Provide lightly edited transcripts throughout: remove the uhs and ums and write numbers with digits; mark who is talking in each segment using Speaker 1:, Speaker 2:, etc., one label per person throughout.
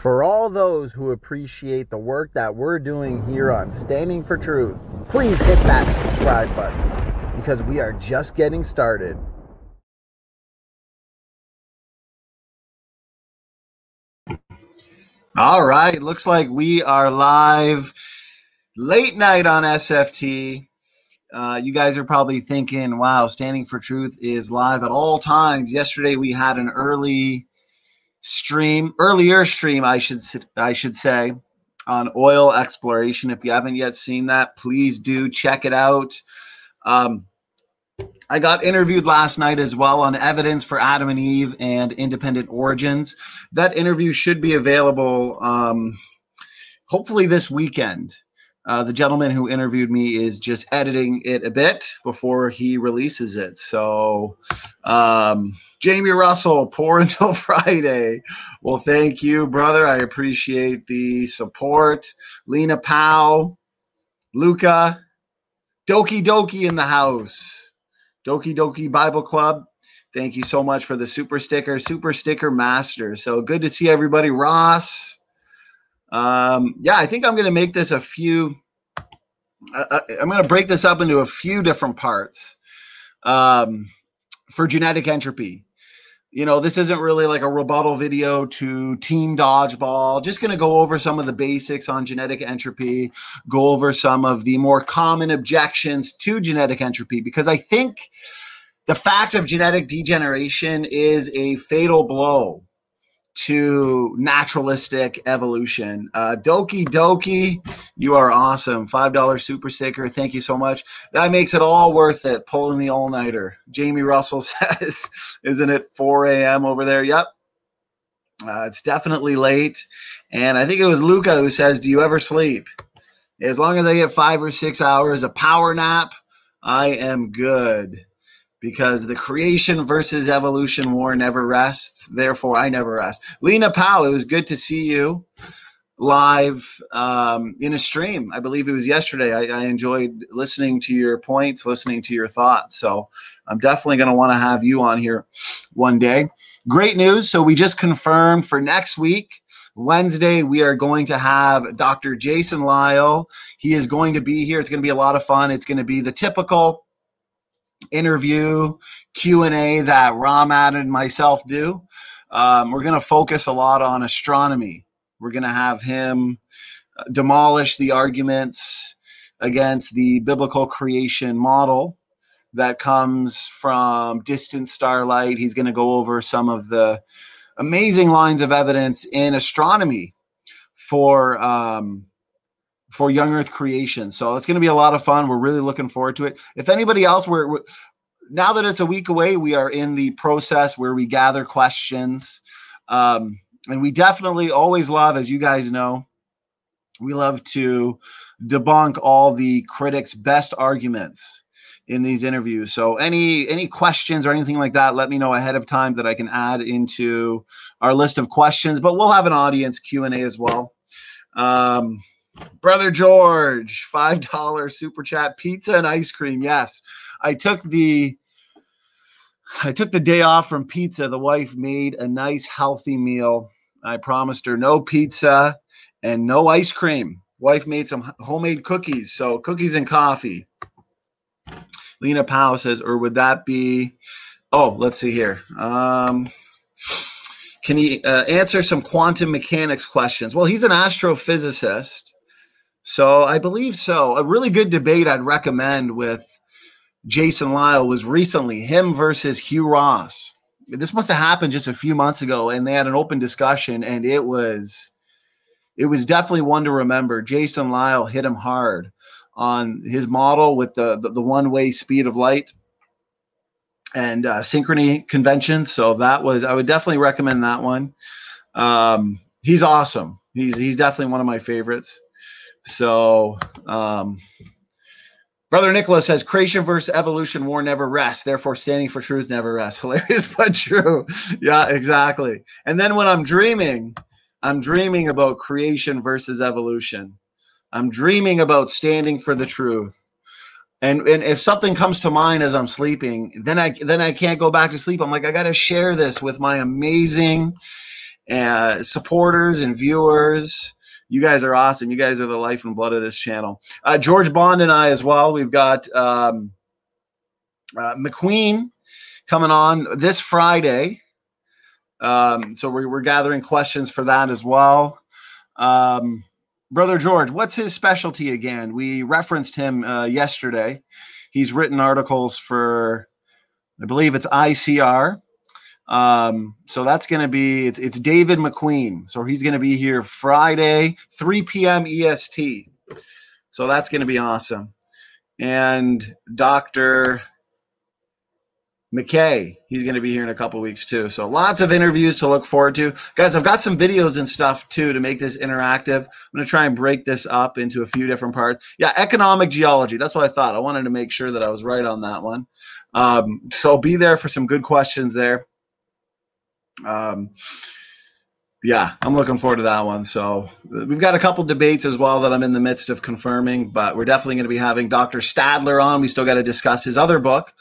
Speaker 1: For all those who appreciate the work that we're doing here on Standing for Truth, please hit that subscribe button because we are just getting started.
Speaker 2: All right, looks like we are live late night on SFT. You guys are probably thinking, wow, Standing for Truth is live at all times. Yesterday we had an earlier stream, I should say, on oil exploration. If you haven't yet seen that, please do check it out. I got interviewed last night as well on evidence for Adam and Eve and independent origins. That interview should be available hopefully this weekend. The gentleman who interviewed me is just editing it a bit before he releases it. So, Jamie Russell, Pour Until Friday. Well, thank you, brother. I appreciate the support. Lena Powell, Luca, Doki Doki in the house. Doki Doki Bible Club. Thank you so much for the super sticker master. So good to see everybody. Ross. Yeah, I think I'm going to make this I'm going to break this up into a few different parts for genetic entropy. You know, this isn't really like a rebuttal video to Team Dodgeball. Just going to go over some of the basics on genetic entropy, go over some of the more common objections to genetic entropy, because I think the fact of genetic degeneration is a fatal blow to naturalistic evolution. Doki Doki, you are awesome. $5 super sticker. Thank you so much. That makes it all worth it, pulling the all-nighter. Jamie Russell says, isn't it 4 a.m. over there? Yep. It's definitely late. And I think it was Luca who says, do you ever sleep? As long as I get 5 or 6 hours of power nap, I am good. Because the creation versus evolution war never rests. Therefore, I never rest. Lena Powell, it was good to see you live in a stream. I believe it was yesterday. I enjoyed listening to your points, listening to your thoughts. So I'm definitely going to want to have you on here one day. Great news. So we just confirmed for next week, Wednesday, we are going to have Dr. Jason Lyle. He is going to be here. It's going to be a lot of fun. It's going to be the typical interview Q&A that Ramad and myself do. We're going to focus a lot on astronomy. We're going to have him demolish the arguments against the biblical creation model that comes from distant starlight. He's going to go over some of the amazing lines of evidence in astronomy for young earth creation. So it's going to be a lot of fun. We're really looking forward to it. If anybody else, now that it's a week away, we are in the process where we gather questions. And we definitely always love, as you guys know, we love to debunk all the critics' best arguments in these interviews. So any questions or anything like that, let me know ahead of time that I can add into our list of questions. But we'll have an audience Q&A as well. Brother George, $5 super chat, pizza and ice cream. Yes, I took the day off from pizza. The wife made a nice healthy meal. I promised her no pizza and no ice cream. Wife made some homemade cookies, so cookies and coffee. Lena Powell says, or would that be? Oh, let's see here. Can he answer some quantum mechanics questions? Well, he's an astrophysicist. So I believe so. A really good debate I'd recommend with Jason Lyle was recently him versus Hugh Ross. This must have happened just a few months ago, and they had an open discussion, and it was definitely one to remember. Jason Lyle hit him hard on his model with the one-way speed of light and synchrony conventions. So I would definitely recommend that one. He's awesome. He's definitely one of my favorites. So, Brother Nicholas says, creation versus evolution war never rests. Therefore, standing for truth never rests. Hilarious, but true. Yeah, exactly. And then when I'm dreaming about creation versus evolution. I'm dreaming about standing for the truth. And if something comes to mind as I'm sleeping, then I can't go back to sleep. I'm like, I got to share this with my amazing supporters and viewers. You guys are awesome. You guys are the life and blood of this channel. George Bond and I as well. We've got McQueen coming on this Friday. So we're gathering questions for that as well. Brother George, what's his specialty again? We referenced him yesterday. He's written articles for, I believe it's ICR. So that's going to be, it's David McQueen. So he's going to be here Friday, 3 p.m. EST. So that's going to be awesome. And Dr. McKay, he's going to be here in a couple weeks too. So lots of interviews to look forward to. Guys, I've got some videos and stuff too to make this interactive. I'm going to try and break this up into a few different parts. Yeah, economic geology. That's what I thought. I wanted to make sure that I was right on that one. So be there for some good questions there. Yeah, I'm looking forward to that one. So we've got a couple debates as well that I'm in the midst of confirming, but we're definitely going to be having Dr. Stadler on. We still got to discuss his other book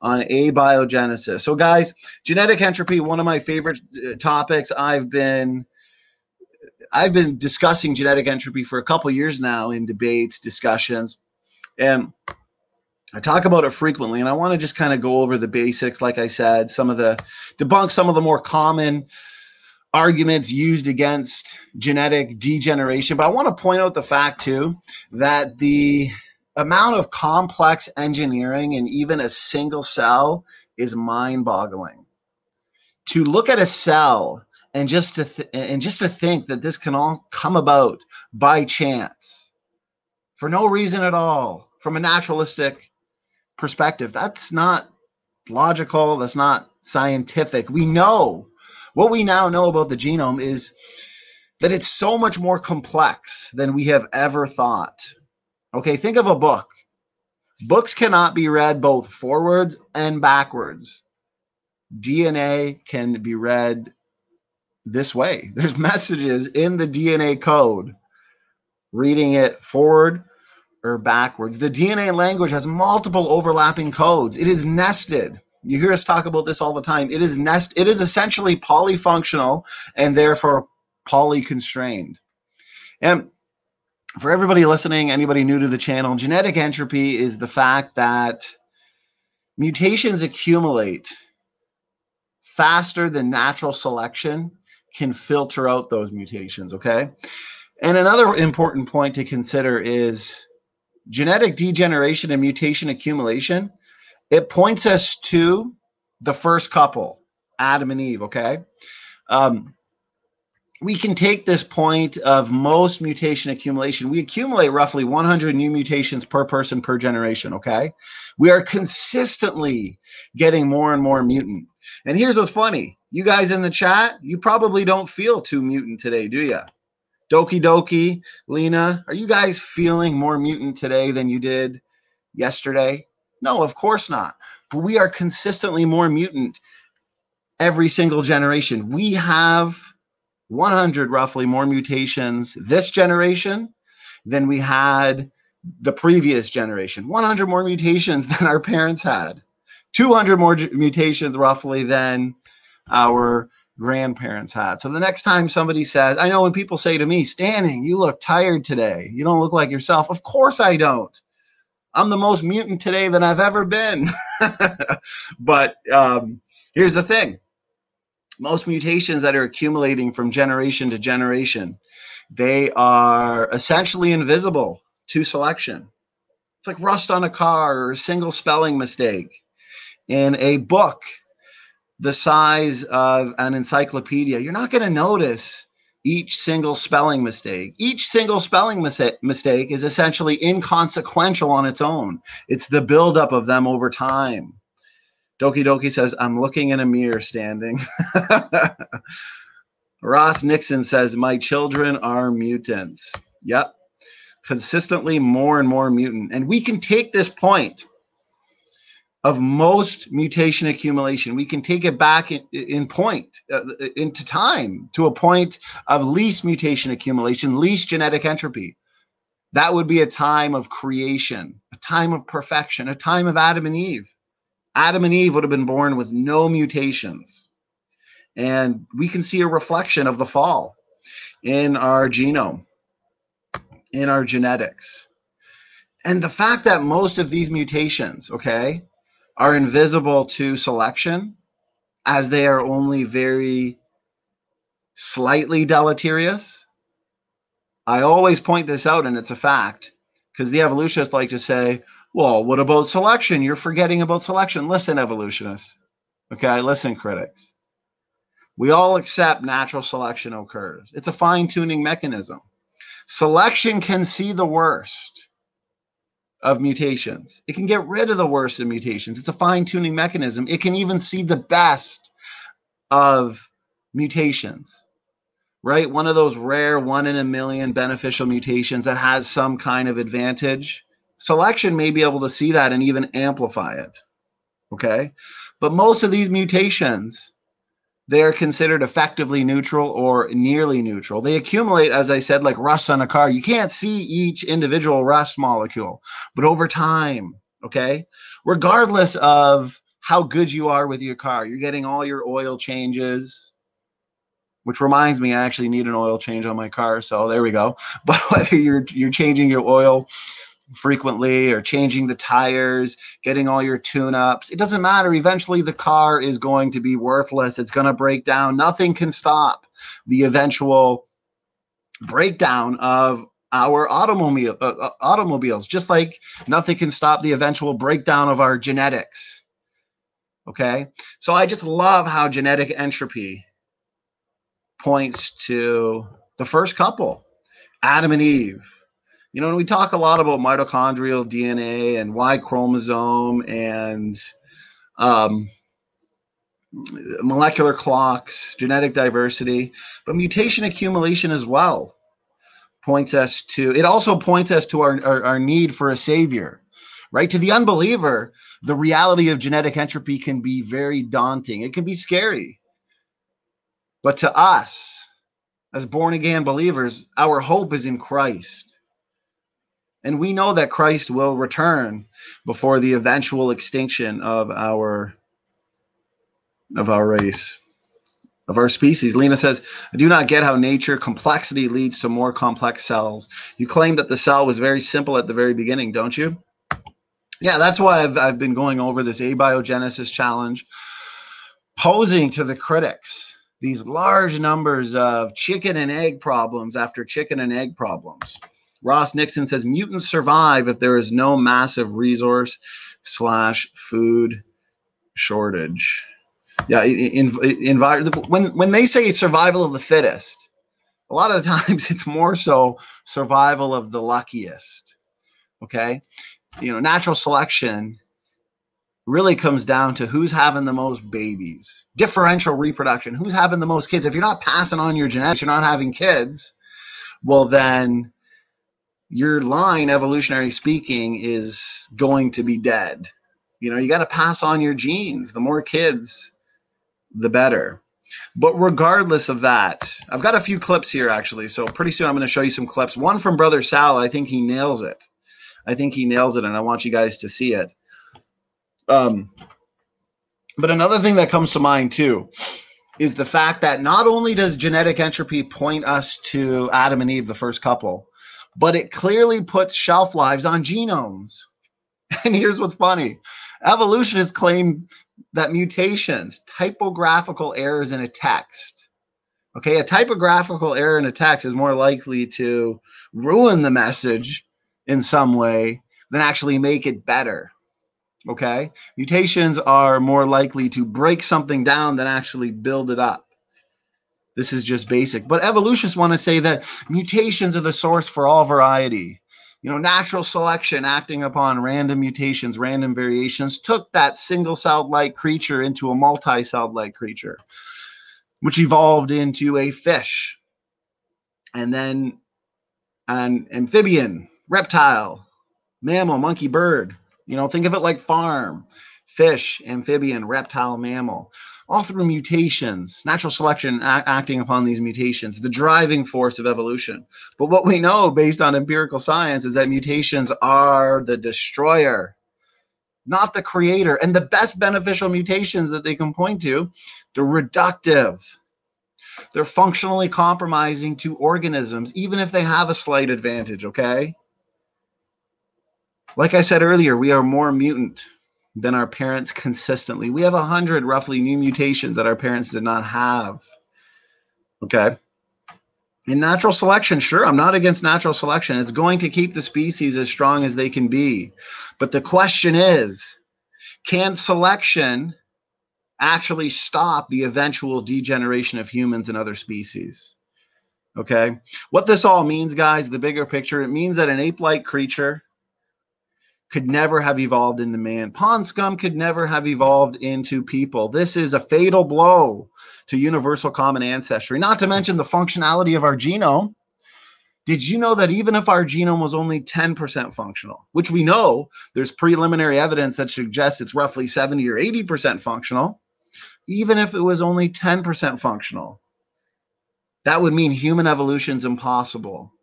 Speaker 2: on abiogenesis. So guys, genetic entropy, one of my favorite topics. I've been discussing genetic entropy for a couple years now in debates, discussions, and I talk about it frequently, and I want to just kind of go over the basics. Like I said, debunk some of the more common arguments used against genetic degeneration. But I want to point out the fact too that the amount of complex engineering in even a single cell is mind-boggling. To look at a cell and just to think that this can all come about by chance, for no reason at all, from a naturalistic perspective, that's not logical. That's not scientific. We know what we now know about the genome is that it's so much more complex than we have ever thought. Okay, think of a book. Books cannot be read both forwards and backwards. DNA can be read this way. There's messages in the DNA code, reading it forward or backwards. The DNA language has multiple overlapping codes. It is nested. You hear us talk about this all the time. It is essentially polyfunctional and therefore polyconstrained. And for everybody listening, anybody new to the channel, genetic entropy is the fact that mutations accumulate faster than natural selection can filter out those mutations, okay? And another important point to consider is genetic degeneration and mutation accumulation. It points us to the first couple, Adam and Eve, okay? We can take this point of most mutation accumulation. We accumulate roughly 100 new mutations per person per generation, okay? We are consistently getting more and more mutant. And here's what's funny. You guys in the chat, you probably don't feel too mutant today, do you? Doki Doki, Lena, are you guys feeling more mutant today than you did yesterday? No, of course not. But we are consistently more mutant every single generation. We have 100 roughly more mutations this generation than we had the previous generation. 100 more mutations than our parents had. 200 more mutations roughly than our grandparents had. So the next time somebody says, I know when people say to me, Stanning, you look tired today. You don't look like yourself. Of course I don't. I'm the most mutant today than I've ever been. But here's the thing. Most mutations that are accumulating from generation to generation, they are essentially invisible to selection. It's like rust on a car or a single spelling mistake. In a book the size of an encyclopedia, you're not going to notice each single spelling mistake. Each single spelling mistake is essentially inconsequential on its own. It's the buildup of them over time. Doki Doki says, I'm looking in a mirror standing. Ross Nixon says, my children are mutants. Yep. Consistently more and more mutant. And we can take this point of most mutation accumulation, we can take it back into time to a point of least mutation accumulation, least genetic entropy. That would be a time of creation, a time of perfection, a time of Adam and Eve. Adam and Eve would have been born with no mutations. And we can see a reflection of the fall in our genome, in our genetics. And the fact that most of these mutations, okay, are invisible to selection, as they are only very slightly deleterious. I always point this out, and it's a fact, because the evolutionists like to say, well, what about selection? You're forgetting about selection. Listen, evolutionists. Okay, listen, critics. We all accept natural selection occurs. It's a fine-tuning mechanism. Selection can see the worst of mutations. It can get rid of the worst of mutations. It's a fine-tuning mechanism. It can even see the best of mutations, right? One of those rare 1 in a million beneficial mutations that has some kind of advantage. Selection may be able to see that and even amplify it, okay? But most of these mutations, they are considered effectively neutral or nearly neutral. They accumulate, as I said, like rust on a car. You can't see each individual rust molecule, but over time, okay, regardless of how good you are with your car, you're getting all your oil changes, which reminds me, I actually need an oil change on my car. So there we go. But whether you're changing your oil frequently or changing the tires, getting all your tune-ups, it doesn't matter. Eventually the car is going to be worthless. It's going to break down. Nothing can stop the eventual breakdown of our automobiles, just like nothing can stop the eventual breakdown of our genetics. Okay, so I just love how genetic entropy points to the first couple, Adam and Eve. You know, and we talk a lot about mitochondrial DNA and Y chromosome and molecular clocks, genetic diversity, but mutation accumulation as well points us to, it also points us to our need for a savior, right? To the unbeliever, the reality of genetic entropy can be very daunting. It can be scary. But to us, as born-again believers, our hope is in Christ. And we know that Christ will return before the eventual extinction of our race, of our species. Lena says, I do not get how nature complexity leads to more complex cells. You claim that the cell was very simple at the very beginning, don't you? Yeah, that's why I've been going over this abiogenesis challenge, posing to the critics these large numbers of chicken and egg problems after chicken and egg problems. Ross Nixon says mutants survive if there is no massive resource / food shortage. Yeah, when they say survival of the fittest, a lot of the times it's more so survival of the luckiest. Okay, you know, natural selection really comes down to who's having the most babies. Differential reproduction, who's having the most kids. If you're not passing on your genetics, you're not having kids, well then your line, evolutionary speaking, is going to be dead. You know, you got to pass on your genes. The more kids, the better. But regardless of that, I've got a few clips here, actually. So pretty soon I'm going to show you some clips. One from Brother Sal. I think he nails it. And I want you guys to see it. But another thing that comes to mind, too, is the fact that not only does genetic entropy point us to Adam and Eve, the first couple, but it clearly puts shelf lives on genomes. And here's what's funny. Evolutionists claim that mutations, typographical errors in a text, okay, a typographical error in a text is more likely to ruin the message in some way than actually make it better, okay? Mutations are more likely to break something down than actually build it up. This is just basic. But evolutionists want to say that mutations are the source for all variety. You know, natural selection acting upon random mutations, random variations, took that single-celled-like creature into a multi-celled-like creature, which evolved into a fish, and then an amphibian, reptile, mammal, monkey, bird. You know, think of it like farm, fish, amphibian, reptile, mammal. All through mutations, natural selection acting upon these mutations, the driving force of evolution. But what we know based on empirical science is that mutations are the destroyer. not the creator. And the best beneficial mutations that they can point to, they're reductive. They're functionally compromising to organisms, even if they have a slight advantage, okay? Like I said earlier, we are more mutant than our parents consistently. We have 100 roughly new mutations that our parents did not have, okay? In natural selection, sure, I'm not against natural selection. It's going to keep the species as strong as they can be. But the question is, can selection actually stop the eventual degeneration of humans and other species? Okay. What this all means, guys, the bigger picture, it means that an ape-like creature could never have evolved into man. Pond scum could never have evolved into people. This is a fatal blow to universal common ancestry, not to mention the functionality of our genome. Did you know that even if our genome was only 10% functional, which we know there's preliminary evidence that suggests it's roughly 70 or 80% functional, even if it was only 10% functional, that would mean human evolution is impossible.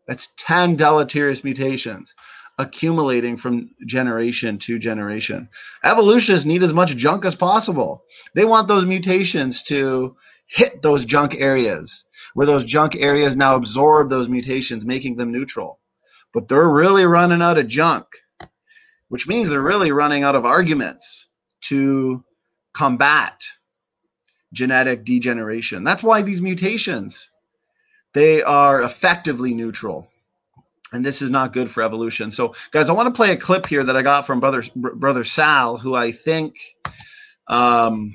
Speaker 2: That's 10 deleterious mutations accumulating from generation to generation. Evolutionists need as much junk as possible. They want those mutations to hit those junk areas, where those junk areas now absorb those mutations, making them neutral. But they're really running out of junk, which means they're really running out of arguments to combat genetic degeneration. That's why these mutations, they are effectively neutral. And this is not good for evolution. So, guys, I want to play a clip here that I got from brother Sal, who I think, Doki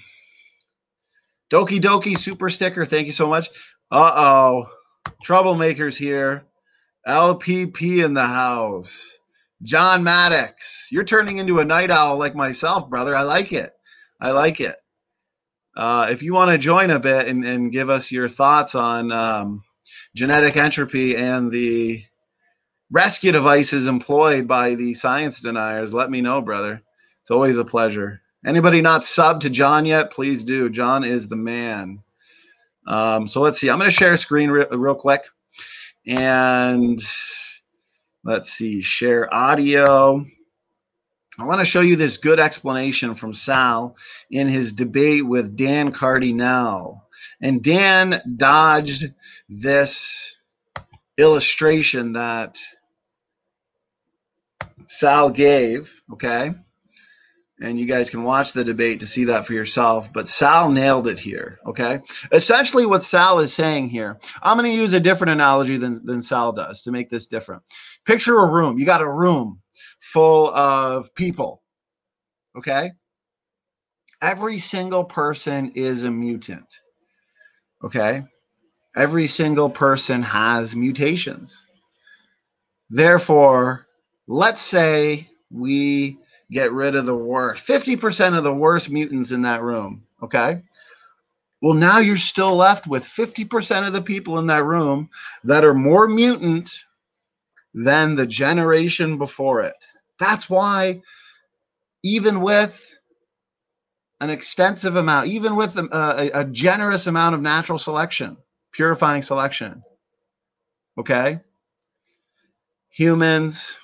Speaker 2: Doki super sticker. Thank you so much. Troublemakers here. LPP in the house. John Maddox, you're turning into a night owl like myself, brother. I like it. I like it. If you want to join a bit and give us your thoughts on genetic entropy and the rescue devices employed by the science deniers, let me know, brother. It's always a pleasure. Anybody not subbed to John yet, please do. John is the man. So let's see. I'm going to share a screen real quick. And let's see. Share audio. I want to show you this good explanation from Sal in his debate with Dan Cardinal. And Dan dodged this illustration that Sal gave, okay? And you guys can watch the debate to see that for yourself. But Sal nailed it here, okay? Essentially what Sal is saying here, I'm going to use a different analogy than Sal does to make this different. Picture a room. You got a room full of people, okay? Every single person is a mutant, okay? Every single person has mutations. Therefore, let's say we get rid of the worst, 50% of the worst mutants in that room, okay? Well, now you're still left with 50% of the people in that room that are more mutant than the generation before it. That's why even with an extensive amount, even with a generous amount of natural selection, purifying selection, okay? Humans,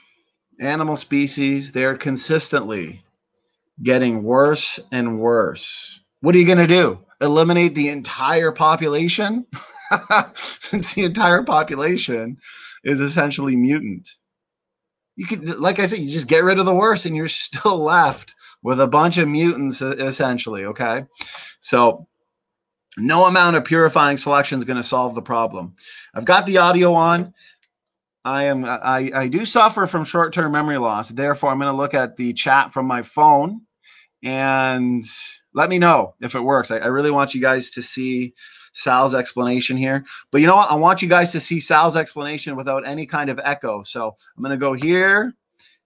Speaker 2: animal species, they're consistently getting worse and worse. What are you going to do? Eliminate the entire population? Since the entire population is essentially mutant. You could, like I said, you just get rid of the worst and you're still left with a bunch of mutants, essentially, okay? So no amount of purifying selection is going to solve the problem. I've got the audio on. I do suffer from short-term memory loss. Therefore, I'm going to look at the chat from my phone and let me know if it works. I really want you guys to see Sal's explanation here. But you know what? I want you guys to see Sal's explanation without any kind of echo. So I'm going to go here.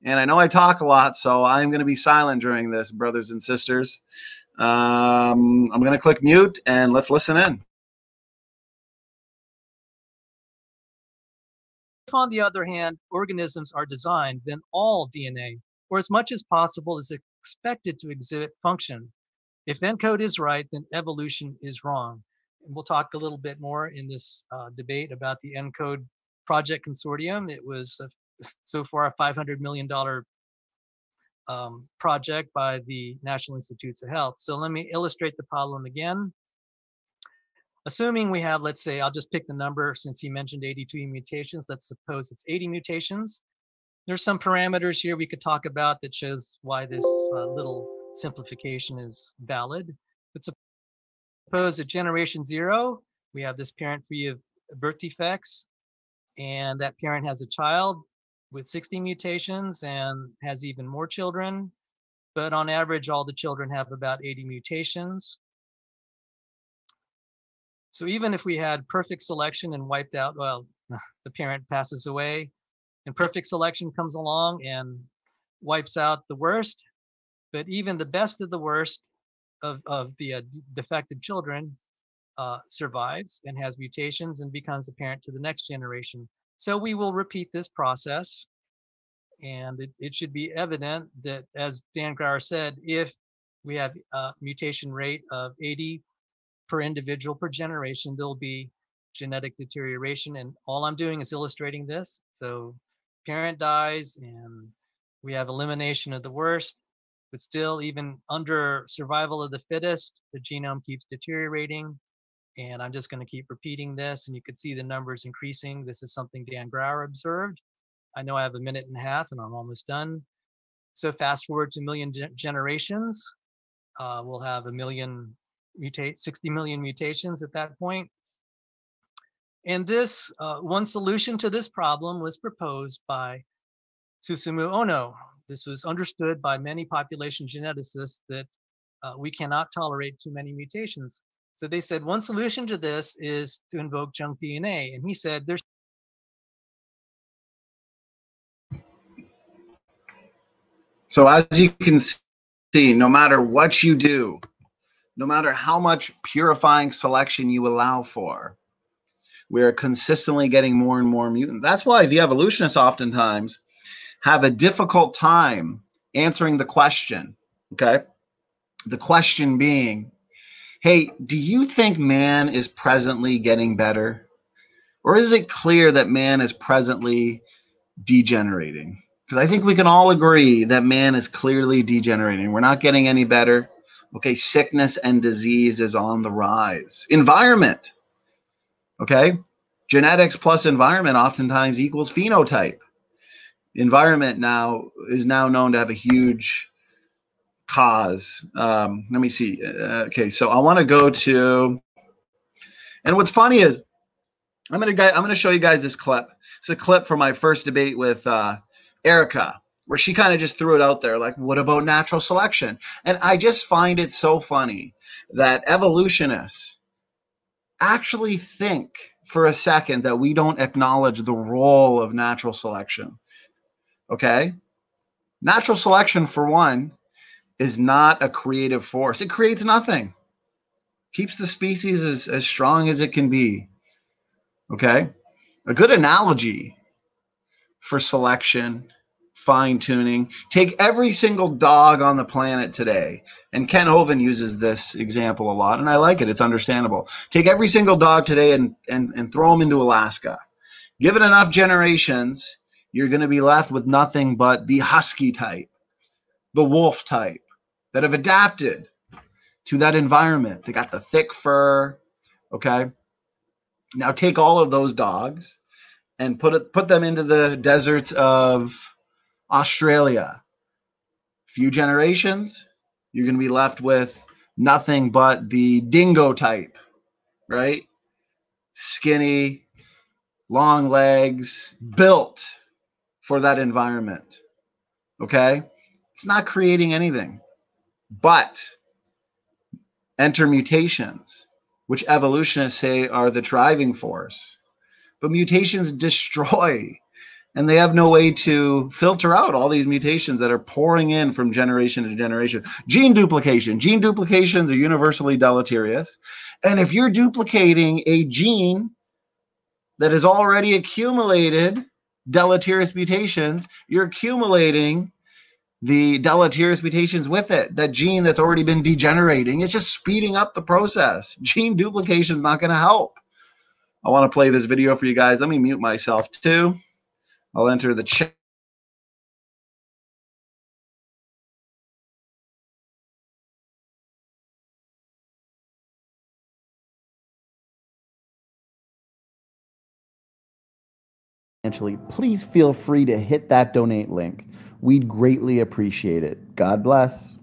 Speaker 2: And I know I talk a lot, so I'm going to be silent during this, brothers and sisters. I'm going to click mute and let's listen in.
Speaker 3: If, on the other hand, organisms are designed, then all DNA, or as much as possible, is expected to exhibit function. If ENCODE is right, then evolution is wrong. And we'll talk a little bit more in this debate about the ENCODE project consortium. It was so far a $500 million project by the National Institutes of Health. So let me illustrate the problem again. Assuming we have, let's say, I'll just pick the number since he mentioned 82 mutations. Let's suppose it's 80 mutations. There's some parameters here we could talk about that shows why this little simplification is valid. But suppose at generation 0, we have this parent free of birth defects, and that parent has a child with 60 mutations and has even more children. But on average, all the children have about 80 mutations. So even if we had perfect selection and wiped out, well, the parent passes away, and perfect selection comes along and wipes out the worst, but even the best of the worst of the defective children survives and has mutations and becomes a parent to the next generation. So we will repeat this process, and it should be evident that, as Dan Grauer said, if we have a mutation rate of 80 per individual per generation, there'll be genetic deterioration. And all I'm doing is illustrating this. So parent dies and we have elimination of the worst, but still, even under survival of the fittest, the genome keeps deteriorating. And I'm just going to keep repeating this, and you could see the numbers increasing. This is something Dan Grauer observed. I know I have a minute and a half and I'm almost done. So fast forward to a million generations, we'll have 60 million mutations at that point. And this one solution to this problem was proposed by Susumu Ono. This was understood by many population geneticists that we cannot tolerate too many mutations. So they said one solution to this is to invoke junk DNA. And he said there's
Speaker 2: So as you can see, no matter what you do, no matter how much purifying selection you allow for, we're consistently getting more and more mutants. That's why the evolutionists oftentimes have a difficult time answering the question, okay? The question being, hey, do you think man is presently getting better? Or is it clear that man is presently degenerating? Because I think we can all agree that man is clearly degenerating. We're not getting any better. Okay, sickness and disease is on the rise. Environment, okay? Genetics plus environment oftentimes equals phenotype. Environment is now known to have a huge cause. Let me see. Okay, so I want to go to, and what's funny is I'm gonna show you guys this clip. It's a clip from my first debate with Erica, where she kind of just threw it out there, like, what about natural selection? And I just find it so funny that evolutionists actually think for a second that we don't acknowledge the role of natural selection. Okay? Natural selection, for one, is not a creative force. It creates nothing. Keeps the species as strong as it can be. Okay? A good analogy for selection, fine-tuning. Take every single dog on the planet today, and Ken Hovind uses this example a lot, and I like it. It's understandable. Take every single dog today and throw them into Alaska. Give it enough generations, you're going to be left with nothing but the husky type, the wolf type, that have adapted to that environment. They got the thick fur, okay? Now take all of those dogs and put them into the deserts of Australia. Few generations, you're going to be left with nothing but the dingo type, right? Skinny, long legs, built for that environment, okay? It's not creating anything. But enter mutations, which evolutionists say are the driving force. But mutations destroy, and they have no way to filter out all these mutations that are pouring in from generation to generation. Gene duplication. Gene duplications are universally deleterious. And if you're duplicating a gene that has already accumulated deleterious mutations, you're accumulating the deleterious mutations with it. That gene that's already been degenerating, it's just speeding up the process. Gene duplication is not going to help. I want to play this video for you guys. Let me mute myself too. I'll enter the chat.
Speaker 1: financially, please feel free to hit that donate link. We'd greatly appreciate it. God bless.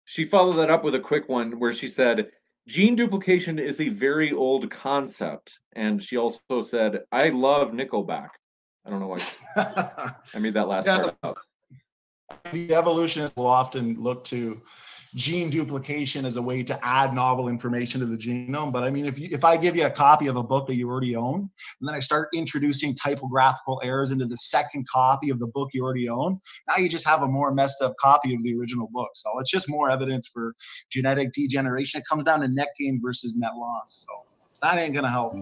Speaker 4: She followed that up with a quick one where she said, gene duplication is a very old concept. And she also said, I love Nickelback. I don't know why I made that last part.
Speaker 2: The evolutionists will often look to gene duplication as a way to add novel information to the genome. But I mean, if I give you a copy of a book that you already own, and then I start introducing typographical errors into the second copy of the book you already own, now you just have a more messed up copy of the original book. So it's just more evidence for genetic degeneration. It comes down to net gain versus net loss. So that ain't gonna help.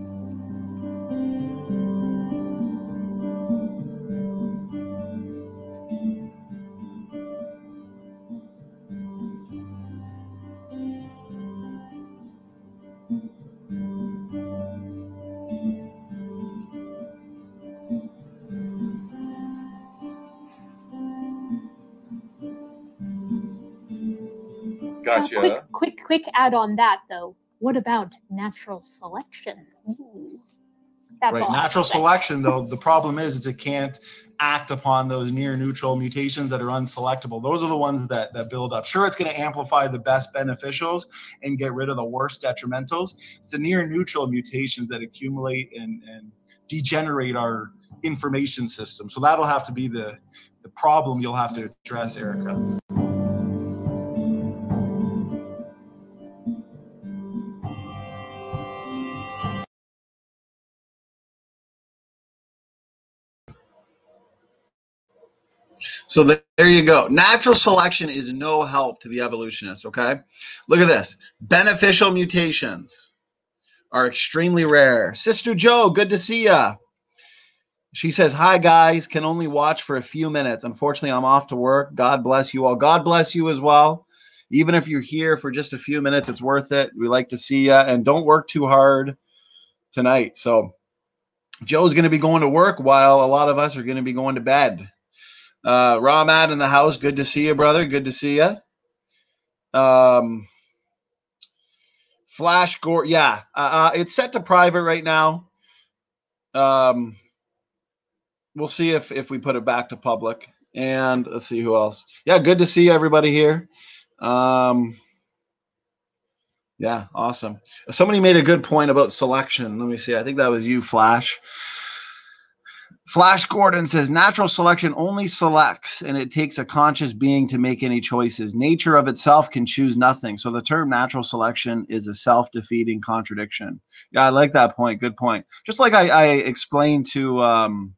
Speaker 4: Gotcha.
Speaker 5: Quick add on that though. What about natural selection? Ooh, that's
Speaker 2: right.
Speaker 5: all
Speaker 2: Natural selection, though, the problem is it can't act upon those near neutral mutations that are unselectable. Those are the ones that build up. Sure, it's going to amplify the best beneficials and get rid of the worst detrimentals. It's the near neutral mutations that accumulate and degenerate our information system. So that'll have to be the problem you'll have to address, Erica. So there you go. Natural selection is no help to the evolutionists, okay? Look at this. Beneficial mutations are extremely rare. Sister Joe, good to see ya. She says, hi, guys. Can only watch for a few minutes. Unfortunately, I'm off to work. God bless you all. God bless you as well. Even if you're here for just a few minutes, it's worth it. We like to see ya. And don't work too hard tonight. So Joe's going to be going to work while a lot of us are going to be going to bed. Ramad in the house. Good to see you, brother. Good to see you. Flash Gore. Yeah. It's set to private right now. We'll see if we put it back to public. And let's see who else. Yeah. Good to see everybody here. Yeah. Awesome. Somebody made a good point about selection. Let me see. I think that was you, Flash. Flash Gordon says, natural selection only selects, and it takes a conscious being to make any choices. Nature of itself can choose nothing. So the term natural selection is a self-defeating contradiction. Yeah, I like that point. Good point. Just like I explained to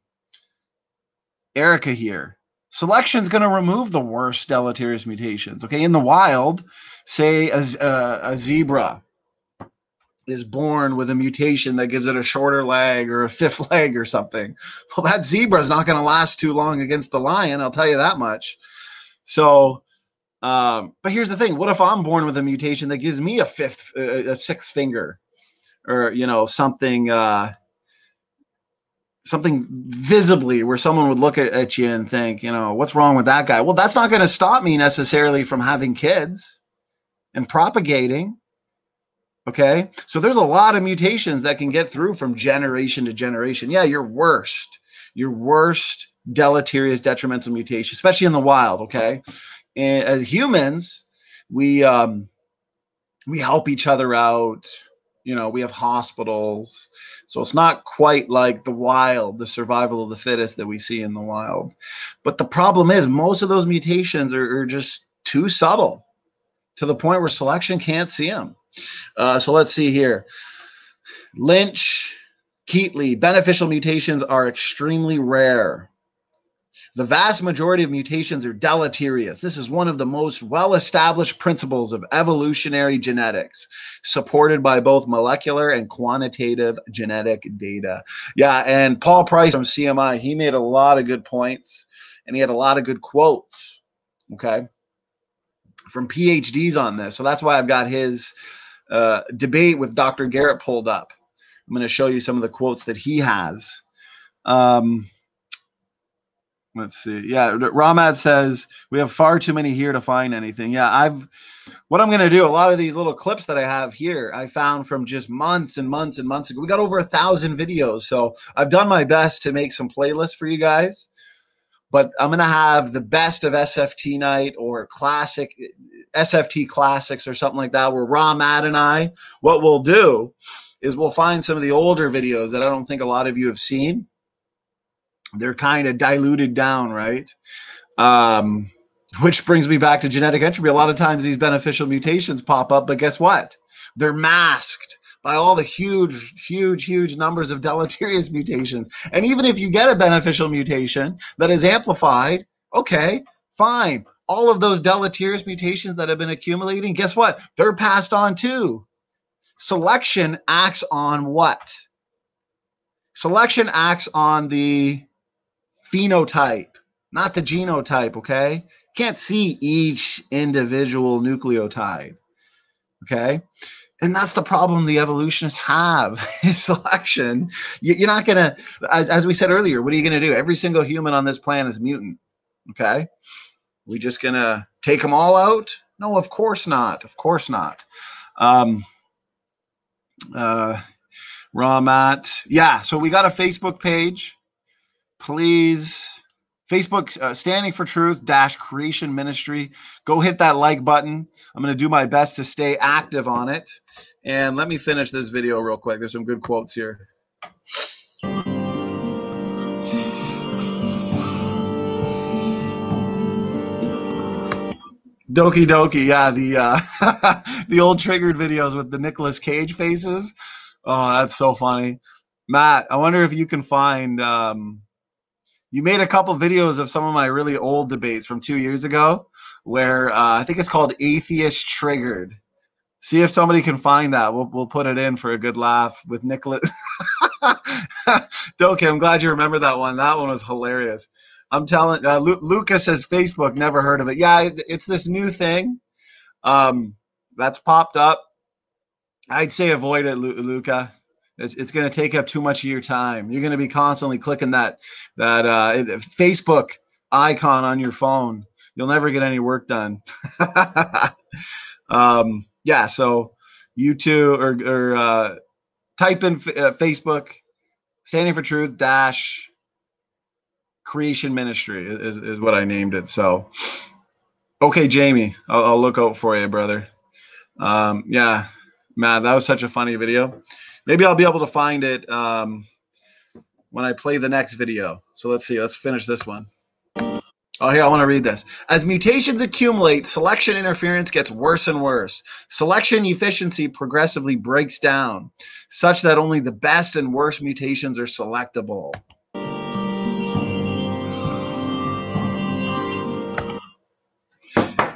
Speaker 2: Erica here, selection is going to remove the worst deleterious mutations. Okay, in the wild, say a zebra is born with a mutation that gives it a shorter leg or a fifth leg or something. Well, that zebra is not going to last too long against the lion. I'll tell you that much. So, but here's the thing. What if I'm born with a mutation that gives me a sixth finger, or, something visibly where someone would look at you and think, what's wrong with that guy? Well, that's not going to stop me necessarily from having kids and propagating. Okay, so there's a lot of mutations that can get through from generation to generation. Yeah, your worst deleterious detrimental mutation, especially in the wild. Okay, and as humans, we help each other out. We have hospitals, so it's not quite like the wild, the survival of the fittest that we see in the wild. But the problem is most of those mutations are just too subtle to the point where selection can't see them. So let's see here. Lynch, Keatley, beneficial mutations are extremely rare. The vast majority of mutations are deleterious. This is one of the most well-established principles of evolutionary genetics, supported by both molecular and quantitative genetic data. Yeah, and Paul Price from CMI, he made a lot of good points, and he had a lot of good quotes, okay, from PhDs on this. So that's why I've got his debate with Dr. Garrett pulled up. I'm going to show you some of the quotes that he has. Let's see. Yeah, Ramad says we have far too many here to find anything. Yeah, what I'm going to do, a lot of these little clips that I have here, I found from just months and months and months ago. We got over 1,000 videos. So I've done my best to make some playlists for you guys. But I'm going to have the best of SFT night or classic SFT classics or something like that, where Ramad and I, what we'll do is we'll find some of the older videos that I don't think a lot of you have seen. They're kind of diluted down, right? Which brings me back to genetic entropy. A lot of times these beneficial mutations pop up, but guess what? They're masked by all the huge numbers of deleterious mutations. And even if you get a beneficial mutation that is amplified, okay, fine. All of those deleterious mutations that have been accumulating, guess what? They're passed on too. Selection acts on what? Selection acts on the phenotype, not the genotype, okay? Can't see each individual nucleotide, okay? And that's the problem the evolutionists have is selection. You're not going to, as we said earlier, what are you going to do? Every single human on this planet is mutant, okay? We just going to take them all out? No, of course not. Of course not. Ramat. Yeah, so we got a Facebook page. Please, Facebook, Standing for Truth -Creation Ministry. Go hit that like button. I'm going to do my best to stay active on it. And let me finish this video real quick. There's some good quotes here. Doki Doki, yeah, the old triggered videos with the Nicolas Cage faces. Oh, that's so funny. Matt, I wonder if you can find, you made a couple videos of some of my really old debates from 2 years ago where I think it's called Atheist Triggered. See if somebody can find that. We'll put it in for a good laugh with Nicholas. Doki, I'm glad you remember that one. That one was hilarious. I'm telling Lucas says Facebook, never heard of it. Yeah, it's this new thing that's popped up. I'd say avoid it, Luca. It's going to take up too much of your time. You're going to be constantly clicking that Facebook icon on your phone. You'll never get any work done. Yeah, so YouTube or type in Facebook, Standing for Truth -Creation Ministry is what I named it. So, okay, Jamie, I'll look out for you, brother. Yeah, man, that was such a funny video. Maybe I'll be able to find it when I play the next video. So let's see. Let's finish this one. Oh, here, I want to read this. As mutations accumulate, selection interference gets worse and worse. Selection efficiency progressively breaks down, such that only the best and worst mutations are selectable.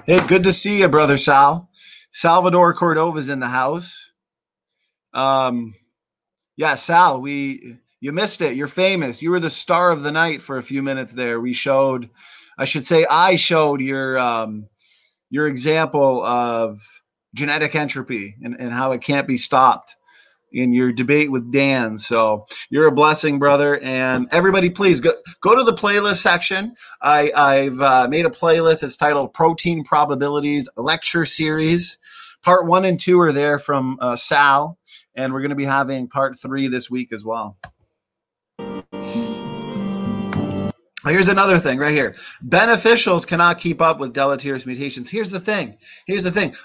Speaker 2: Hey, good to see you, brother Sal. Salvador Cordova's in the house. Yeah, Sal, you missed it. You're famous. You were the star of the night for a few minutes there. I showed your example of genetic entropy and how it can't be stopped in your debate with Dan. So you're a blessing, brother. And everybody, please go to the playlist section. I've made a playlist. It's titled Protein Probabilities Lecture Series. Part 1 and 2 are there from Sal. And we're going to be having part 3 this week as well. Here's another thing right here. Beneficials cannot keep up with deleterious mutations. Here's the thing.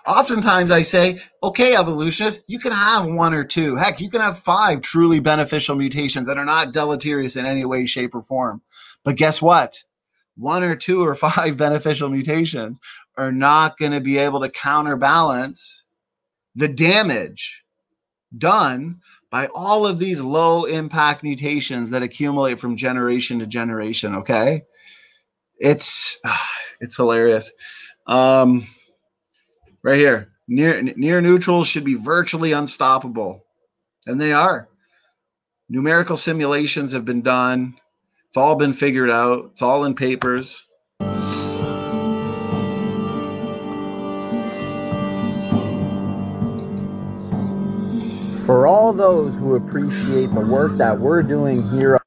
Speaker 2: Oftentimes I say, okay, evolutionists, you can have 1 or 2. Heck, you can have 5 truly beneficial mutations that are not deleterious in any way, shape, or form. But guess what? 1 or 2 or 5 beneficial mutations are not going to be able to counterbalance the damage done by all of these low impact mutations that accumulate from generation to generation. Okay, it's hilarious. Right here, near neutrals should be virtually unstoppable, and they are. Numerical simulations have been done. It's all been figured out. It's all in papers.
Speaker 1: For all those who appreciate the work that we're doing here.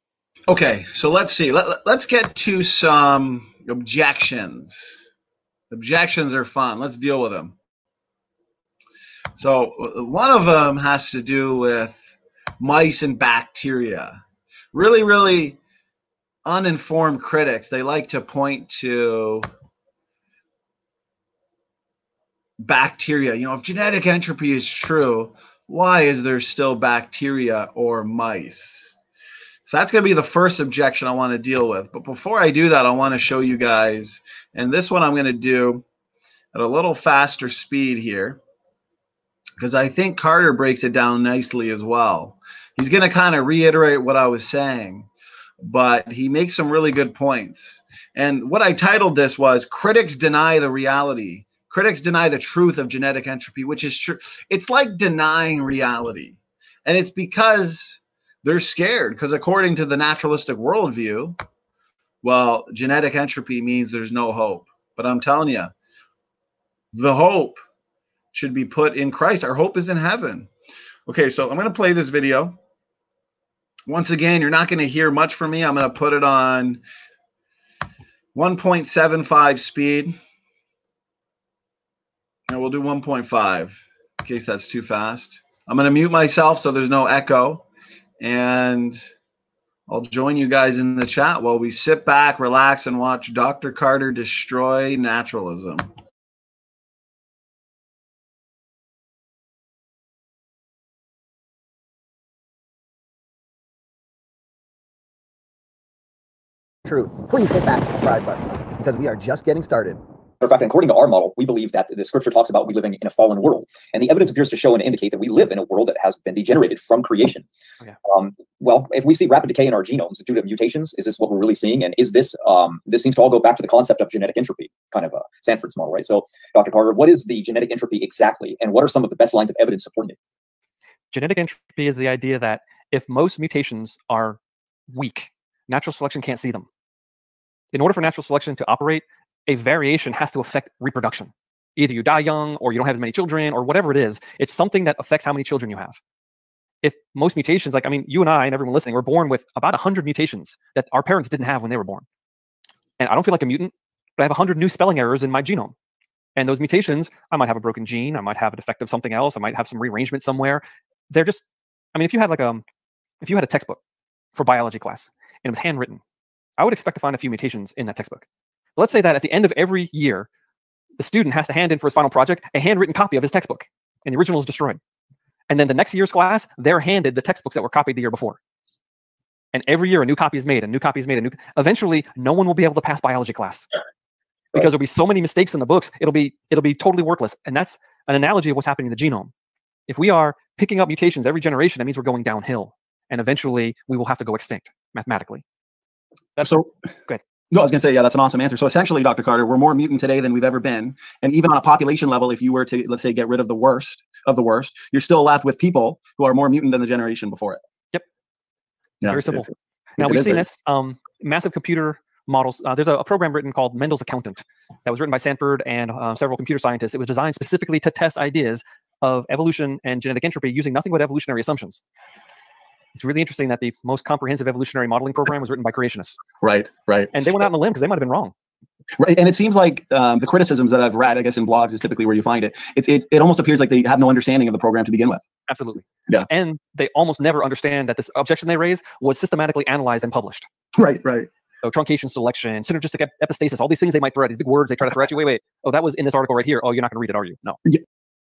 Speaker 2: Okay, so let's see. Let's get to some objections. Objections are fun. Let's deal with them. So one of them has to do with mice and bacteria. Really, really uninformed critics, they like to point to bacteria. You know, if genetic entropy is true, why is there still bacteria or mice? So that's going to be the first objection I want to deal with. But before I do that, I want to show you guys, and this one I'm going to do at a little faster speed here, because I think Carter breaks it down nicely as well. He's going to kind of reiterate what I was saying, but he makes some really good points. And what I titled this was Critics Deny the Reality. Critics deny the truth of genetic entropy, which is true. It's like denying reality. And it's because they're scared, because according to the naturalistic worldview, well, genetic entropy means there's no hope. But I'm telling you, the hope should be put in Christ. Our hope is in heaven. Okay, so I'm going to play this video. Once again, you're not going to hear much from me. I'm going to put it on 1.75 speed. And we'll do 1.5 in case that's too fast. I'm going to mute myself so there's no echo. And I'll join you guys in the chat while we sit back, relax, and watch Dr. Carter destroy naturalism.
Speaker 1: Truth. Please hit that subscribe button because we are just getting started.
Speaker 6: Matter of fact, according to our model, we believe that the scripture talks about we living in a fallen world. And the evidence appears to show and indicate that we live in a world that has been degenerated from creation. Okay. Well, if we see rapid decay in our genomes due to mutations, is this what we're really seeing? And is this, this seems to all go back to the concept of genetic entropy, kind of Sanford's model, right? So, Dr. Carter, what is the genetic entropy exactly? And what are some of the best lines of evidence supporting it?
Speaker 7: Genetic entropy is the idea that if most mutations are weak, natural selection can't see them. In order for natural selection to operate, a variation has to affect reproduction. Either you die young, or you don't have as many children, or whatever it is. It's something that affects how many children you have. If most mutations, like, I mean, you and I and everyone listening, were born with about 100 mutations that our parents didn't have when they were born. And I don't feel like a mutant, but I have 100 new spelling errors in my genome. And those mutations, I might have a broken gene, I might have a defect of something else, I might have some rearrangement somewhere. They're just, I mean, if you had like if you had a textbook for biology class and it was handwritten, I would expect to find a few mutations in that textbook. But let's say that at the end of every year, the student has to hand in for his final project a handwritten copy of his textbook, and the original is destroyed. And then the next year's class, they're handed the textbooks that were copied the year before. And every year a new copy is made, a new copy is made, eventually no one will be able to pass biology class. Because there'll be so many mistakes in the books, it'll be totally worthless. And that's an analogy of what's happening in the genome. If we are picking up mutations every generation, that means we're going downhill. And eventually we will have to go extinct mathematically. That's so good.
Speaker 8: No, I was going to say, yeah, that's an awesome answer. So essentially, Dr. Carter, we're more mutant today than we've ever been. And even on a population level, if you were to, let's say, get rid of the worst of the worst, you're still left with people who are more mutant than the generation before it.
Speaker 7: Yep.
Speaker 8: Yeah,
Speaker 7: very simple. Now, we've seen this massive computer models. There's a program written called Mendel's Accountant that was written by Sanford and several computer scientists. It was designed specifically to test ideas of evolution and genetic entropy using nothing but evolutionary assumptions. It's really interesting that the most comprehensive evolutionary modeling program was written by creationists.
Speaker 8: Right, right.
Speaker 7: And they went out on a limb because they might have been wrong.
Speaker 8: Right, and it seems like the criticisms that I've read, I guess in blogs is typically where you find it. It almost appears like they have no understanding of the program to begin with.
Speaker 7: Absolutely.
Speaker 8: Yeah.
Speaker 7: And they almost never understand that this objection they raise was systematically analyzed and published.
Speaker 8: Right, right.
Speaker 7: So truncation selection, synergistic epistasis, all these things they might throw at, these big words they try to throw at you. Wait. Oh, that was in this article right here. Oh, you're not going to read it, are you? No.
Speaker 8: Yeah.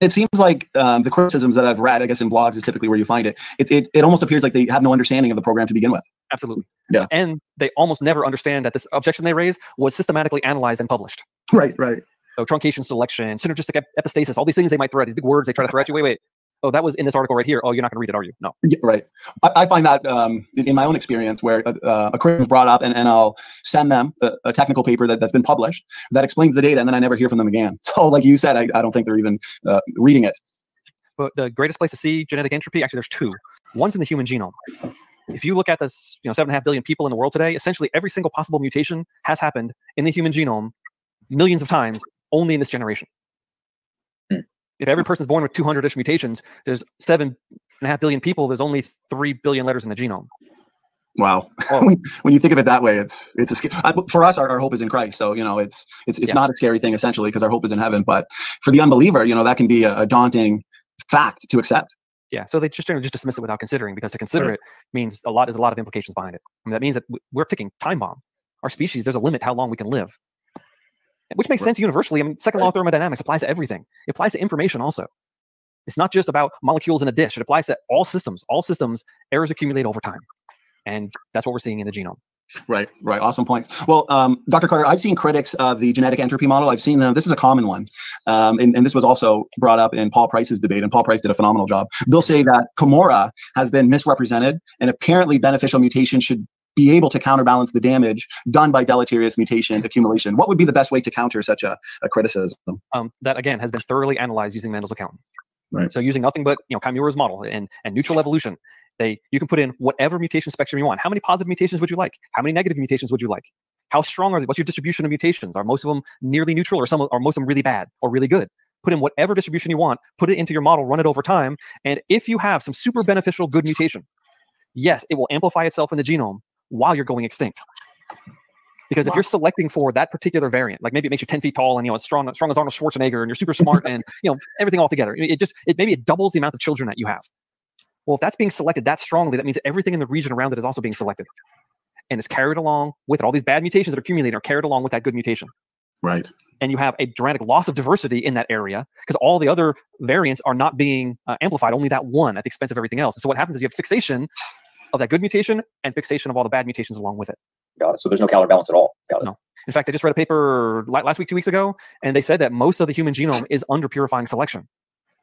Speaker 8: It seems like the criticisms that I've read, I guess in blogs is typically where you find it. It almost appears like they have no understanding of the program to begin with.
Speaker 7: Absolutely.
Speaker 8: Yeah.
Speaker 7: And they almost never understand that this objection they raise was systematically analyzed and published.
Speaker 8: Right, right.
Speaker 7: So truncation selection, synergistic epistasis, all these things they might throw at, these big words they try to throw at you. Wait. Oh, that was in this article right here. Oh, you're not going to read it, are you? No.
Speaker 8: Yeah, right. I find that in my own experience where a critic is brought up and I'll send them a technical paper that's been published that explains the data, and then I never hear from them again. So like you said, I don't think they're even reading it.
Speaker 7: But the greatest place to see genetic entropy, actually there's two. One's in the human genome. If you look at this, 7.5 billion people in the world today, essentially every single possible mutation has happened in the human genome millions of times only in this generation. If every person's born with 200-ish mutations, there's 7.5 billion people, there's only 3 billion letters in the genome.
Speaker 8: Wow. When you think of it that way, it's for us, our hope is in Christ. So, you know, it's not a scary thing essentially because our hope is in heaven. But for the unbeliever, you know, that can be a daunting fact to accept.
Speaker 7: Yeah. So they just generally just dismiss it without considering, because to consider it means there's a lot of implications behind it. I mean, that means that we're ticking time bomb. Our species, there's a limit to how long we can live, which makes sense universally. I mean, second law of thermodynamics applies to everything. It applies to information also. It's not just about molecules in a dish. It applies to all systems. All systems, errors accumulate over time. And that's what we're seeing in the genome.
Speaker 8: Right. Awesome points. Well, Dr. Carter, I've seen critics of the genetic entropy model. I've seen them. This is a common one. And this was also brought up in Paul Price's debate, and Paul Price did a phenomenal job. They'll say that Camorra has been misrepresented, and apparently beneficial mutations should be able to counterbalance the damage done by deleterious mutation accumulation. What would be the best way to counter such a criticism?
Speaker 7: That, again, has been thoroughly analyzed using Mendel's accountant.
Speaker 8: Right.
Speaker 7: So using nothing but, you know, Kimura's model and neutral evolution, you can put in whatever mutation spectrum you want. How many positive mutations would you like? How many negative mutations would you like? How strong are they? What's your distribution of mutations? Are most of them nearly neutral, or most of them really bad or really good? Put in whatever distribution you want, put it into your model, run it over time. And if you have some super beneficial good mutation, yes, it will amplify itself in the genome while you're going extinct. Because if you're selecting for that particular variant, like maybe it makes you 10 feet tall and, you know, it's strong as Arnold Schwarzenegger, and you're super smart and, you know, everything all together. Maybe it doubles the amount of children that you have. Well, if that's being selected that strongly, that means that everything in the region around it is also being selected. And it's carried along with it. All these bad mutations that accumulate are carried along with that good mutation.
Speaker 8: Right.
Speaker 7: And you have a dramatic loss of diversity in that area because all the other variants are not being amplified, only that one at the expense of everything else. And so what happens is you have fixation of that good mutation and fixation of all the bad mutations along with it.
Speaker 6: Got it. So there's no counterbalance at all. Got it.
Speaker 7: No. In fact, I just read a paper last week, 2 weeks ago, and they said that most of the human genome is under purifying selection.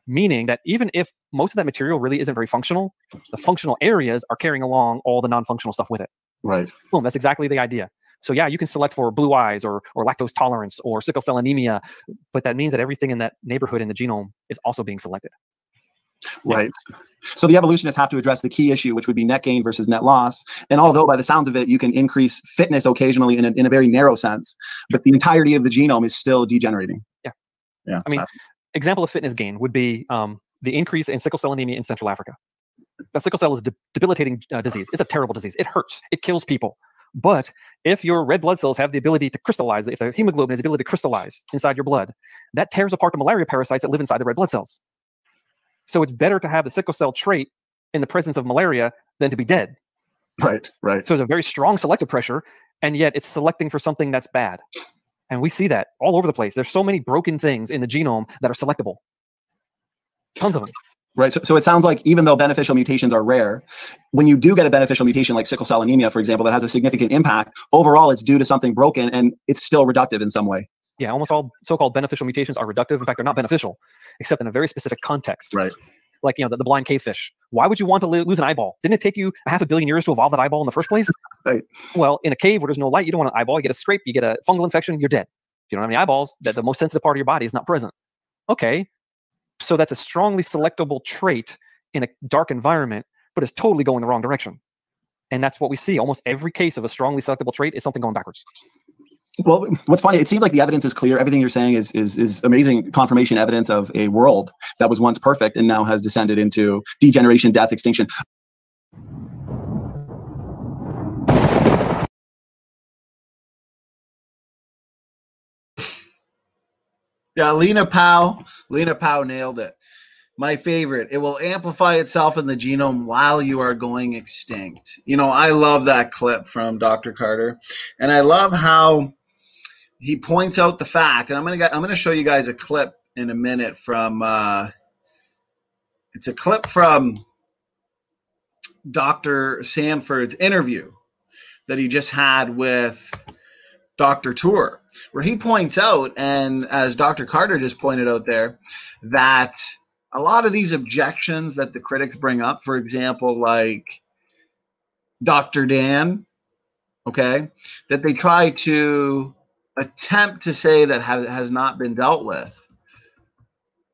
Speaker 7: Meaning that even if most of that material really isn't very functional, the functional areas are carrying along all the non-functional stuff with it.
Speaker 8: Right.
Speaker 7: Boom, that's exactly the idea. So yeah, you can select for blue eyes or lactose tolerance or sickle cell anemia, but that means that everything in that neighborhood in the genome is also being selected.
Speaker 8: Right. Yeah. So the evolutionists have to address the key issue, which would be net gain versus net loss. And although by the sounds of it, you can increase fitness occasionally in a very narrow sense, but the entirety of the genome is still degenerating.
Speaker 7: Yeah.
Speaker 8: Yeah.
Speaker 7: I mean, example of fitness gain would be the increase in sickle cell anemia in Central Africa. The sickle cell is a debilitating disease. It's a terrible disease. It hurts. It kills people. But if your red blood cells have the ability to crystallize, if the hemoglobin has the ability to crystallize inside your blood, that tears apart the malaria parasites that live inside the red blood cells. So it's better to have the sickle cell trait in the presence of malaria than to be dead.
Speaker 8: Right. So
Speaker 7: it's a very strong selective pressure, and yet it's selecting for something that's bad. And we see that all over the place. There's so many broken things in the genome that are selectable. Tons of them.
Speaker 8: Right. So it sounds like even though beneficial mutations are rare, when you do get a beneficial mutation like sickle cell anemia, for example, that has a significant impact, overall it's due to something broken and it's still reductive in some way.
Speaker 7: Yeah, almost all so-called beneficial mutations are reductive. In fact, they're not beneficial, except in a very specific context.
Speaker 8: Right.
Speaker 7: Like, you know, the blind cavefish. Why would you want to lose an eyeball? Didn't it take you 500 million years to evolve that eyeball in the first place?
Speaker 8: Right.
Speaker 7: Well, in a cave where there's no light, you don't want an eyeball. You get a scrape, you get a fungal infection, you're dead. If you don't have any eyeballs, that the most sensitive part of your body is not present. Okay, so that's a strongly selectable trait in a dark environment, but it's totally going the wrong direction. And that's what we see. Almost every case of a strongly selectable trait is something going backwards.
Speaker 8: Well, what's funny, it seems like the evidence is clear. Everything you're saying is amazing confirmation evidence of a world that was once perfect and now has descended into degeneration, death, extinction.
Speaker 2: Yeah, Lena Powell nailed it. My favorite. It will amplify itself in the genome while you are going extinct. You know, I love that clip from Dr. Carter, and I love how he points out the fact. And I'm gonna show you guys a clip in a minute from. It's a clip from Dr. Sanford's interview that he just had with Dr. Tour, where he points out, and as Dr. Carter just pointed out there, that a lot of these objections that the critics bring up, for example, like Dr. Dan, okay, that they try to attempt to say that has not been dealt with,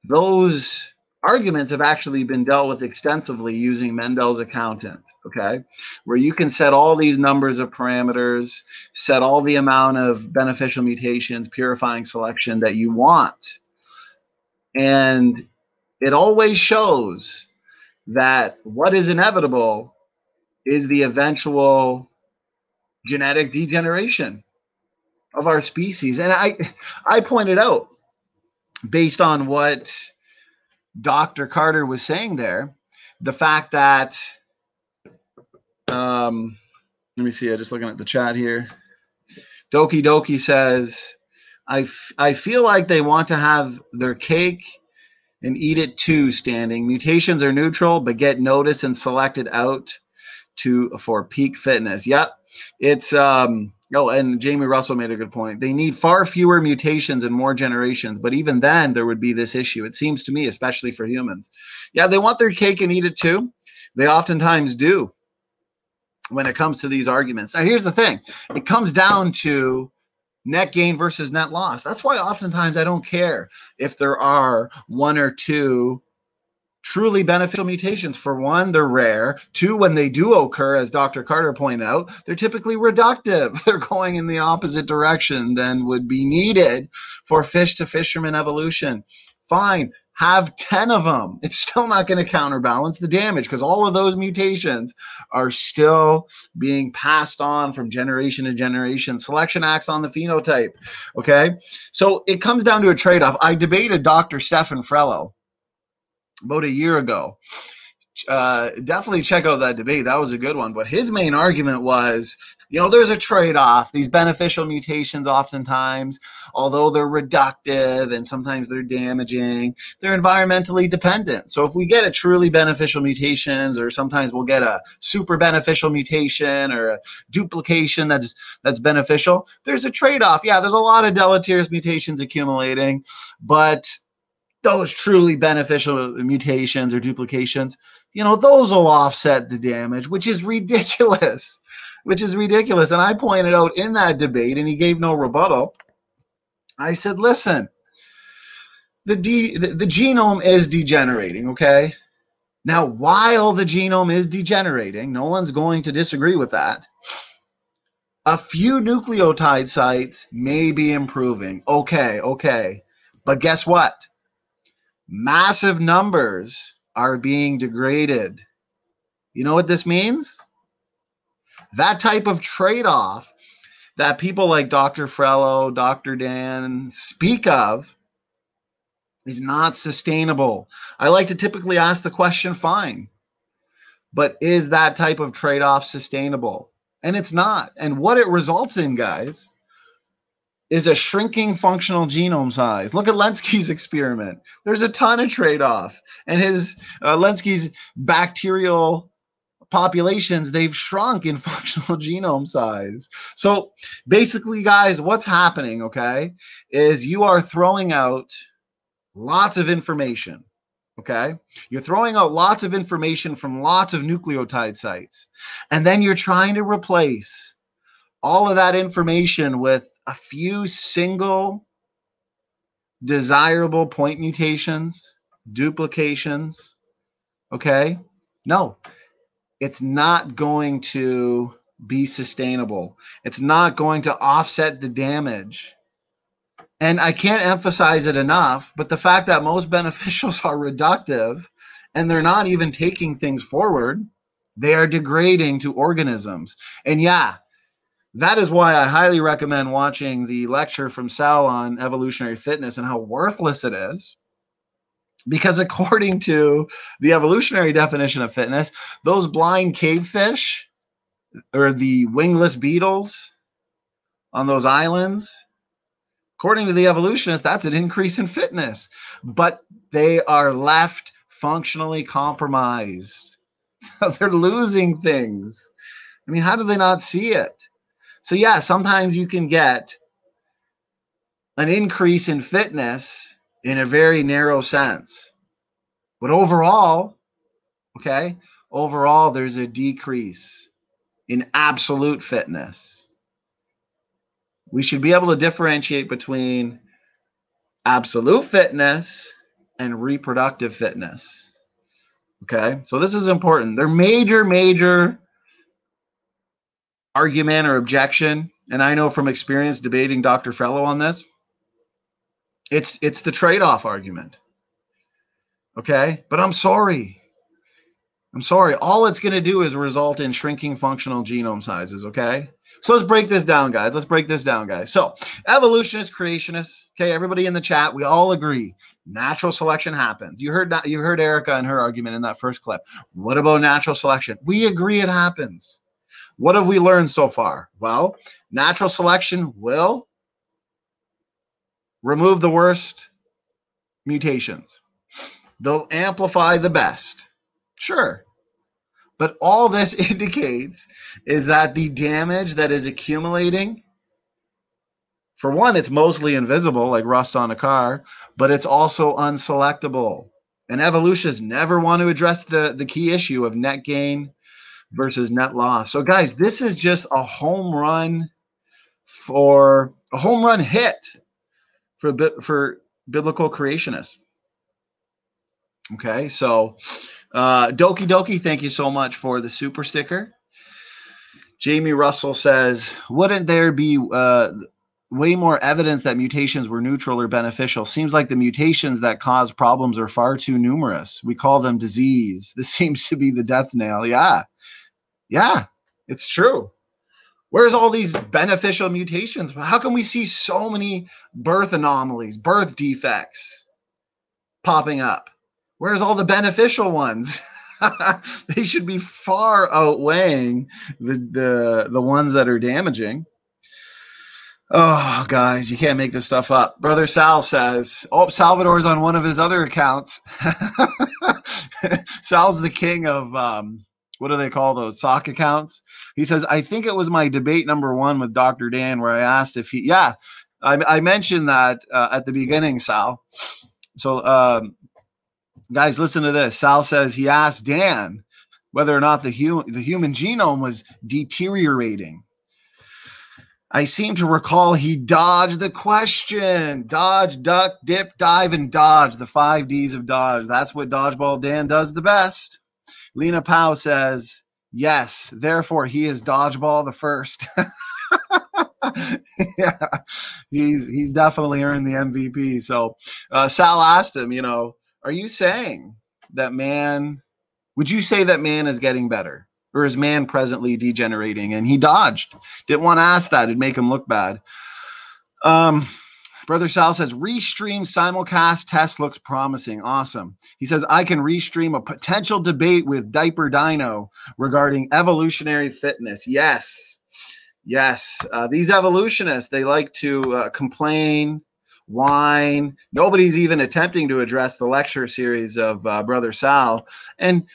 Speaker 2: those arguments have actually been dealt with extensively using Mendel's accountant, okay, where you can set all these numbers of parameters, set all the amount of beneficial mutations, purifying selection that you want. And it always shows that what is inevitable is the eventual genetic degeneration of our species. And I pointed out, based on what Dr. Carter was saying there, the fact that, let me see, I'm just looking at the chat here. Doki Doki says, I feel like they want to have their cake and eat it too, standing. Mutations are neutral, but get noticed and selected out for peak fitness. Yep. It's, oh, and Jamie Russell made a good point. They need far fewer mutations and more generations, but even then there would be this issue. It seems to me, especially for humans. Yeah, they want their cake and eat it too. They oftentimes do when it comes to these arguments. Now, here's the thing. It comes down to net gain versus net loss. That's why oftentimes I don't care if there are one or two truly beneficial mutations. For one, they're rare. Two, when they do occur, as Dr. Carter pointed out, they're typically reductive. They're going in the opposite direction than would be needed for fish to fisherman evolution. Fine, have 10 of them. It's still not going to counterbalance the damage because all of those mutations are still being passed on from generation to generation. Selection acts on the phenotype. Okay, so it comes down to a trade-off. I debated Dr. Stefan Frello about a year ago. Definitely check out that debate. That was a good one. But his main argument was, you know, there's a trade-off. These beneficial mutations oftentimes, although they're reductive and sometimes they're damaging, they're environmentally dependent. So if we get a truly beneficial mutations, or sometimes we'll get a super beneficial mutation or a duplication that's beneficial, there's a trade-off. Yeah, there's a lot of deleterious mutations accumulating, but those truly beneficial mutations or duplications, you know, those will offset the damage, which is ridiculous, And I pointed out in that debate, and he gave no rebuttal. I said, listen, the genome is degenerating, okay? Now, while the genome is degenerating, no one's going to disagree with that. A few nucleotide sites may be improving. Okay. But guess what? Massive numbers are being degraded. You know what this means? That type of trade-off that people like Dr. Frello, Dr. Dan speak of is not sustainable. I like to typically ask the question, fine, but is that type of trade-off sustainable? And it's not. And what it results in, guys, is a shrinking functional genome size. Look at Lenski's experiment. There's a ton of trade-off. And his Lenski's bacterial populations, they've shrunk in functional genome size. So basically, guys, what's happening, okay, is you are throwing out lots of information, okay? You're throwing out lots of information from lots of nucleotide sites. And then you're trying to replace all of that information with a few single desirable point mutations, duplications, okay? No, it's not going to be sustainable. It's not going to offset the damage. And I can't emphasize it enough, but the fact that most beneficials are reductive and they're not even taking things forward, they are degrading to organisms. And yeah, that is why I highly recommend watching the lecture from Sal on evolutionary fitness and how worthless it is. Because according to the evolutionary definition of fitness, those blind cavefish or the wingless beetles on those islands, according to the evolutionists, that's an increase in fitness. But they are left functionally compromised. They're losing things. I mean, how do they not see it? So yeah, sometimes you can get an increase in fitness in a very narrow sense. But overall, okay, overall there's a decrease in absolute fitness. We should be able to differentiate between absolute fitness and reproductive fitness. Okay, so this is important. Their major argument or objection, and I know from experience debating Dr. Frello on this, it's the trade-off argument. Okay, but I'm sorry. I'm sorry. All it's going to do is result in shrinking functional genome sizes, okay? So let's break this down, guys. So evolutionists, creationists, okay, everybody in the chat, we all agree natural selection happens. You heard Erica and her argument in that first clip. What about natural selection? We agree it happens. What have we learned so far? Well, natural selection will remove the worst mutations. They'll amplify the best. Sure. But all this indicates is that the damage that is accumulating, for one, it's mostly invisible, like rust on a car, but it's also unselectable. And evolutionists never want to address the key issue of net gain versus net loss. So, guys, this is just a home run hit for biblical creationists. Okay, so Doki Doki, thank you so much for the super sticker. Jamie Russell says, wouldn't there be way more evidence that mutations were neutral or beneficial? Seems like the mutations that cause problems are far too numerous. We call them disease. This seems to be the death nail. Yeah, it's true. Where's all these beneficial mutations? How can we see so many birth anomalies, birth defects popping up? Where's all the beneficial ones? They should be far outweighing the ones that are damaging. Oh, guys, you can't make this stuff up. Brother Sal says, oh, Salvador's on one of his other accounts. Sal's the king of, what do they call those, sock accounts? He says, I think it was my debate number 1 with Dr. Dan where I asked if he, I mentioned that at the beginning, Sal. So, guys, listen to this. Sal says he asked Dan whether or not the human genome was deteriorating. I seem to recall he dodged the question. Dodge, duck, dip, dive, and dodge. The 5 Ds of dodge. That's what Dodgeball Dan does the best. Lena Powell says, yes, therefore he is Dodgeball the first. Yeah, he's definitely earned the MVP. So Sal asked him, are you saying that would you say that man is getting better? Or is man presently degenerating? And he dodged. Didn't want to ask that. It'd make him look bad. Brother Sal says, restream simulcast test looks promising. Awesome. He says, I can restream a potential debate with Diaper Dino regarding evolutionary fitness. Yes. These evolutionists, they like to complain, whine. Nobody's even attempting to address the lecture series of Brother Sal. And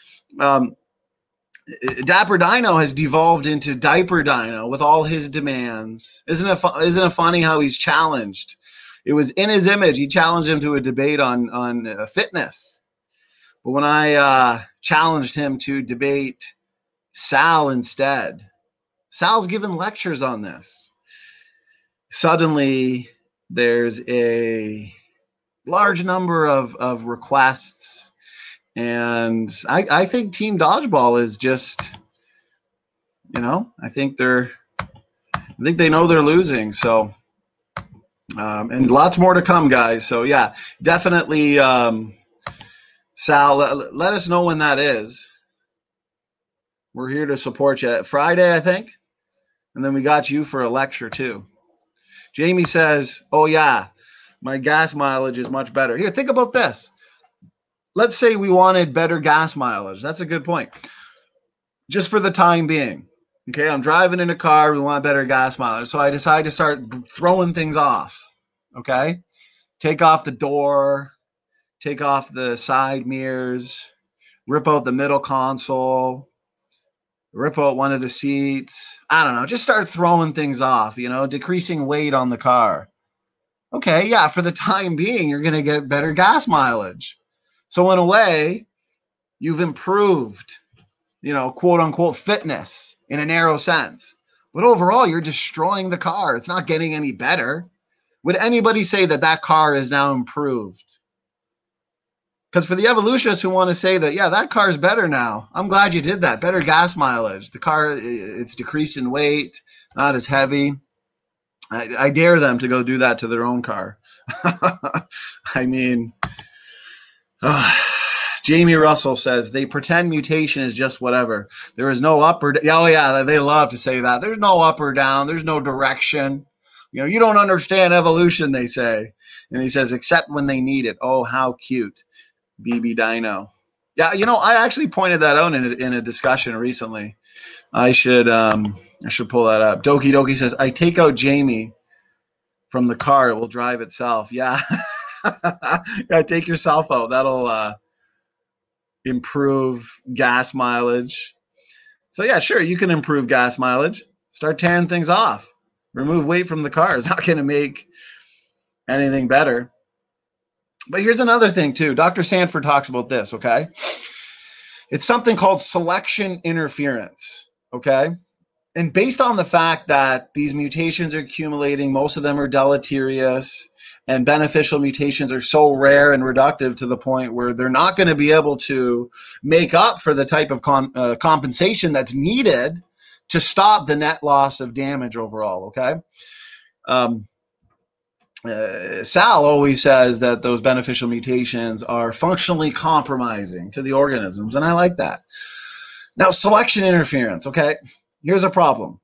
Speaker 2: Dapper Dino has devolved into Diaper Dino with all his demands. Isn't it funny how he's challenged? It was in his image. He challenged him to a debate on fitness. But when I challenged him to debate Sal instead, Sal's given lectures on this. Suddenly, there's a large number of requests. And I think Team Dodgeball is just, I think they know they're losing. So, and lots more to come, guys. So yeah, definitely, Sal, let us know when that is. We're here to support you. Friday, I think. And then we got you for a lecture too. Jamie says, oh yeah, my gas mileage is much better. Here, think about this. Let's say we wanted better gas mileage. That's a good point. Just for the time being. Okay, I'm driving in a car. We want better gas mileage. So I decide to start throwing things off. Okay? Take off the door. Take off the side mirrors. Rip out the middle console. Rip out one of the seats. I don't know. Just start throwing things off, decreasing weight on the car. Okay, yeah, for the time being, you're going to get better gas mileage. So in a way, you've improved, quote unquote fitness in a narrow sense. But overall, you're destroying the car. It's not getting any better. Would anybody say that car is now improved? Because for the evolutionists who want to say that, yeah, that car is better now. I'm glad you did that. Better gas mileage. The car, it's decreased in weight, not as heavy. I dare them to go do that to their own car. I mean... Jamie Russell says they pretend mutation is just whatever. There is no up or down. Oh yeah, they love to say that. There's no up or down. There's no direction. You know, you don't understand evolution, they say. And he says, except when they need it. Oh, how cute. BB Dino. Yeah, you know, I actually pointed that out in a discussion recently. I should pull that up. Doki Doki says, I take out Jamie from the car, it will drive itself. Yeah. Yeah, take yourself out. That'll improve gas mileage. So yeah, sure, you can improve gas mileage. Start tearing things off. Remove weight from the car. It's not going to make anything better. But here's another thing too. Dr. Sanford talks about this, okay? It's something called selection interference, okay? And based on the fact that these mutations are accumulating, most of them are deleterious, and beneficial mutations are so rare and reductive to the point where they're not going to be able to make up for the type of compensation that's needed to stop the net loss of damage overall, okay? Sal always says that those beneficial mutations are functionally compromising to the organisms, and I like that. Now, selection interference, okay? Here's a problem.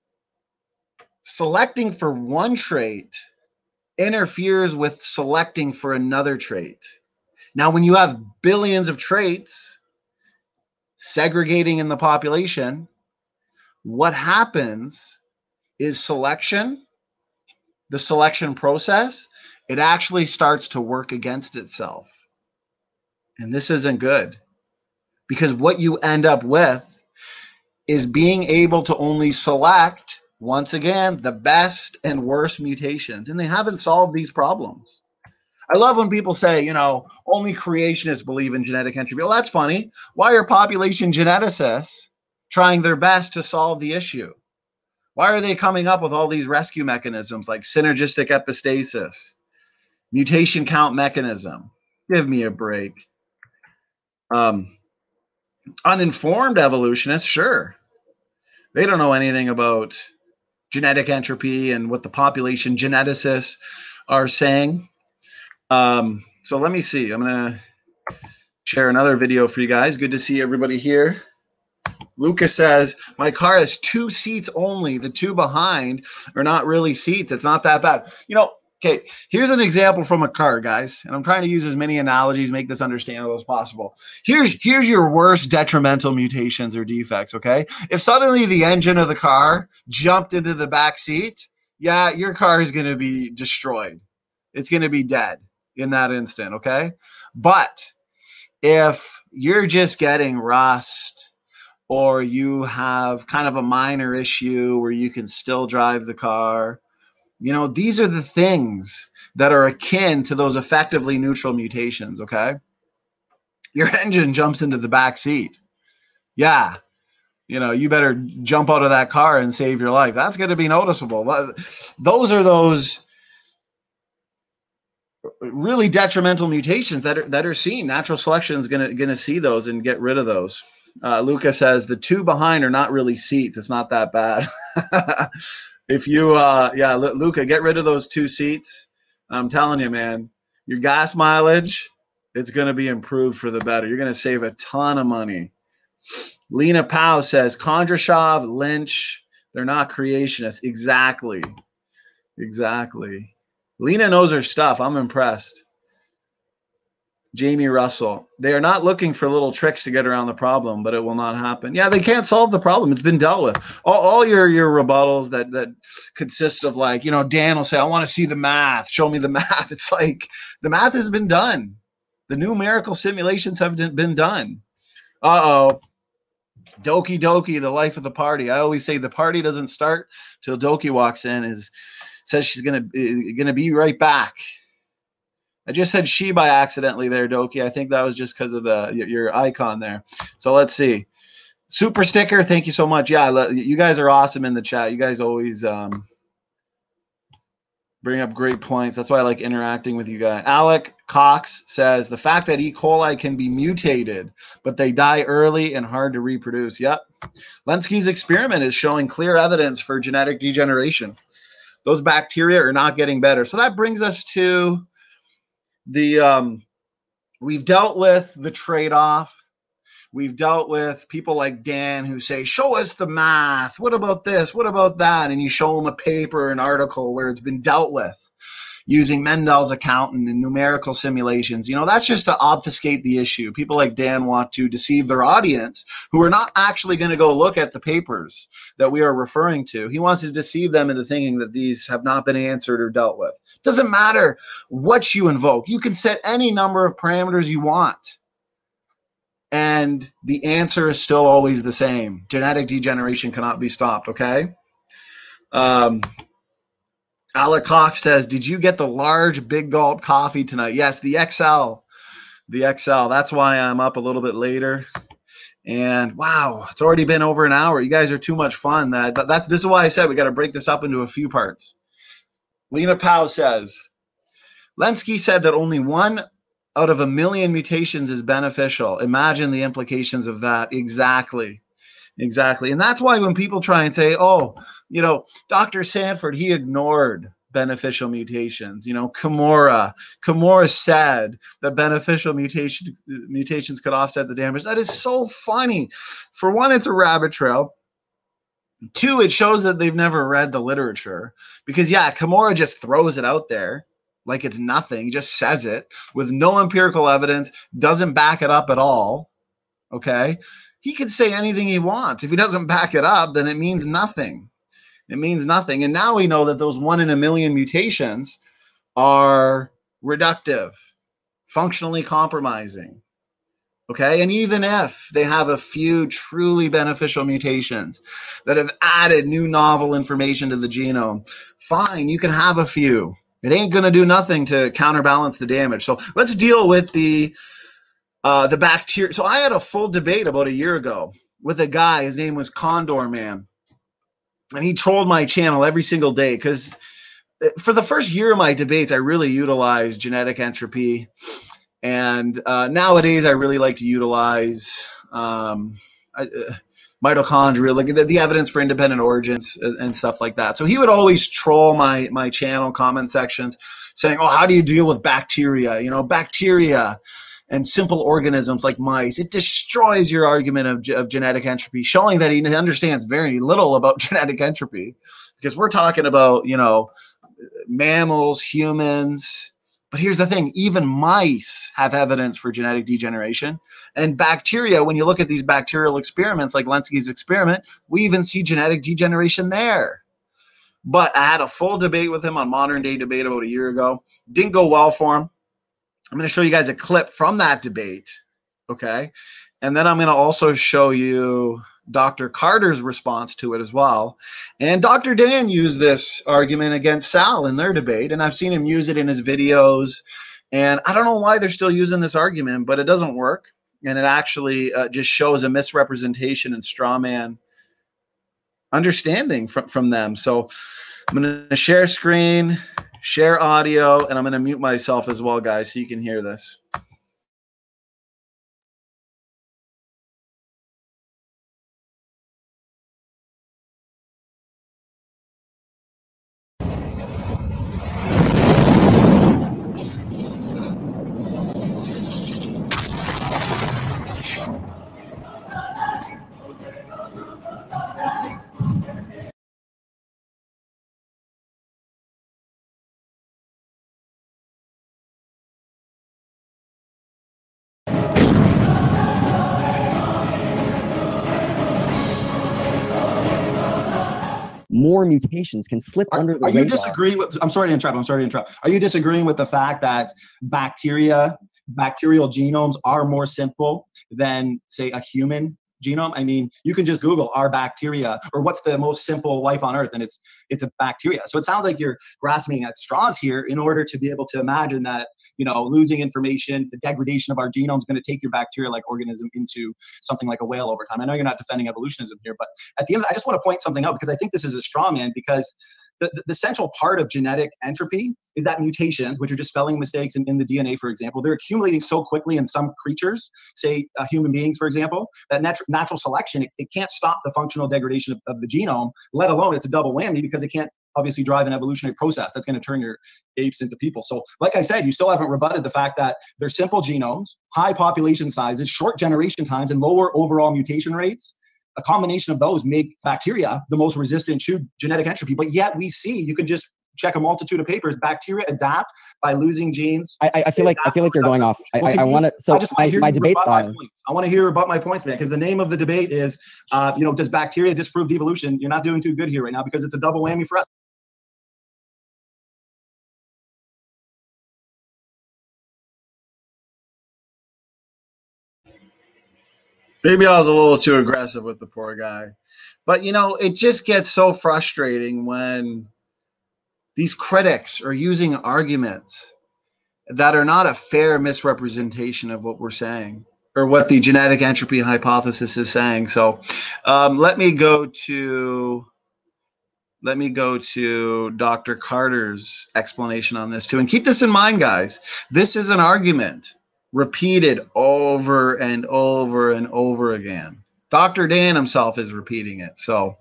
Speaker 2: Selecting for one trait interferes with selecting for another trait. Now, when you have billions of traits segregating in the population, what happens is selection, the selection process, it actually starts to work against itself. And this isn't good, because what you end up with is being able to only select, once again, the best and worst mutations. And they haven't solved these problems. I love when people say, you know, only creationists believe in genetic entropy. Well, that's funny. Why are population geneticists trying their best to solve the issue? Why are they coming up with all these rescue mechanisms like synergistic epistasis, mutation count mechanism? Give me a break. Uninformed evolutionists, sure. They don't know anything about genetic entropy and what the population geneticists are saying. So let me see. I'm going to share another video for you guys. Good to see everybody here. Lucas says, my car has 2 seats only. The 2 behind are not really seats. It's not that bad. You know, okay, here's an example from a car, guys. And I'm trying to use as many analogies, make this understandable as possible. Here's your worst detrimental mutations or defects, okay? If suddenly the engine of the car jumped into the back seat, yeah, your car is going to be destroyed. It's going to be dead in that instant, okay? But if you're just getting rust, or you have kind of a minor issue where you can still drive the car, you know, these are the things that are akin to those effectively neutral mutations, okay? Your engine jumps into the back seat. Yeah, you know, you better jump out of that car and save your life. That's going to be noticeable. Those are those really detrimental mutations that are seen. Natural selection is going to see those and get rid of those. Luca says the 2 behind are not really seats. It's not that bad. If you, yeah, Luca, get rid of those 2 seats. I'm telling you, man, your gas mileage, it's going to be improved for the better. You're going to save a ton of money. Lena Powell says Kondrashov, Lynch, they're not creationists. Exactly. Exactly. Lena knows her stuff. I'm impressed. Jamie Russell, they are not looking for little tricks to get around the problem, but it will not happen. Yeah, they can't solve the problem. It's been dealt with. All your rebuttals that consist of, like, you know, Dan will say, I want to see the math. Show me the math. It's like the math has been done. The numerical simulations have been done. Uh-oh. Doki Doki, the life of the party. I always say the party doesn't start till Doki walks in and says she's gonna be right back. I just said she by accidentally there, Doki. I think that was just because of your icon there. So let's see. Super sticker, thank you so much. Yeah, you guys are awesome in the chat. You guys always bring up great points. That's why I like interacting with you guys. Alec Cox says, the fact that E. coli can be mutated, but they die early and hard to reproduce. Yep. Lenski's experiment is showing clear evidence for genetic degeneration. Those bacteria are not getting better. So that brings us to the We've dealt with the trade-off. We've dealt with people like Dan who say, show us the math. What about this? What about that? And you show them a paper, an article where it's been dealt with using Mendel's accountant and numerical simulations. You know, that's just to obfuscate the issue. People like Dan want to deceive their audience who are not actually going to go look at the papers that we are referring to. He wants to deceive them into thinking that these have not been answered or dealt with. It doesn't matter what you invoke. You can set any number of parameters you want, and the answer is still always the same. Genetic degeneration cannot be stopped, okay? Alec Cox says, did you get the large big gulp coffee tonight? Yes, the XL. The XL. That's why I'm up a little bit later. And wow, it's already been over an hour. You guys are too much fun. This is why I said we got to break this up into a few parts. Lena Powell says, Lenski said that only 1 out of 1 million mutations is beneficial. Imagine the implications of that. Exactly. Exactly. And that's why when people try and say, oh, you know, Dr. Sanford, he ignored beneficial mutations. You know, Kimura said that beneficial mutations could offset the damage. That is so funny. For one, it's a rabbit trail. 2, it shows that they've never read the literature, because yeah, Kimura just throws it out there like it's nothing. He just says it with no empirical evidence, doesn't back it up at all. Okay. He can say anything he wants. If he doesn't back it up, then it means nothing. It means nothing. And now we know that those 1 in a million mutations are reductive, functionally compromising. Okay. And even if they have a few truly beneficial mutations that have added new novel information to the genome, fine, you can have a few. It ain't going to do nothing to counterbalance the damage. So let's deal with the bacteria. So I had a full debate about a year ago with a guy. His name was Condor Man. And he trolled my channel every single day, because for the first year of my debates, I really utilized genetic entropy. And nowadays, I really like to utilize mitochondria, like the evidence for independent origins and stuff like that. So he would always troll my channel comment sections saying, oh, how do you deal with bacteria? You know, bacteria and simple organisms like mice. It destroys your argument of genetic entropy, showing that he understands very little about genetic entropy, because we're talking about, you know, mammals, humans. But here's the thing, even mice have evidence for genetic degeneration. And bacteria, when you look at these bacterial experiments like Lenski's experiment, we even see genetic degeneration there. But I had a full debate with him on Modern Day Debate about a year ago. Didn't go well for him. I'm going to show you guys a clip from that debate, okay? And then I'm going to also show you Dr. Carter's response to it as well. And Dr. Dan used this argument against Sal in their debate, and I've seen him use it in his videos. And I don't know why they're still using this argument, but it doesn't work. And it actually just shows a misrepresentation and straw man understanding from them. So I'm going to share screen, share audio, and I'm going to mute myself as well, guys, so you can hear this.
Speaker 9: More mutations can slip under the radar.
Speaker 8: Are you disagreeing with, I'm sorry to interrupt. Are you disagreeing with the fact that bacterial genomes are more simple than, say, a human genome? I mean, you can just Google "are bacteria" or "what's the most simple life on Earth," and it's a bacteria. So it sounds like you're grasping at straws here in order to be able to imagine that, you know, losing information, the degradation of our genome is going to take your bacteria-like organism into something like a whale over time. I know you're not defending evolutionism here, but at the end, I just want to point something out, because I think this is a straw man, because the central part of genetic entropy is that mutations, which are just spelling mistakes in the DNA, for example, they're accumulating so quickly in some creatures, say human beings, for example, that natural selection, it can't stop the functional degradation of the genome, let alone it's a double whammy, because it can't obviously drive an evolutionary process that's going to turn your apes into people. So like I said, you still haven't rebutted the fact that they're simple genomes, high population sizes, short generation times, and lower overall mutation rates. A combination of those make bacteria the most resistant to genetic entropy. But yet we see, you can just check a multitude of papers, bacteria adapt by losing genes.
Speaker 9: I feel like you're going off. I want to. So my debate style.
Speaker 8: I want to hear about my points, man, because the name of the debate is, does bacteria disprove evolution? You're not doing too good here right now because it's a double whammy for us.
Speaker 2: Maybe I was a little too aggressive with the poor guy. But, it just gets so frustrating when these critics are using arguments that are not a fair misrepresentation of what we're saying or what the genetic entropy hypothesis is saying. So let me go to Dr. Carter's explanation on this too. And keep this in mind, guys. This is an argument repeated over and over and over again. Dr. Dan himself is repeating it. So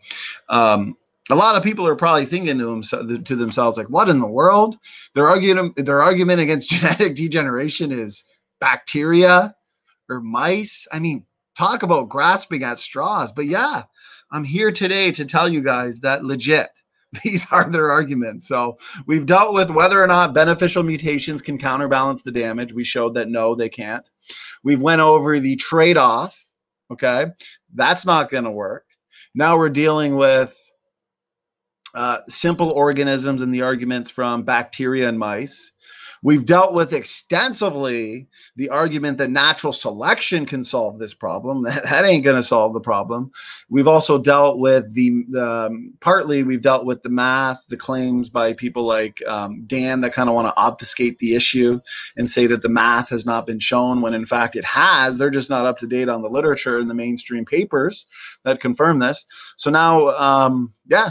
Speaker 2: a lot of people are probably thinking to themselves, like, what in the world? Their argument against genetic degeneration is bacteria or mice. I mean, talk about grasping at straws. But yeah, I'm here today to tell you guys that legit, these are their arguments. So we've dealt with whether or not beneficial mutations can counterbalance the damage. We showed that no, they can't. We've went over the trade-off. Okay, that's not going to work. Now we're dealing with simple organisms and the arguments from bacteria and mice. We've dealt with extensively the argument that natural selection can solve this problem. That ain't going to solve the problem. We've also dealt with partly we've dealt with the math, the claims by people like Dan that kind of want to obfuscate the issue and say that the math has not been shown when in fact it has. They're just not up to date on the literature and the mainstream papers that confirm this. So now, yeah,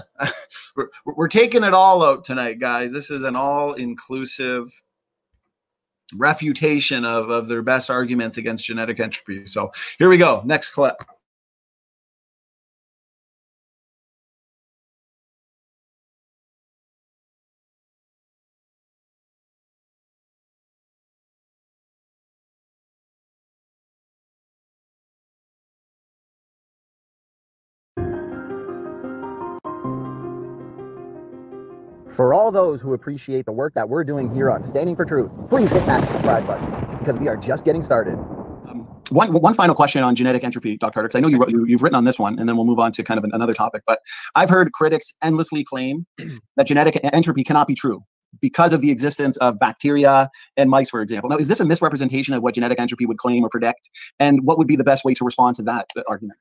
Speaker 2: we're taking it all out tonight, guys. This is an all-inclusive refutation of their best arguments against genetic entropy. So here we go. Next clip.
Speaker 1: For all those who appreciate the work that we're doing here on Standing for Truth, please hit that subscribe button because we are just getting started.
Speaker 8: One final question on genetic entropy, Dr. Carter, because I know you've written on this one, and then we'll move on to kind of another topic. But I've heard critics endlessly claim that genetic entropy cannot be true because of the existence of bacteria and mice, for example. Now, is this a misrepresentation of what genetic entropy would claim or predict? And what would be the best way to respond to that argument?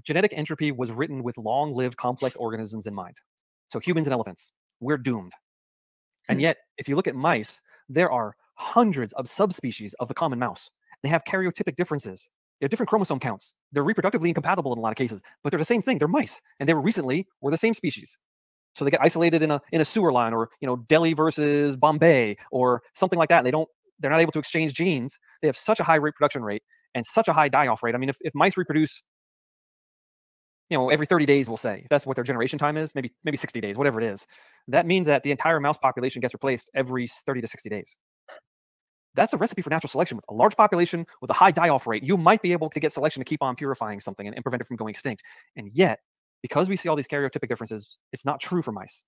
Speaker 7: Genetic entropy was written with long-lived complex organisms in mind. So humans and elephants, we're doomed. And yet, if you look at mice, there are hundreds of subspecies of the common mouse. They have karyotypic differences. They have different chromosome counts. They're reproductively incompatible in a lot of cases, but they're the same thing. They're mice, and they were the same species. So they get isolated in a sewer line, or Delhi versus Bombay, or something like that. And they're not able to exchange genes. They have such a high reproduction rate and such a high die-off rate. I mean, if mice reproduce, every 30 days, we'll say, if that's what their generation time is, maybe 60 days, whatever it is, that means that the entire mouse population gets replaced every 30 to 60 days. That's a recipe for natural selection. With a large population, with a high die-off rate, you might be able to get selection to keep on purifying something and prevent it from going extinct. And yet, because we see all these karyotypic differences, it's not true for mice.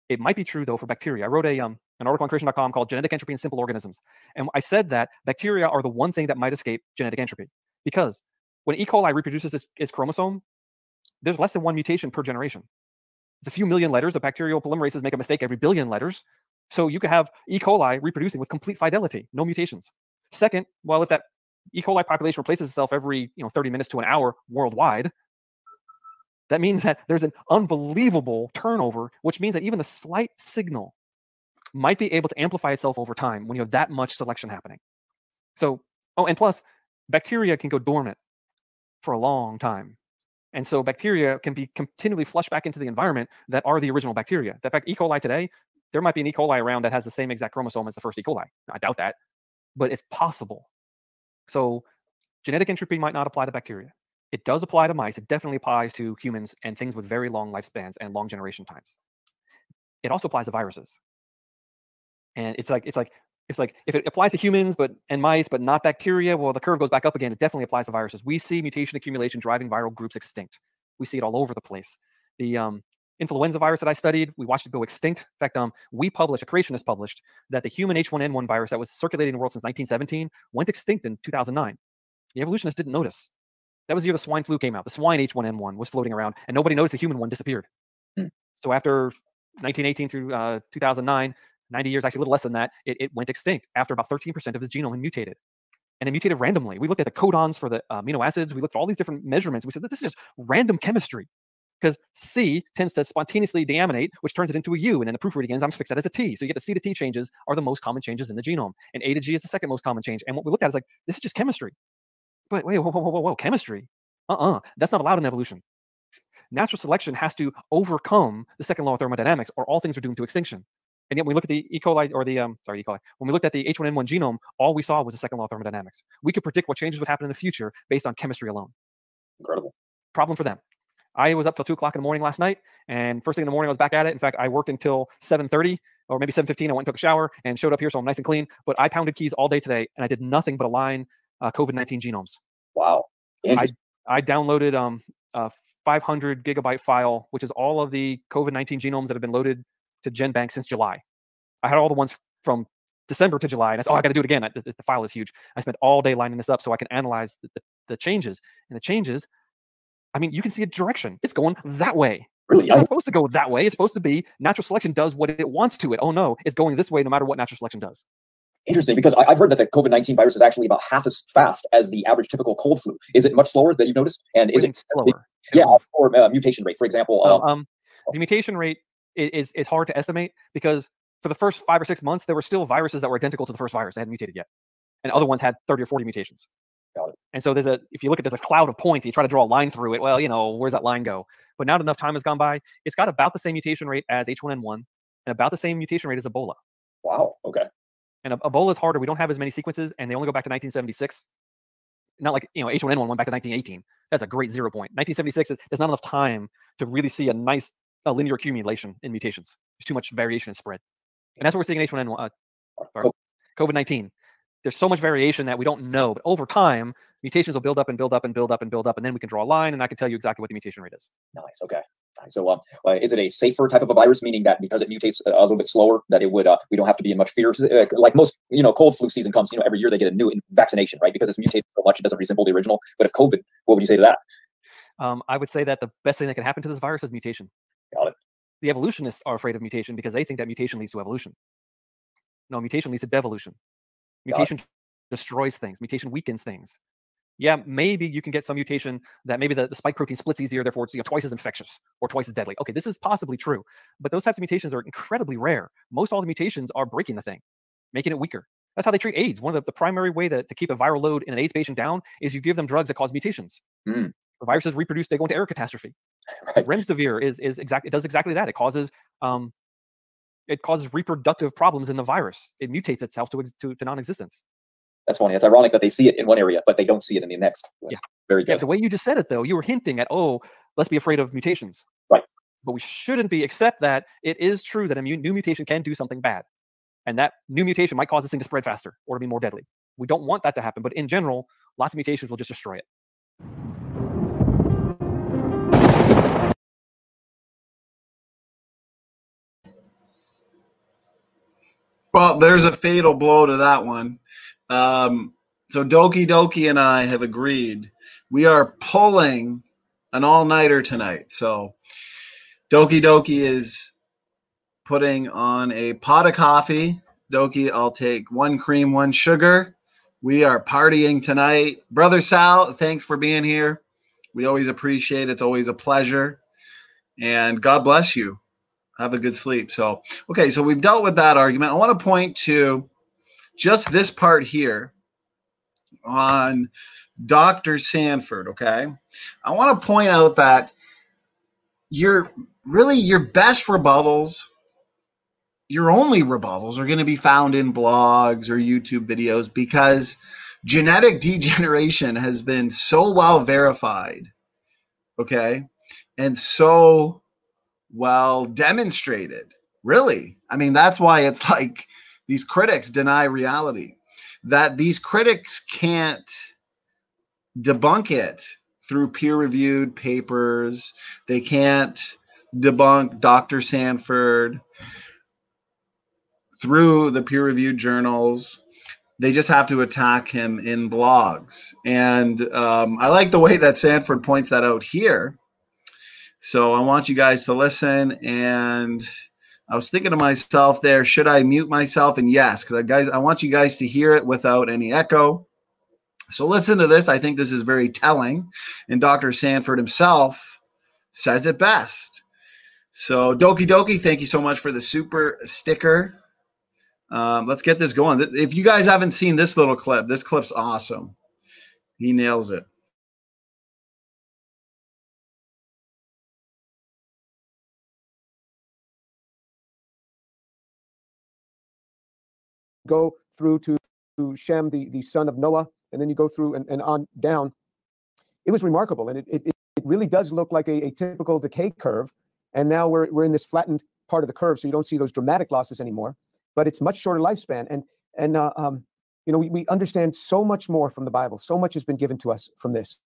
Speaker 7: It might be true, though, for bacteria. I wrote an article on creation.com called Genetic Entropy in Simple Organisms. And I said that bacteria are the one thing that might escape genetic entropy. Because when E. coli reproduces its chromosome, there's less than one mutation per generation. It's a few million letters. The bacterial polymerases make a mistake every billion letters. So you could have E. coli reproducing with complete fidelity, no mutations. Second, well, if that E. coli population replaces itself every 30 minutes to an hour worldwide, that means that there's an unbelievable turnover, which means that even a slight signal might be able to amplify itself over time when you have that much selection happening. So, and plus, bacteria can go dormant for a long time. And so bacteria can be continually flushed back into the environment that are the original bacteria. In fact, E. coli today, there might be an E. coli around that has the same exact chromosome as the first E. coli. I doubt that, but it's possible. So genetic entropy might not apply to bacteria. It does apply to mice. It definitely applies to humans and things with very long lifespans and long generation times. it also applies to viruses. And it's like if it applies to humans and mice, but not bacteria, well, the curve goes back up again. It definitely applies to viruses. We see mutation accumulation driving viral groups extinct. We see it all over the place. The influenza virus that I studied, we watched it go extinct. In fact, a creationist published that the human H1N1 virus that was circulating in the world since 1917 went extinct in 2009. The evolutionists didn't notice. That was the year the swine flu came out. The swine H1N1 was floating around, and nobody noticed the human one disappeared. So after 1918 through 2009, 90 years, actually a little less than that, it went extinct after about 13% of its genome had mutated. And it mutated randomly. We looked at the codons for the amino acids. We looked at all these different measurements. We said that this is just random chemistry, because C tends to spontaneously deaminate, which turns it into a U, and then the proofreading enzymes fix that as a T. So you get the C to T changes are the most common changes in the genome, and A to G is the second most common change. And what we looked at is like, this is just chemistry. But wait, whoa, chemistry? That's not allowed in evolution. Natural selection has to overcome the second law of thermodynamics, or all things are doomed to extinction. And yet, when we look at the E. coli, or the E. coli, when we looked at the H1N1 genome, all we saw was the second law of thermodynamics. We could predict what changes would happen in the future based on chemistry alone.
Speaker 6: Incredible.
Speaker 7: Problem for them. I was up till 2 o'clock in the morning last night, and first thing in the morning I was back at it. In fact, I worked until 7:30 or maybe 7:15. I went and took a shower and showed up here, so I'm nice and clean. But I pounded keys all day today, and I did nothing but align COVID-19 genomes.
Speaker 6: Wow.
Speaker 7: I downloaded a 500 gigabyte file, which is all of the COVID-19 genomes that have been loaded to GenBank since July. I had all the ones from December to July, and I said, I got to do it again. The file is huge. I spent all day lining this up so I can analyze the changes. And the changes, I mean, you can see a direction. It's going that way.
Speaker 6: Really?
Speaker 7: It's not supposed to go that way. It's supposed to be natural selection does what it wants to it. Oh no, it's going this way no matter what natural selection does.
Speaker 6: Interesting, because I've heard that the COVID-19 virus is actually about half as fast as the average typical cold flu. Is it much slower that you've noticed? And is it
Speaker 7: slower?
Speaker 6: Or mutation rate, for example?
Speaker 7: The mutation rate is hard to estimate, because for the first 5 or 6 months, there were still viruses that were identical to the first virus that hadn't mutated yet. And other ones had 30 or 40 mutations.
Speaker 6: Got it.
Speaker 7: And so if you look at there's a cloud of points, and you try to draw a line through it, well, where's that line go? But now that enough time has gone by, it's got about the same mutation rate as H1N1 and about the same mutation rate as Ebola.
Speaker 6: Wow, okay.
Speaker 7: And Ebola is harder. We don't have as many sequences, and they only go back to 1976. Not like, H1N1 went back to 1918. That's a great 0 point. 1976, there's not enough time to really see a nice linear accumulation in mutations. There's too much variation and spread. And that's what we're seeing in H1N1, COVID-19. There's so much variation that we don't know, but over time, mutations will build up and build up and build up and build up, and then we can draw a line, and I can tell you exactly what the mutation rate is.
Speaker 6: Nice, okay. So is it a safer type of a virus, meaning that because it mutates a little bit slower, that it would we don't have to be in much fear? Like most, cold flu season comes, every year they get a new vaccination, right? Because it's mutated so much, it doesn't resemble the original. But if COVID, what would you say to that?
Speaker 7: I would say that the best thing that can happen to this virus is mutation.
Speaker 6: Got it.
Speaker 7: The evolutionists are afraid of mutation because they think that mutation leads to evolution. No, mutation leads to devolution. Mutation destroys things. Mutation weakens things. Yeah, maybe you can get some mutation that maybe the spike protein splits easier, therefore it's twice as infectious or twice as deadly. Okay, this is possibly true, but those types of mutations are incredibly rare. Most all the mutations are breaking the thing, making it weaker. That's how they treat AIDS. One of the primary way to keep a viral load in an AIDS patient down is you give them drugs that cause mutations. The viruses reproduce, they go into error catastrophe. Right. Remdesivir it does exactly that. It causes reproductive problems in the virus. It mutates itself to non-existence.
Speaker 6: That's funny. It's ironic that they see it in one area, but they don't see it in the next. That's very good.
Speaker 7: Yeah, the way you just said it, though, you were hinting at, let's be afraid of mutations.
Speaker 6: Right.
Speaker 7: But we shouldn't be, except that it is true that a new mutation can do something bad. And that new mutation might cause this thing to spread faster or to be more deadly. We don't want that to happen. But in general, lots of mutations will just destroy it.
Speaker 2: Well, there's a fatal blow to that one. So Doki Doki and I have agreed we are pulling an all-nighter tonight. So Doki Doki is putting on a pot of coffee. Doki, I'll take 1 cream, 1 sugar. We are partying tonight. Brother Sal, thanks for being here. We always appreciate it. It's always a pleasure. And God bless you. Have a good sleep. So, okay, so we've dealt with that argument. I want to point to just this part here on Dr. Sanford, okay? I want to point out that your best rebuttals, your only rebuttals are going to be found in blogs or YouTube videos, because genetic degeneration has been so well verified, okay, and so well demonstrated Really? I mean, that's why it's like these critics deny reality, that these critics can't debunk it through peer-reviewed papers. They can't debunk Dr. Sanford through the peer-reviewed journals. They just have to attack him in blogs. And I like the way that Sanford points that out here. So I want you guys to listen. And I was thinking to myself there, should I mute myself? And yes, because guys, I want you guys to hear it without any echo. So listen to this. I think this is very telling. And Dr. Sanford himself says it best. So Doki Doki, thank you so much for the super sticker. Let's get this going. If you guys haven't seen this little clip, this clip's awesome. He nails it.
Speaker 10: Go through to Shem, the son of Noah, and then you go through and on down. It was remarkable, and it really does look like a typical decay curve. And now we're in this flattened part of the curve, so you don't see those dramatic losses anymore. But it's much shorter lifespan, and you know, we understand so much more from the Bible. So much has been given to us from this.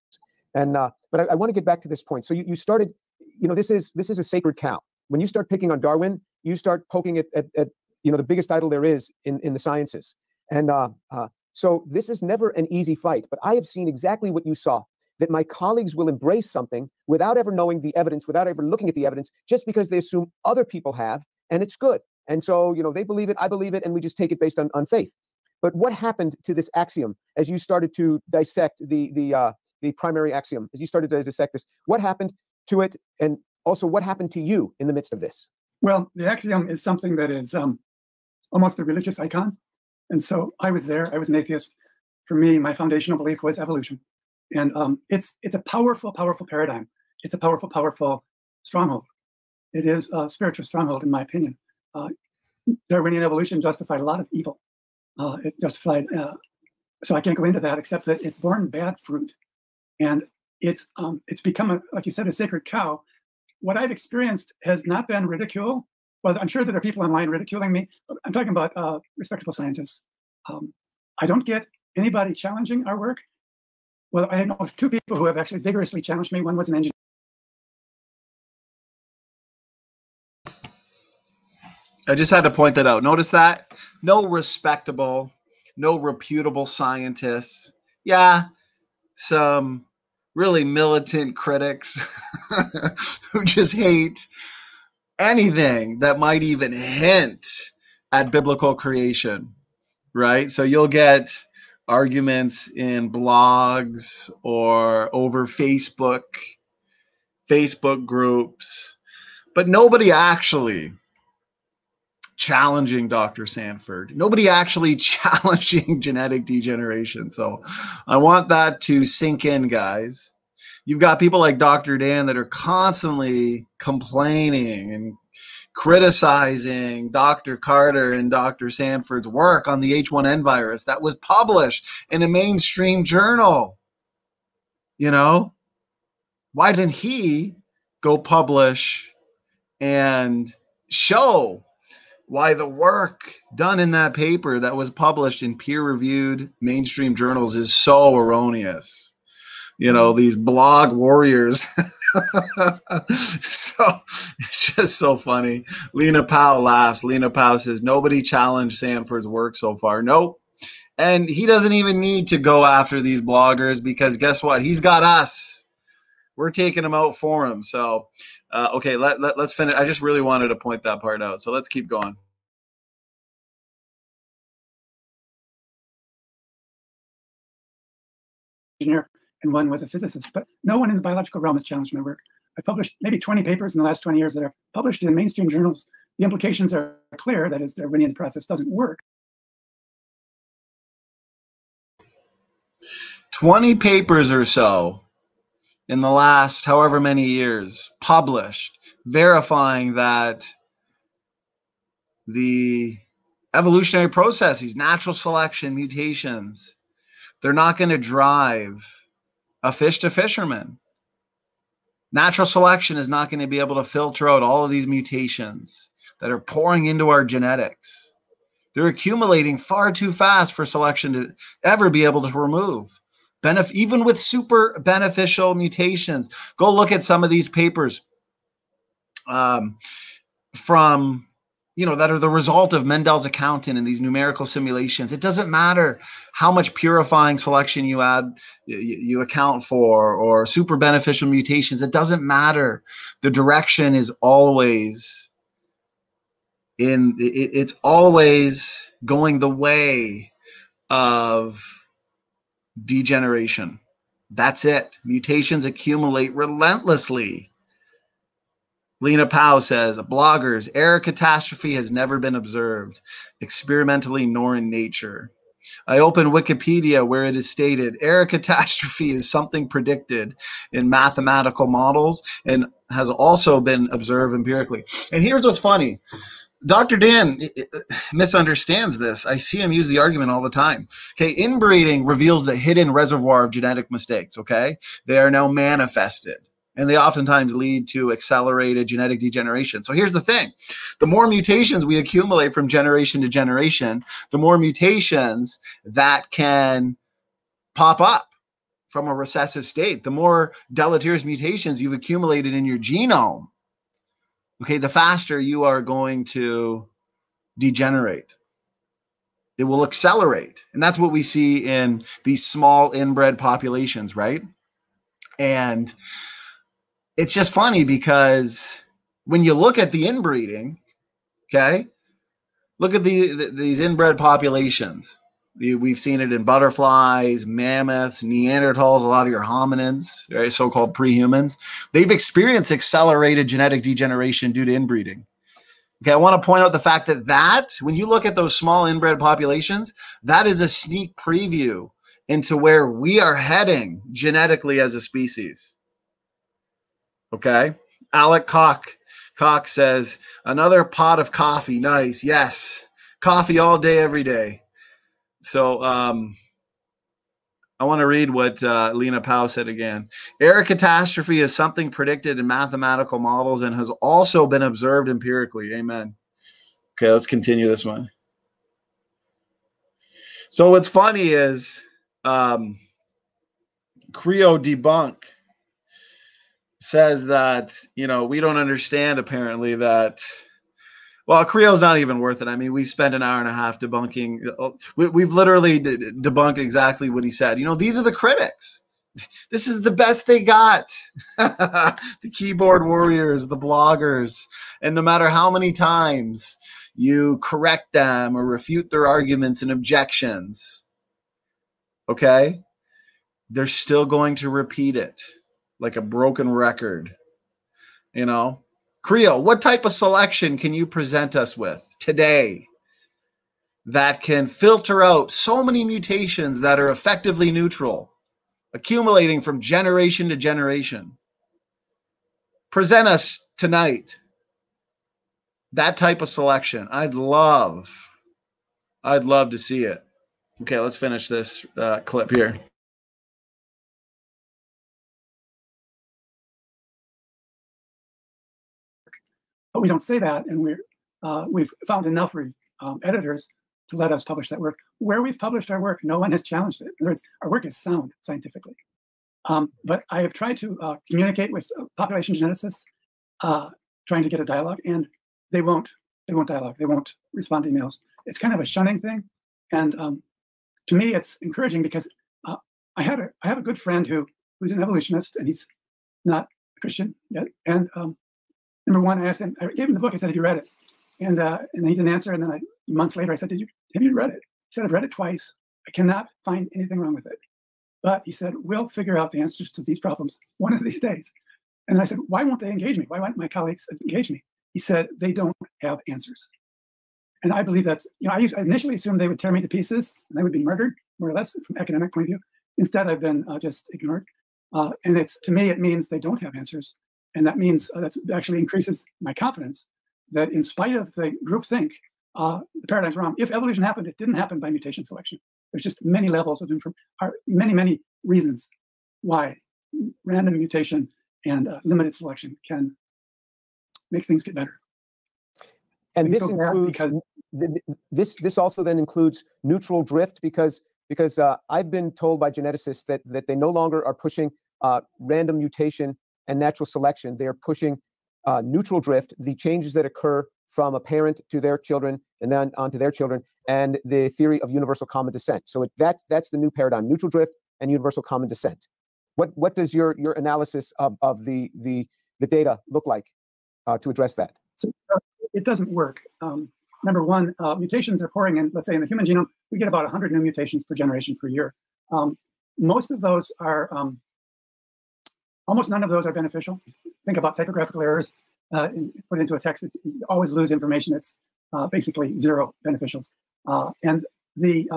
Speaker 10: And but I want to get back to this point. So you started, you know, this is a sacred cow. When you start picking on Darwin, you start poking at you know, the biggest idol there is in the sciences. And so this is never an easy fight. But I have seen exactly what you saw, that my colleagues will embrace something without ever knowing the evidence, without ever looking at the evidence, just because they assume other people have, and it's good. And so, you know, they believe it, I believe it, and we just take it based on faith. But what happened to this axiom as you started to dissect the primary axiom, as you started to dissect this? What happened to it, and also what happened to you in the midst of this?
Speaker 11: Well, the axiom is something that is almost a religious icon. And so I was there. I was an atheist. For me, my foundational belief was evolution. And it's a powerful, powerful paradigm. It's a powerful, powerful stronghold. It is a spiritual stronghold, in my opinion. Darwinian evolution justified a lot of evil. It justified, so I can't go into that, except that it's borne bad fruit. And it's become, like you said, a sacred cow. What I've experienced has not been ridicule. Well, I'm sure that there are people online ridiculing me. I'm talking about respectable scientists. I don't get anybody challenging our work. Well, I know of two people who have actually vigorously challenged me. One was an engineer.
Speaker 2: I just had to point that out. Notice that? No respectable, no reputable scientists. Yeah, some really militant critics who just hate anything that might even hint at biblical creation, right? So you'll get arguments in blogs or over Facebook groups, but nobody actually challenging Dr. Sanford. Nobody actually challenging genetic degeneration. So I want that to sink in, guys. You've got people like Dr. Dan that are constantly complaining and criticizing Dr. Carter and Dr. Sanford's work on the H1N virus that was published in a mainstream journal. You know, why doesn't he go publish and show why the work done in that paper that was published in peer-reviewed mainstream journals is so erroneous? You know, these blog warriors. So it's just so funny. Lena Powell laughs. Lena Powell says, nobody challenged Sanford's work so far. Nope. And he doesn't even need to go after these bloggers, because guess what? He's got us. We're taking him out for him. So, okay, let's finish. I just really wanted to point that part out. So let's keep going.
Speaker 11: Engineer, and one was a physicist, but no one in the biological realm has challenged my work. I published maybe 20 papers in the last 20 years that are published in mainstream journals. The implications are clear. That is, the Darwinian process doesn't work.
Speaker 2: 20 papers or so in the last however many years published, verifying that the evolutionary processes, natural selection, mutations, they're not going to drive a fish to fisherman. Natural selection is not going to be able to filter out all of these mutations. that are pouring into our genetics. They're accumulating far too fast for selection to ever be able to remove. Even with super beneficial mutations. Go look at some of these papers from, that are the result of Mendel's accountant and these numerical simulations. It doesn't matter how much purifying selection you add, you account for, or super beneficial mutations. It doesn't matter. The direction is always it's always going the way of degeneration. That's it. Mutations accumulate relentlessly. Lena Powell says, bloggers, error catastrophe has never been observed, experimentally nor in nature. I open Wikipedia where it is stated, error catastrophe is something predicted in mathematical models and has also been observed empirically. And here's what's funny. Dr. Dan misunderstands this. I see him use the argument all the time. Okay, inbreeding reveals the hidden reservoir of genetic mistakes, okay? They are now manifested, and they oftentimes lead to accelerated genetic degeneration. So here's the thing. The more mutations we accumulate from generation to generation, the more mutations that can pop up from a recessive state. The more deleterious mutations you've accumulated in your genome, okay, the faster you are going to degenerate. It will accelerate. And that's what we see in these small inbred populations, right? And it's just funny because when you look at the inbreeding, okay, look at these inbred populations. We've seen it in butterflies, mammoths, Neanderthals, a lot of your hominids, right, so-called pre-humans. They've experienced accelerated genetic degeneration due to inbreeding. Okay, I want to point out the fact that when you look at those small inbred populations, that is a sneak preview into where we are heading genetically as a species. Okay, Alec Cock says, another pot of coffee. Nice, yes. Coffee all day, every day. So I want to read what Lena Powell said again. Error catastrophe is something predicted in mathematical models and has also been observed empirically. Amen. Okay, let's continue this one. So what's funny is Creo Debunk says that, we don't understand apparently that. Well, Creo's not even worth it. I mean, we spent an hour and a half debunking. We've literally debunked exactly what he said. These are the critics. This is the best they got. The keyboard warriors, the bloggers. And no matter how many times you correct them or refute their arguments and objections, okay, they're still going to repeat it like a broken record, Creo, what type of selection can you present us with today that can filter out so many mutations that are effectively neutral, accumulating from generation to generation? Present us tonight that type of selection. I'd love to see it. Okay, let's finish this clip here.
Speaker 11: But we don't say that, and we've found enough editors to let us publish that work. Where we've published our work, no one has challenged it. In other words, our work is sound scientifically. But I have tried to communicate with population geneticists, trying to get a dialogue, and they won't dialogue. They won't respond to emails. It's kind of a shunning thing, and to me, it's encouraging because I have a good friend who's an evolutionist, and he's not a Christian yet, and number one, I asked him, I gave him the book. I said, have you read it? And he didn't answer. And then months later, I said, have you read it? He said, I've read it twice. I cannot find anything wrong with it. But he said, we'll figure out the answers to these problems one of these days. And I said, why won't they engage me? Why won't my colleagues engage me? He said, they don't have answers. And I believe that's, I initially assumed they would tear me to pieces and I would be murdered, more or less, from an academic point of view. Instead, I've been just ignored. And to me, it means they don't have answers. And that means that actually increases my confidence that in spite of the groupthink, the paradigm's wrong. If evolution happened, it didn't happen by mutation selection. There's just many levels of many reasons why random mutation and limited selection can make things get better.
Speaker 10: And
Speaker 11: I'm
Speaker 10: this
Speaker 11: so glad
Speaker 10: includes
Speaker 11: because
Speaker 10: this also then includes neutral drift because I've been told by geneticists that they no longer are pushing random mutation and natural selection. They are pushing neutral drift, the changes that occur from a parent to their children and then onto their children, and the theory of universal common descent. So that's the new paradigm: neutral drift and universal common descent. What does your analysis of the data look like to address that?
Speaker 11: So it doesn't work. Number one, mutations are pouring in. Let's say in the human genome, we get about 100 new mutations per generation per year. Most of those are, almost none of those are beneficial. Think about typographical errors put into a text. You always lose information. It's basically zero beneficials. And the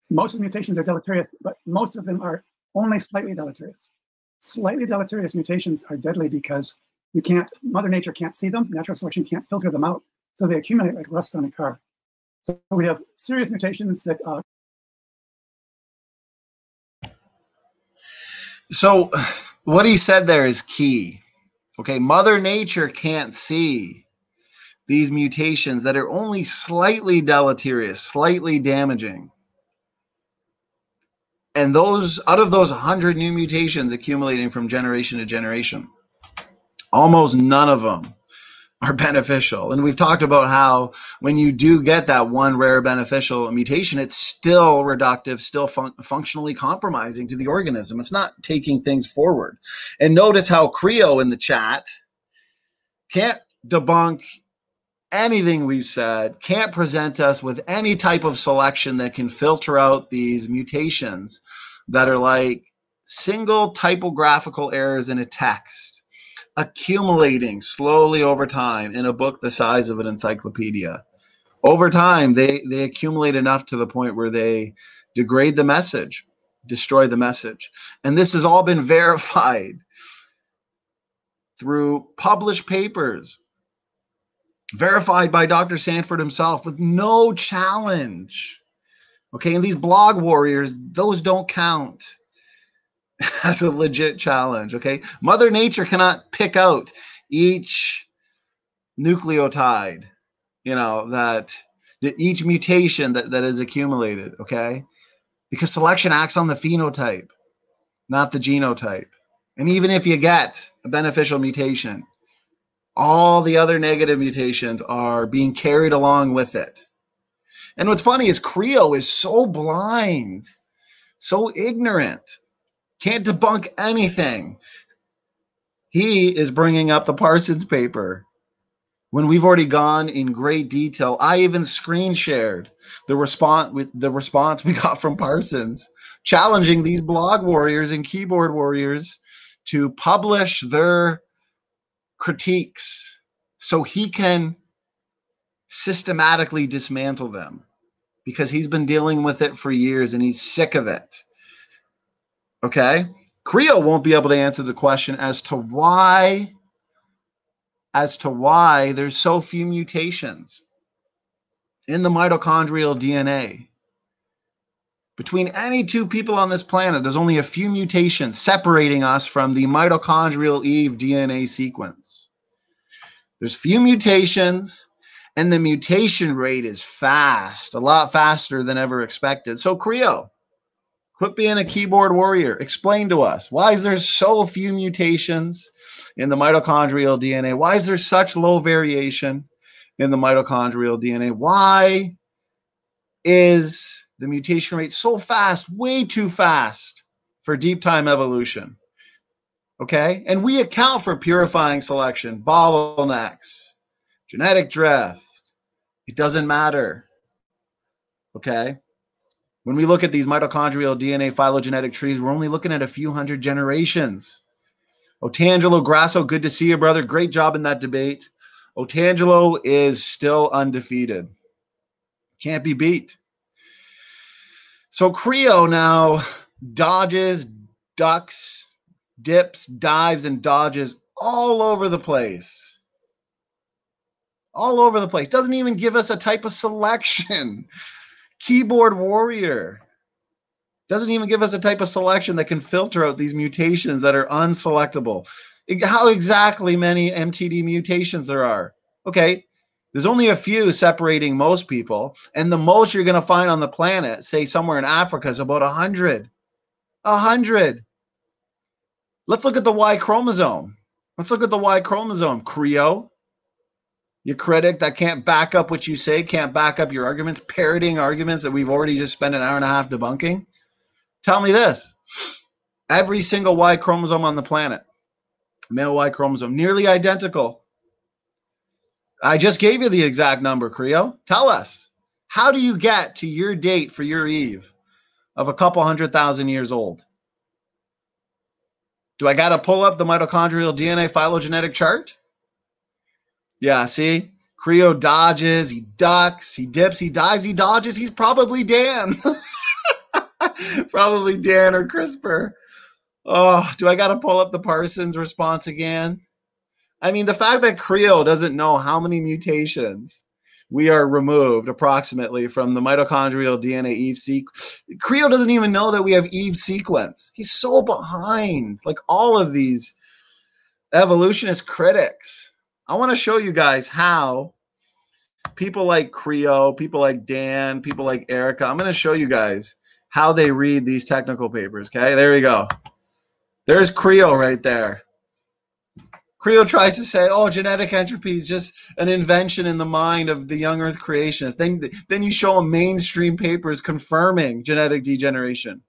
Speaker 11: most of the mutations are deleterious, but most of them are only slightly deleterious. Slightly deleterious mutations are deadly because Mother Nature can't see them. Natural selection can't filter them out. So they accumulate like rust on a car. So we have serious mutations that.
Speaker 2: So what he said there is key. Okay, Mother Nature can't see these mutations that are only slightly deleterious, slightly damaging. And out of those 100 new mutations accumulating from generation to generation, almost none of them are beneficial. And we've talked about how when you do get that one rare beneficial mutation, it's still reductive, still functionally compromising to the organism. It's not taking things forward. And notice how Creo in the chat can't debunk anything we've said, can't present us with any type of selection that can filter out these mutations that are like single typographical errors in a text, accumulating slowly over time in a book the size of an encyclopedia. Over time, they accumulate enough to the point where they degrade the message, destroy the message. And this has all been verified through published papers, verified by Dr. Sanford himself with no challenge. Okay, and these blog warriors, those don't count as a legit challenge. Okay, Mother Nature cannot pick out each nucleotide, that each mutation that is accumulated. Okay, because selection acts on the phenotype, not the genotype. And even if you get a beneficial mutation, all the other negative mutations are being carried along with it. And what's funny is Creo is so blind, so ignorant, can't debunk anything. He is bringing up the Parsons paper when we've already gone in great detail. I even screen shared the response we got from Parsons, challenging these blog warriors and keyboard warriors to publish their critiques so he can systematically dismantle them, because he's been dealing with it for years and he's sick of it. Okay? Creo won't be able to answer the question as to why there's so few mutations in the mitochondrial DNA. Between any two people on this planet, there's only a few mutations separating us from the mitochondrial Eve DNA sequence. There's few mutations, and the mutation rate is fast, a lot faster than ever expected. So Creo, quit being a keyboard warrior. Explain to us, why is there so few mutations in the mitochondrial DNA? Why is there such low variation in the mitochondrial DNA? Why is the mutation rate so fast, way too fast for deep time evolution? Okay, and we account for purifying selection, bottlenecks, genetic drift. It doesn't matter. Okay, when we look at these mitochondrial DNA phylogenetic trees, we're only looking at a few hundred generations. Otangelo Grasso, good to see you, brother. Great job in that debate. Otangelo is still undefeated. Can't be beat. So Creo now dodges, ducks, dips, dives, and dodges all over the place. All over the place. Doesn't even give us a type of selection. Keyboard warrior. Doesn't even give us a type of selection that can filter out these mutations that are unselectable. How exactly many MTD mutations there are? Okay, There's only a few separating most people, and the most you're going to find on the planet, say somewhere in Africa, is about 100. 100. Let's look at the Y chromosome. Let's look at the Y chromosome. Creo, your critic that can't back up what you say, can't back up your arguments, parroting arguments that we've already just spent an hour and a half debunking. Tell me this. Every single Y chromosome on the planet, male Y chromosome, nearly identical. I just gave you the exact number, Creo. Tell us, how do you get to your date for your Eve of a couple 100,000 years old? Do I got to pull up the mitochondrial DNA phylogenetic chart? Yeah, see? Creo dodges, he ducks, he dips, he dives, he dodges. He's probably Dan. Probably Dan or CRISPR. Oh, do I got to pull up the Parsons response again? I mean, the fact that Creo doesn't know how many mutations we are removed approximately from the mitochondrial DNA Eve sequence. Creo doesn't even know that we have Eve sequence. He's so behind, like all of these evolutionist critics. I want to show you guys how people like Creo, people like Dan, people like Erica, I'm going to show you guys how they read these technical papers, okay? There we go. There's Creo right there. Creo tries to say, oh, genetic entropy is just an invention in the mind of the young Earth creationists. Then you show them mainstream papers confirming genetic degeneration.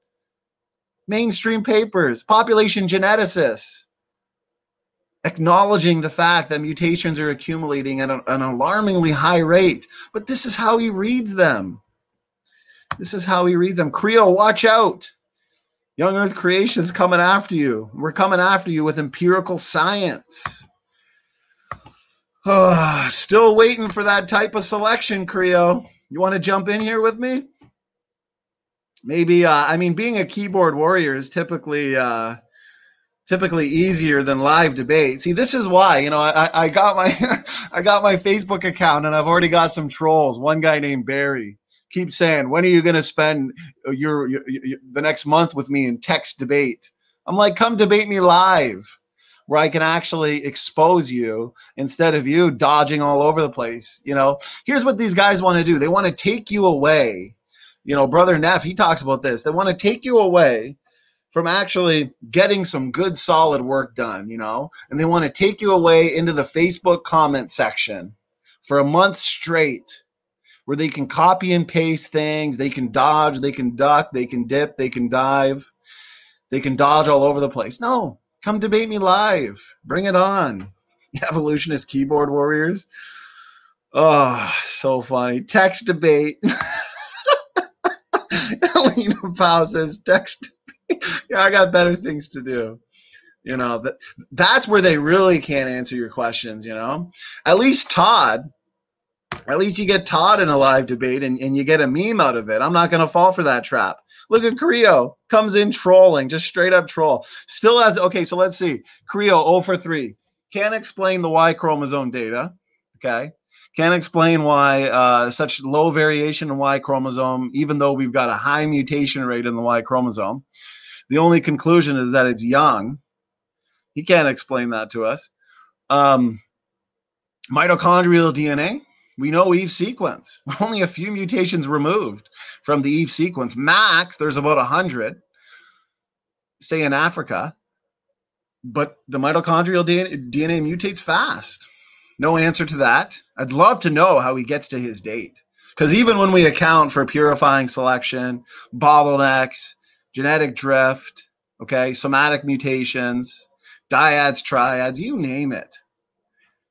Speaker 2: Mainstream papers, population geneticists, acknowledging the fact that mutations are accumulating at an alarmingly high rate. But this is how he reads them. This is how he reads them. Creo, watch out. Young Earth creation's coming after you. We're coming after you with empirical science. Oh, still waiting for that type of selection, Creo. You want to jump in here with me? Maybe, I mean, being a keyboard warrior is typically easier than live debate. See, this is why, you know, I got my I got my Facebook account and I've already got some trolls. One guy named Barry keeps saying, when are you going to spend the next month with me in text debate? I'm like, come debate me live where I can actually expose you instead of you dodging all over the place. You know, here's what these guys want to do. They want to take you away. You know, Brother Neff, he talks about this. They want to take you away from actually getting some good, solid work done, you know, and they want to take you away into the Facebook comment section for a month straight, where they can copy and paste things, they can dodge, they can duck, they can dip, they can dive, they can dodge all over the place. No, come debate me live. Bring it on. Evolutionist keyboard warriors. Oh, so funny. Text debate. Elena Powell says text debate. Yeah, I got better things to do. You know, that's where they really can't answer your questions, you know. At least Todd, at least you get Todd in a live debate and you get a meme out of it. I'm not going to fall for that trap. Look at Creo. Comes in trolling, just straight up troll. Still has, okay, so let's see. Creo 0 for 3. Can't explain the Y chromosome data. Okay. Can't explain why such low variation in Y chromosome, even though we've got a high mutation rate in the Y chromosome. The only conclusion is that it's young. He can't explain that to us. Mitochondrial DNA. We know Eve sequence. We're only a few mutations removed from the Eve sequence. Max, there's about 100, say in Africa. But the mitochondrial DNA mutates fast. No answer to that. I'd love to know how he gets to his date. Because even when we account for purifying selection, bottlenecks, genetic drift, okay, somatic mutations, dyads, triads, you name it.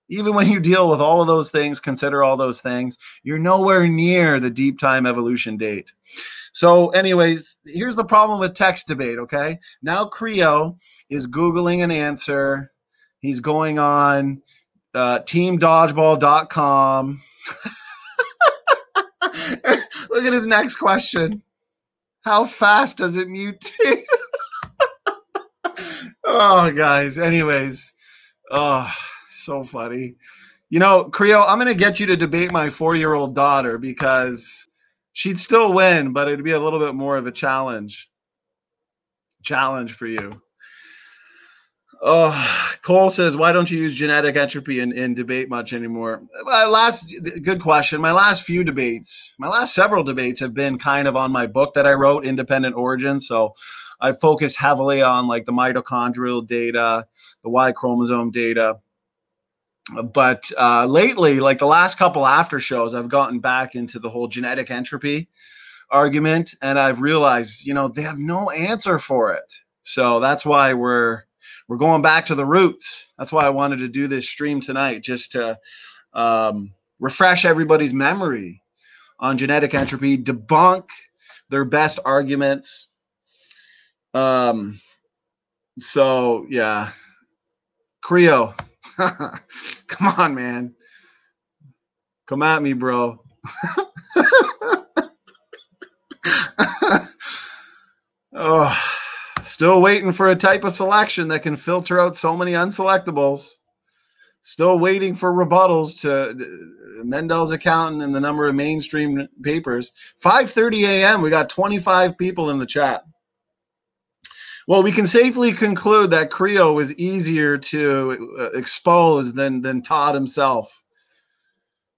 Speaker 2: Even when you deal with all of those things, consider all those things, you're nowhere near the deep time evolution date. So anyways, here's the problem with text debate, okay? Now Creo is Googling an answer. He's going on teamdodgeball.com. Look at his next question. How fast does it mutate? Oh, guys. Anyways. Oh, so funny. You know, Creo, I'm going to get you to debate my 4-year-old daughter because she'd still win, but it'd be a little bit more of a challenge for you. Oh, Cole says, why don't you use genetic entropy in debate much anymore? Good question. My last several debates have been kind of on my book that I wrote, Independent Origin. So I focused heavily on like the mitochondrial data, the Y chromosome data. But lately, like the last couple after shows, I've gotten back into the whole genetic entropy argument, and I've realized, they have no answer for it. So that's why we're going back to the roots. That's why I wanted to do this stream tonight, just to refresh everybody's memory on genetic entropy, debunk their best arguments. So yeah, Creo, come on, man, come at me, bro. Oh, still waiting for a type of selection that can filter out so many unselectables. Still waiting for rebuttals to Mendel's accountant and the number of mainstream papers. 5:30 a.m. We got 25 people in the chat. Well, we can safely conclude that Creo was easier to expose than Todd himself.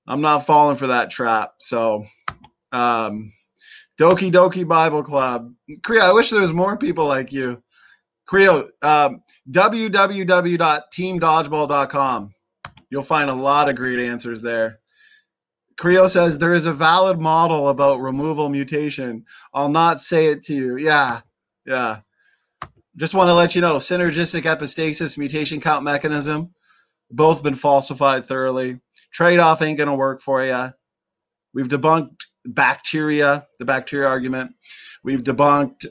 Speaker 2: I'm not falling for that trap. So, Doki Doki Bible Club. Creo, I wish there was more people like you. Creo, www.teamdodgeball.com. You'll find a lot of great answers there. Creo says there is a valid model about removal mutation. I'll not say it to you. Yeah. Just want to let you know, synergistic epistasis, mutation count mechanism, both been falsified thoroughly. Trade-off ain't going to work for you. We've debunked bacteria, the bacteria argument. We've debunked,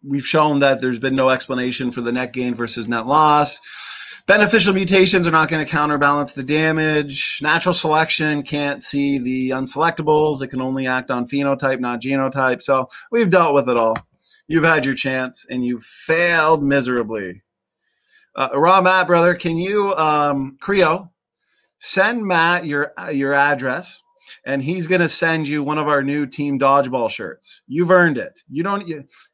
Speaker 2: we've shown that there's been no explanation for the net gain versus net loss. Beneficial mutations are not going to counterbalance the damage. Natural selection can't see the unselectables. It can only act on phenotype, not genotype. So we've dealt with it all. You've had your chance, and you've failed miserably. Matt, brother, can you, Creo, send Matt your address, and he's going to send you one of our new Team Dodgeball shirts. You've earned it.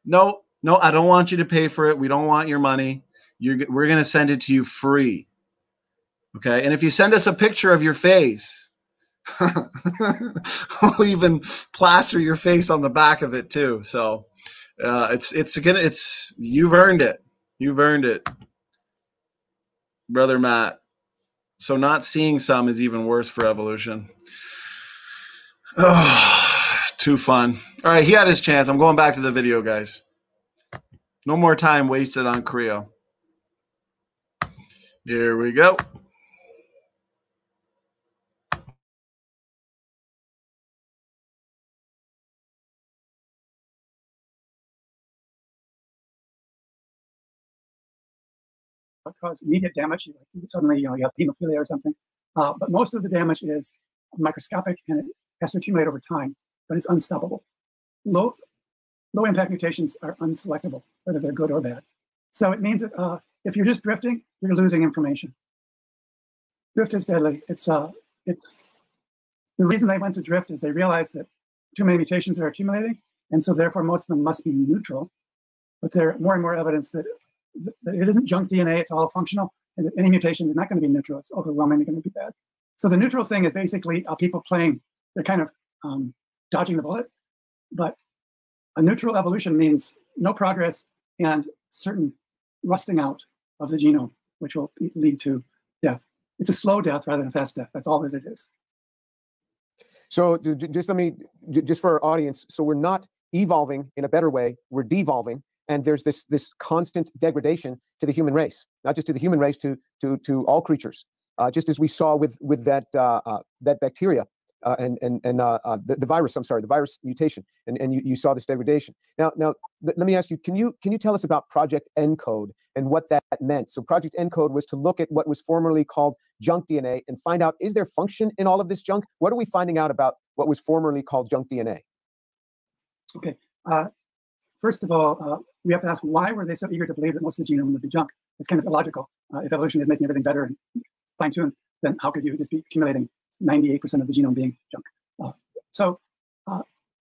Speaker 2: No, I don't want you to pay for it. We don't want your money. We're going to send it to you free. Okay? And if you send us a picture of your face, we'll even plaster your face on the back of it too. So you've earned it. You've earned it, brother Matt. So not seeing some is even worse for evolution. Oh, too fun. All right, he had his chance. I'm going back to the video, guys. No more time wasted on Creo. Here we go.
Speaker 11: Cause immediate damage. Suddenly, you have hemophilia or something. But most of the damage is microscopic and it has to accumulate over time, but it's unstoppable. Low impact mutations are unselectable, whether they're good or bad. So it means that if you're just drifting, you're losing information. Drift is deadly. It's the reason they went to drift is they realized that too many mutations are accumulating, and so therefore most of them must be neutral. But there are more and more evidence that it isn't junk DNA, it's all functional, and that any mutation is not going to be neutral, it's overwhelmingly going to be bad. So the neutral thing is basically people playing, they're kind of dodging the bullet, but a neutral evolution means no progress and certain rusting out of the genome, which will lead to death. It's a slow death rather than a fast death, that's all that it is.
Speaker 10: So just for our audience, so we're not evolving in a better way, we're devolving. And there's this constant degradation to the human race, not just to the human race, to all creatures. Just as we saw with that bacteria and the virus. I'm sorry, the virus mutation, and you saw this degradation. Now let me ask you: Can you tell us about Project ENCODE and what that meant? So Project ENCODE was to look at what was formerly called junk DNA and find out, is there function in all of this junk? What are we finding out about what was formerly called junk DNA?
Speaker 11: Okay. First of all, we have to ask, why were they so eager to believe that most of the genome would be junk? It's kind of illogical. If evolution is making everything better and fine-tuned, then how could you just be accumulating 98% of the genome being junk? So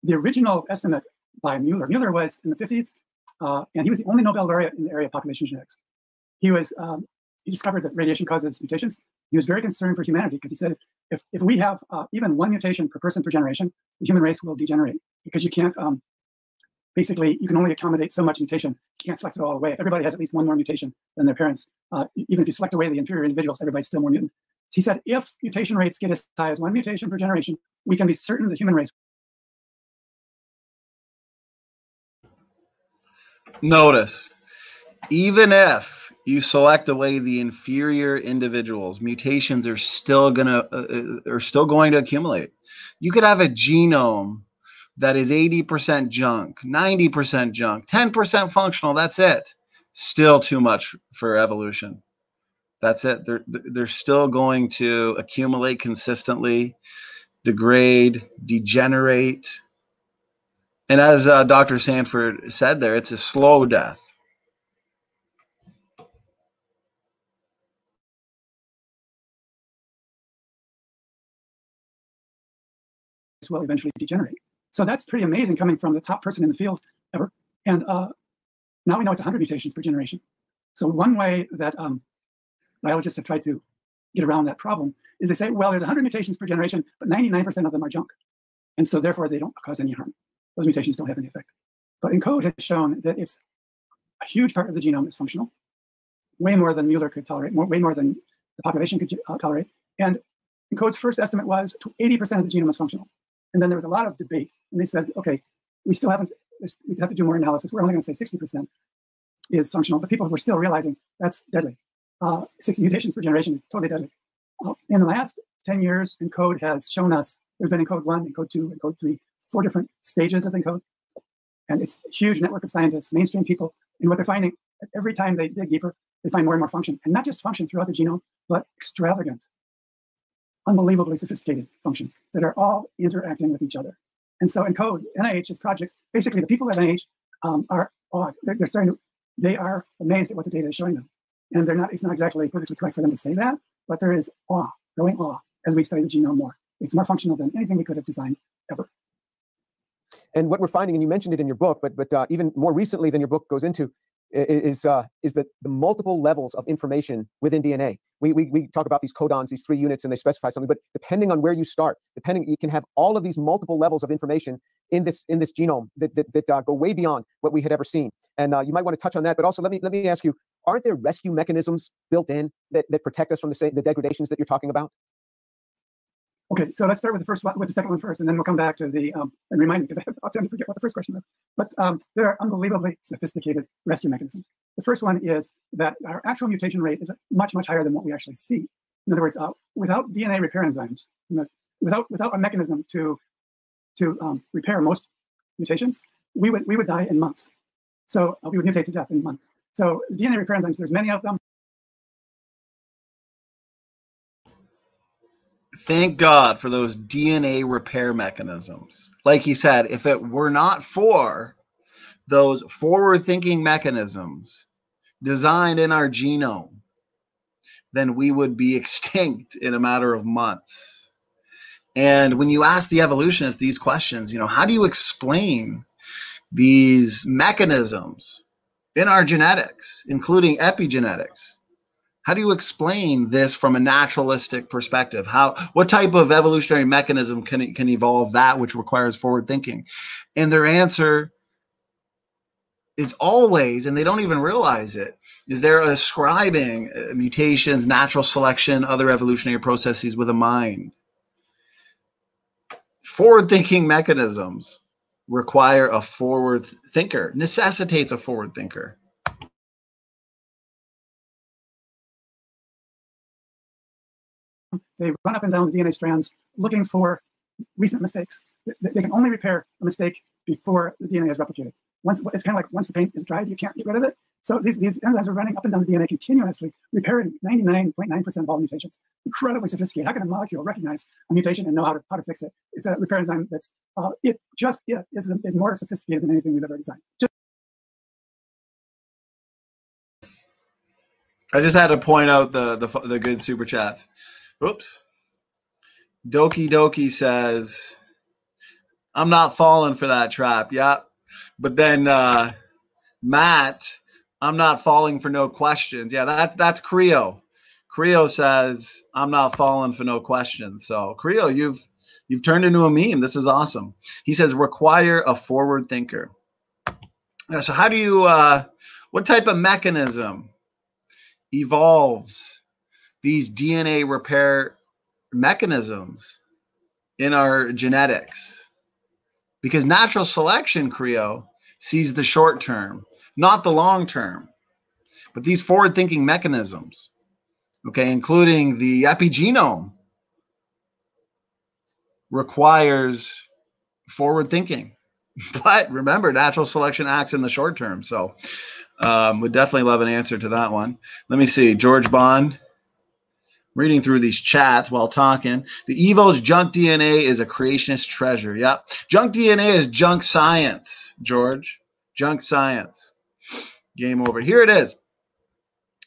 Speaker 11: the original estimate by Mueller was in the 50s, and he was the only Nobel laureate in the area of population genetics. He discovered that radiation causes mutations. He was very concerned for humanity because he said if we have even one mutation per person per generation, the human race will degenerate because you can't basically, you can only accommodate so much mutation. You can't select it all away. If everybody has at least one more mutation than their parents, even if you select away the inferior individuals, everybody's still more mutant. So he said, if mutation rates get as high as one mutation per generation, we can be certain the human race.
Speaker 2: Notice, even if you select away the inferior individuals, mutations are still going to accumulate. You could have a genome that is 80% junk, 90% junk, 10% functional. That's it. Still too much for evolution. That's it. They're still going to accumulate consistently, degrade, degenerate. And as Dr. Sanford said there, it's a slow death.
Speaker 11: Will eventually degenerate. So that's pretty amazing coming from the top person in the field ever. And now we know it's 100 mutations per generation. So one way that biologists have tried to get around that problem is they say, well, there's 100 mutations per generation, but 99% of them are junk. And so therefore they don't cause any harm. Those mutations don't have any effect. But ENCODE has shown that it's a huge part of the genome is functional, way more than Mueller could tolerate, way more than the population could tolerate. And ENCODE's first estimate was 80% of the genome is functional. And then there was a lot of debate. And they said, okay, we still haven't, we have to do more analysis. We're only going to say 60% is functional. But people were still realizing that's deadly. 60 mutations per generation is totally deadly. In the last 10 years, ENCODE has shown us, there's been ENCODE 1, ENCODE 2, ENCODE 3, 4 different stages of ENCODE. And it's a huge network of scientists, mainstream people. And what they're finding, every time they dig deeper, they find more and more function. And not just function throughout the genome, but extravagant, unbelievably sophisticated functions that are all interacting with each other. And so ENCODE, NIH's projects, basically the people at NIH are awed. They are amazed at what the data is showing them. And it's not exactly politically correct for them to say that, but there is awe, growing awe, as we study the genome more. It's more functional than anything we could have designed ever.
Speaker 10: And what we're finding, and you mentioned it in your book, but even more recently than your book goes into, is that the multiple levels of information within DNA. We talk about these codons, these 3 units, and they specify something. But depending on where you start, you can have all of these multiple levels of information in this genome that go way beyond what we had ever seen. And you might want to touch on that. But also, let me ask you: aren't there rescue mechanisms built in that protect us from the degradations that you're talking about?
Speaker 11: Okay, so let's start with the second one first, and then we'll come back to the and remind me because I'll tend to forget what the first question was. But there are unbelievably sophisticated rescue mechanisms. The first one is that our actual mutation rate is much, much higher than what we actually see. In other words, without DNA repair enzymes, without a mechanism to repair most mutations, we would die in months. So we would mutate to death in months. So DNA repair enzymes, there's many of them.
Speaker 2: Thank God for those DNA repair mechanisms. Like he said, if it were not for those forward-thinking mechanisms designed in our genome, then we would be extinct in a matter of months. And when you ask the evolutionists these questions, how do you explain these mechanisms in our genetics, including epigenetics? How do you explain this from a naturalistic perspective? What type of evolutionary mechanism can evolve that which requires forward thinking? And their answer is always, and they don't even realize it, is they're ascribing mutations, natural selection, other evolutionary processes with a mind. Forward thinking mechanisms require a forward thinker, necessitates a forward thinker.
Speaker 11: They run up and down the DNA strands looking for recent mistakes. They can only repair a mistake before the DNA is replicated. It's kind of like once the paint is dried, you can't get rid of it. So these enzymes are running up and down the DNA continuously, repairing 99.9% of all mutations. Incredibly sophisticated. How can a molecule recognize a mutation and know how to fix it? It's a repair enzyme that's is more sophisticated than anything we've ever designed.
Speaker 2: I just had to point out the good super chats. Oops. Doki Doki says, I'm not falling for that trap. Yeah. But then Matt, I'm not falling for no questions. Yeah, that's Creo. Creo says, I'm not falling for no questions. So Creo, you've turned into a meme. This is awesome. He says, require a forward thinker. So how do you, what type of mechanism evolves these DNA repair mechanisms in our genetics? Because natural selection, Creo, sees the short term, not the long term, but these forward-thinking mechanisms, okay, including the epigenome, requires forward thinking. But remember, natural selection acts in the short term. So would definitely love an answer to that one. Let me see. George Bond, reading through these chats while talking. The Evo's junk DNA is a creationist treasure. Yep. Junk DNA is junk science, George. Junk science. Game over. Here it is.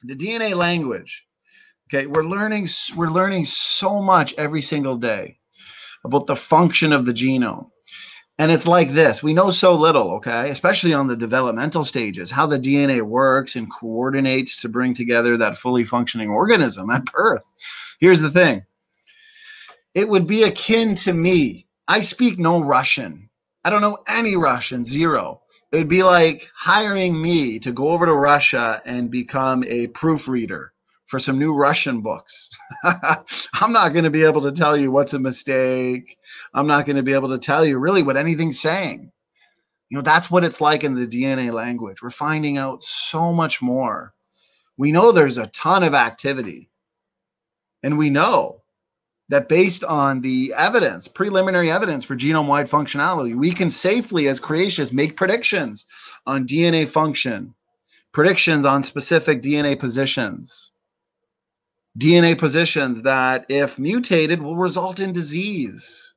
Speaker 2: The DNA language. Okay, we're learning so much every single day about the function of the genome. And it's like this. We know so little, okay, especially on the developmental stages, how the DNA works and coordinates to bring together that fully functioning organism at birth. Here's the thing. It would be akin to me. I speak no Russian. I don't know any Russian, zero. It would be like hiring me to go over to Russia and become a proofreader for some new Russian books. I'm not going to be able to tell you what's a mistake. I'm not going to be able to tell you really what anything's saying. You know, that's what it's like in the DNA language. We're finding out so much more. We know there's a ton of activity. And we know that based on the evidence, preliminary evidence for genome-wide functionality, we can safely, as creationists, make predictions on DNA function, predictions on specific DNA positions that, if mutated, will result in disease.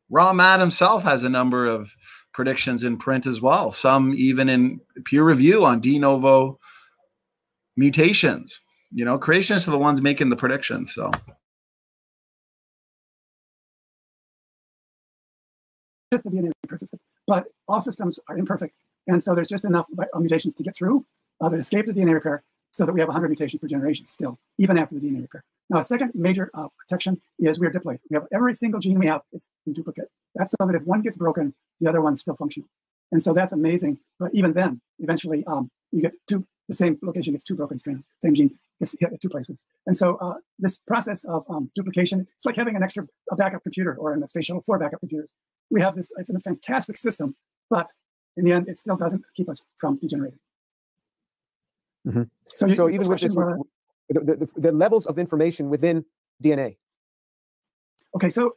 Speaker 2: Raw Matt himself has a number of predictions in print as well, some even in peer review on de novo mutations. You know, creationists are the ones making the predictions. So
Speaker 11: just the DNA repair system, but all systems are imperfect. And so there's just enough mutations to get through that escape the DNA repair so that we have 100 mutations per generation still, even after the DNA repair. Now, a second major protection is we are diploid. We have every single gene we have is in duplicate. That's so that if one gets broken, the other one's still functional. And so that's amazing. But even then, eventually you get the same location gets two broken strands, same gene gets hit at two places. And so this process of duplication, it's like having a backup computer, or in the space shuttle, 4 backup computers. We have this, it's a fantastic system, but in the end, it still doesn't keep us from degenerating.
Speaker 10: Mm-hmm. So even with this, the levels of information within DNA.
Speaker 11: Okay, so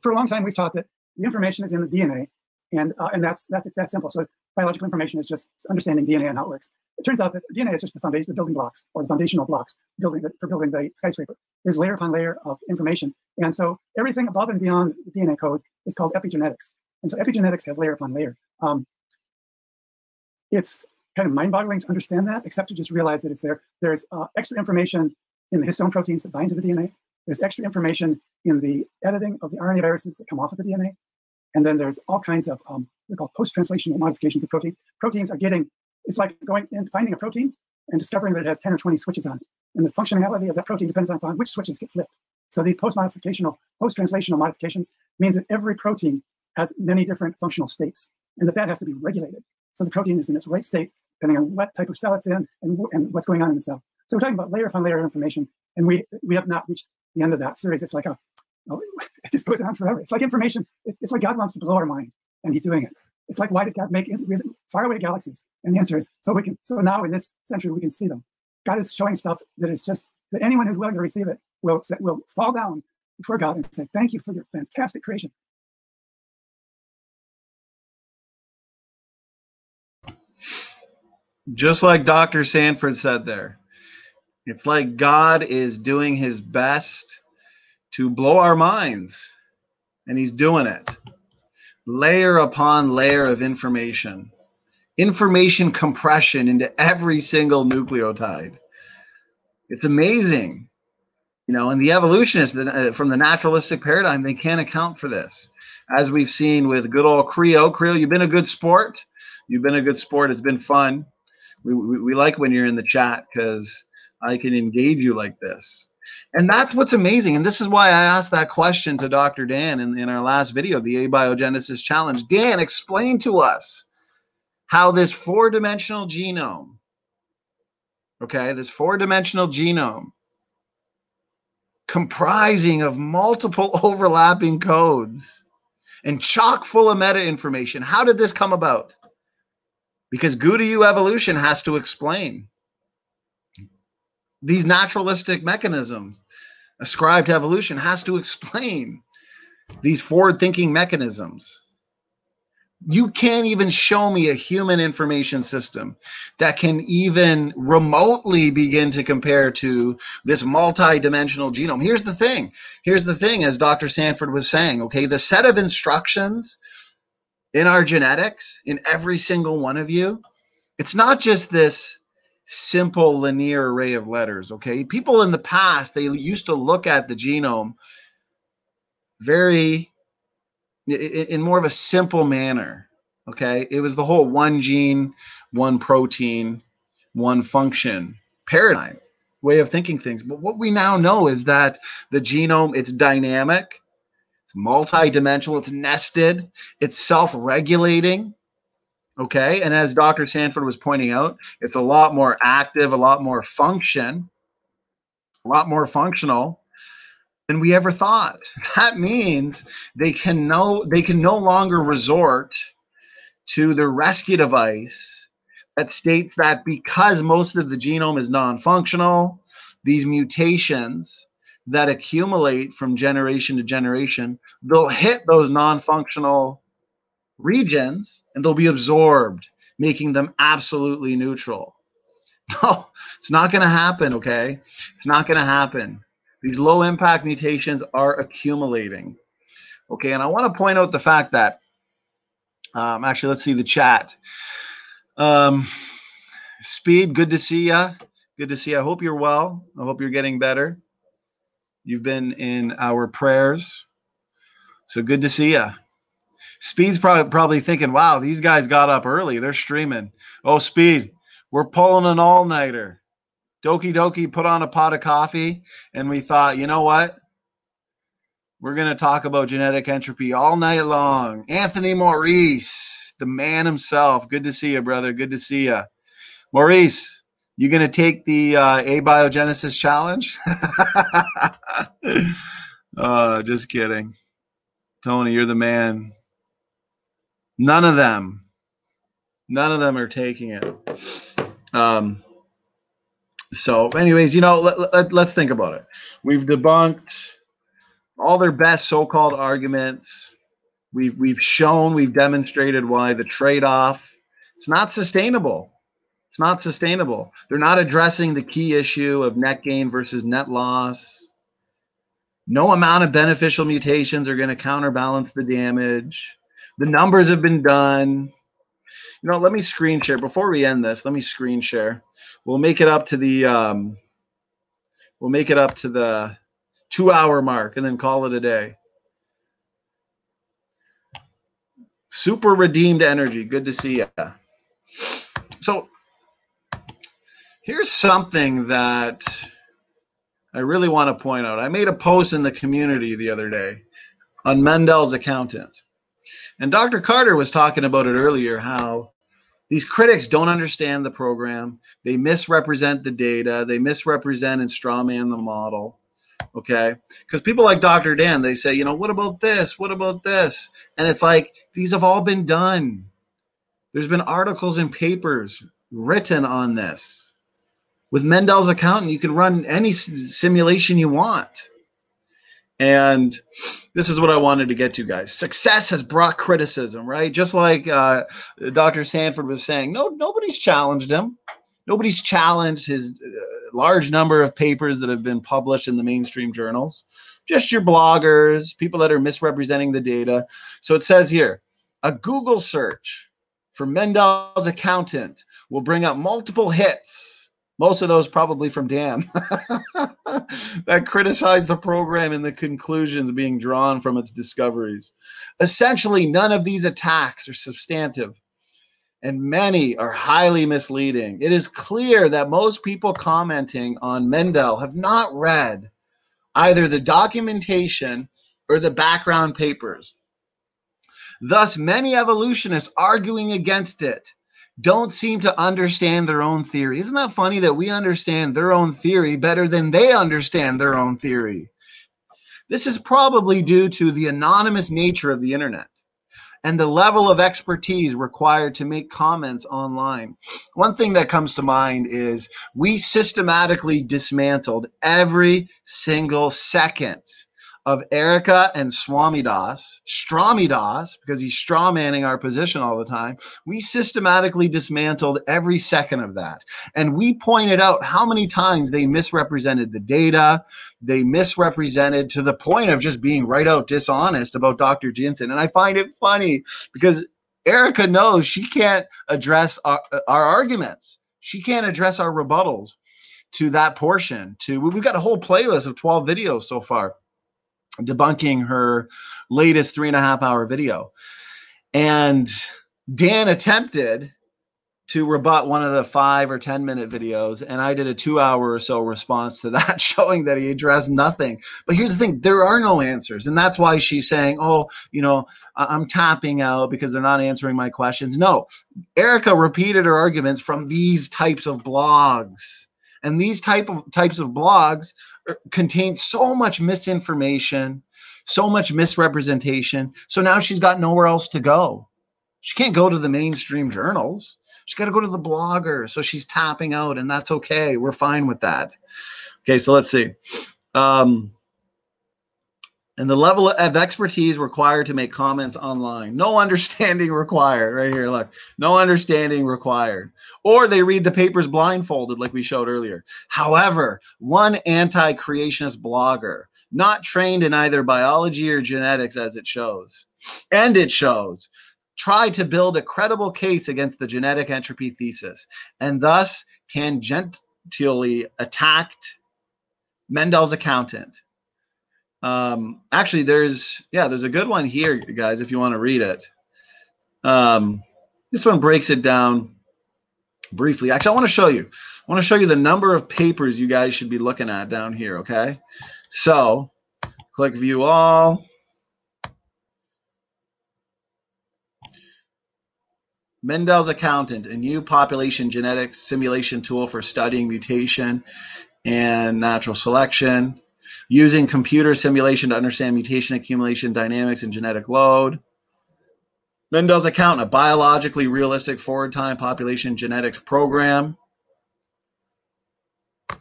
Speaker 11: for a long time we've taught that the information is in the DNA, and that's that simple. So biological information is just understanding DNA and how it works. It turns out that DNA is just the foundation, the building blocks, or the foundational blocks for building the skyscraper. There's layer upon layer of information, and so everything above and beyond the DNA code is called epigenetics. And so epigenetics has layer upon layer. It's kind of mind-boggling to understand that, except to just realize that it's there. There's extra information in the histone proteins that bind to the DNA. There's extra information in the editing of the RNA viruses that come off of the DNA. And then there's all kinds of, they're called post-translational modifications of proteins. Proteins are it's like going and finding a protein and discovering that it has 10 or 20 switches on it. And the functionality of that protein depends upon which switches get flipped. So these post-translational modifications means that every protein has many different functional states, and that has to be regulated. So the protein is in its right state, depending on what type of cell it's in and what's going on in the cell. So we're talking about layer upon layer of information, and we have not reached the end of that series. It's like it just goes on forever. It's like information. It's like God wants to blow our mind, and He's doing it. It's like, why did God make faraway galaxies? And the answer is so now in this century we can see them. God is showing stuff that is just that anyone who's willing to receive it will fall down before God and say, "Thank you for your fantastic creation."
Speaker 2: Just like Dr. Sanford said there, it's like God is doing His best to blow our minds, and He's doing it. Layer upon layer of information compression into every single nucleotide. It's amazing. You know, and the evolutionists from the naturalistic paradigm, they can't account for this. As we've seen with good old Creo. Creo, you've been a good sport. You've been a good sport. It's been fun. We like when you're in the chat because I can engage you like this. And that's what's amazing. And this is why I asked that question to Dr. Dan in our last video, the Abiogenesis Challenge. Dan, explain to us how this four-dimensional genome, okay, this four-dimensional genome comprising of multiple overlapping codes and chock full of meta information, how did this come about? Because GUDU evolution has to explain these naturalistic mechanisms ascribed to evolution, has to explain these forward-thinking mechanisms. You can't even show me a human information system that can even remotely begin to compare to this multi-dimensional genome. Here's the thing. Here's the thing, as Dr. Sanford was saying, okay, the set of instructions in our genetics, in every single one of you, it's not just this simple linear array of letters, okay? People in the past, they used to look at the genome in more of a simple manner, okay? It was the whole one gene, one protein, one function paradigm, way of thinking things. But what we now know is that the genome, it's dynamic, it's multi-dimensional, it's nested, it's self-regulating, okay? And as Dr. Sanford was pointing out, it's a lot more active, a lot more functional than we ever thought. That means they can no longer resort to the rescue device that states that because most of the genome is non-functional, these mutations that accumulate from generation to generation, they'll hit those non-functional regions and they'll be absorbed, making them absolutely neutral. No, it's not going to happen, okay? It's not going to happen. These low impact mutations are accumulating. Okay, and I want to point out the fact that, actually, let's see the chat. Speed, good to see ya. Good to see you. I hope you're well. I hope you're getting better. You've been in our prayers. So good to see ya. Speed's probably thinking, wow, these guys got up early. They're streaming. Oh, Speed, we're pulling an all-nighter. Doki Doki put on a pot of coffee, and we thought, you know what? We're going to talk about genetic entropy all night long. Anthony Maurice, the man himself. Good to see you, brother. Good to see you. Maurice, you going to take the Abiogenesis Challenge? Just kidding. Tony, you're the man. None of them are taking it. So anyways, you know, let's think about it. We've debunked all their best so-called arguments. We've demonstrated why the trade-off, it's not sustainable. It's not sustainable. They're not addressing the key issue of net gain versus net loss. No amount of beneficial mutations are going to counterbalance the damage. The numbers have been done. You know, let me screen share before we end this. Let me screen share. We'll make it up to the 2-hour mark and then call it a day. Super redeemed energy. Good to see you. So here's something that I really want to point out. I made a post in the community the other day on Mendel's accountant. And Dr. Carter was talking about it earlier, how these critics don't understand the program. They misrepresent the data. They misrepresent and strawman the model. Okay? Because people like Dr. Dan, they say, you know, what about this? What about this? And it's like, these have all been done. There's been articles and papers written on this. With Mendel's accountant, you can run any simulation you want. And this is what I wanted to get to, guys. Success has brought criticism, right? Just like Dr. Sanford was saying, nobody's challenged him. Nobody's challenged his large number of papers that have been published in the mainstream journals. Just your bloggers, people that are misrepresenting the data. So it says here, a Google search for Mendel's accountant will bring up multiple hits. Most of those probably from Dan that criticize the program and the conclusions being drawn from its discoveries. Essentially, none of these attacks are substantive. and many are highly misleading. It is clear that most people commenting on Mendel have not read either the documentation or the background papers. Thus, many evolutionists arguing against it don't seem to understand their own theory. Isn't that funny that we understand their own theory better than they understand their own theory? This is probably due to the anonymous nature of the internet and the level of expertise required to make comments online. One thing that comes to mind is we systematically dismantled every single second of Erica and Swamidas, because he's strawmanning our position all the time. We systematically dismantled every second of that. And we pointed out how many times they misrepresented the data. They misrepresented to the point of just being right out dishonest about Dr. Jensen. And I find it funny because Erica knows she can't address our arguments. She can't address our rebuttals to that portion. We've got a whole playlist of 12 videos so far debunking her latest 3.5-hour video. And Dan attempted to rebut one of the 5 or 10 minute videos, and I did a 2-hour or so response to that, showing that he addressed nothing. But here's the thing, there are no answers. And that's why she's saying, oh, you know, I'm tapping out because they're not answering my questions. No, Erica repeated her arguments from these types of blogs. And these types of blogs contain so much misinformation, so much misrepresentation. So now she's got nowhere else to go. She can't go to the mainstream journals. She's got to go to the bloggers. So she's tapping out, and that's okay. We're fine with that. Okay, so let's see. And the level of expertise required to make comments online. No understanding required. Right here, look. No understanding required. Or they read the papers blindfolded like we showed earlier. However, one anti-creationist blogger, not trained in either biology or genetics as it shows, tried to build a credible case against the genetic entropy thesis and thus tangentially attacked Mendel's accountant. Actually, there's a good one here, guys, if you want to read it. This one breaks it down briefly. Actually, I want to show you the number of papers you guys should be looking at down here, okay? So, click view all. Mendel's accountant, a new population genetics simulation tool for studying mutation and natural selection. Using computer simulation to understand mutation accumulation dynamics and genetic load. Mendel's accountant, a biologically realistic forward time population genetics program. I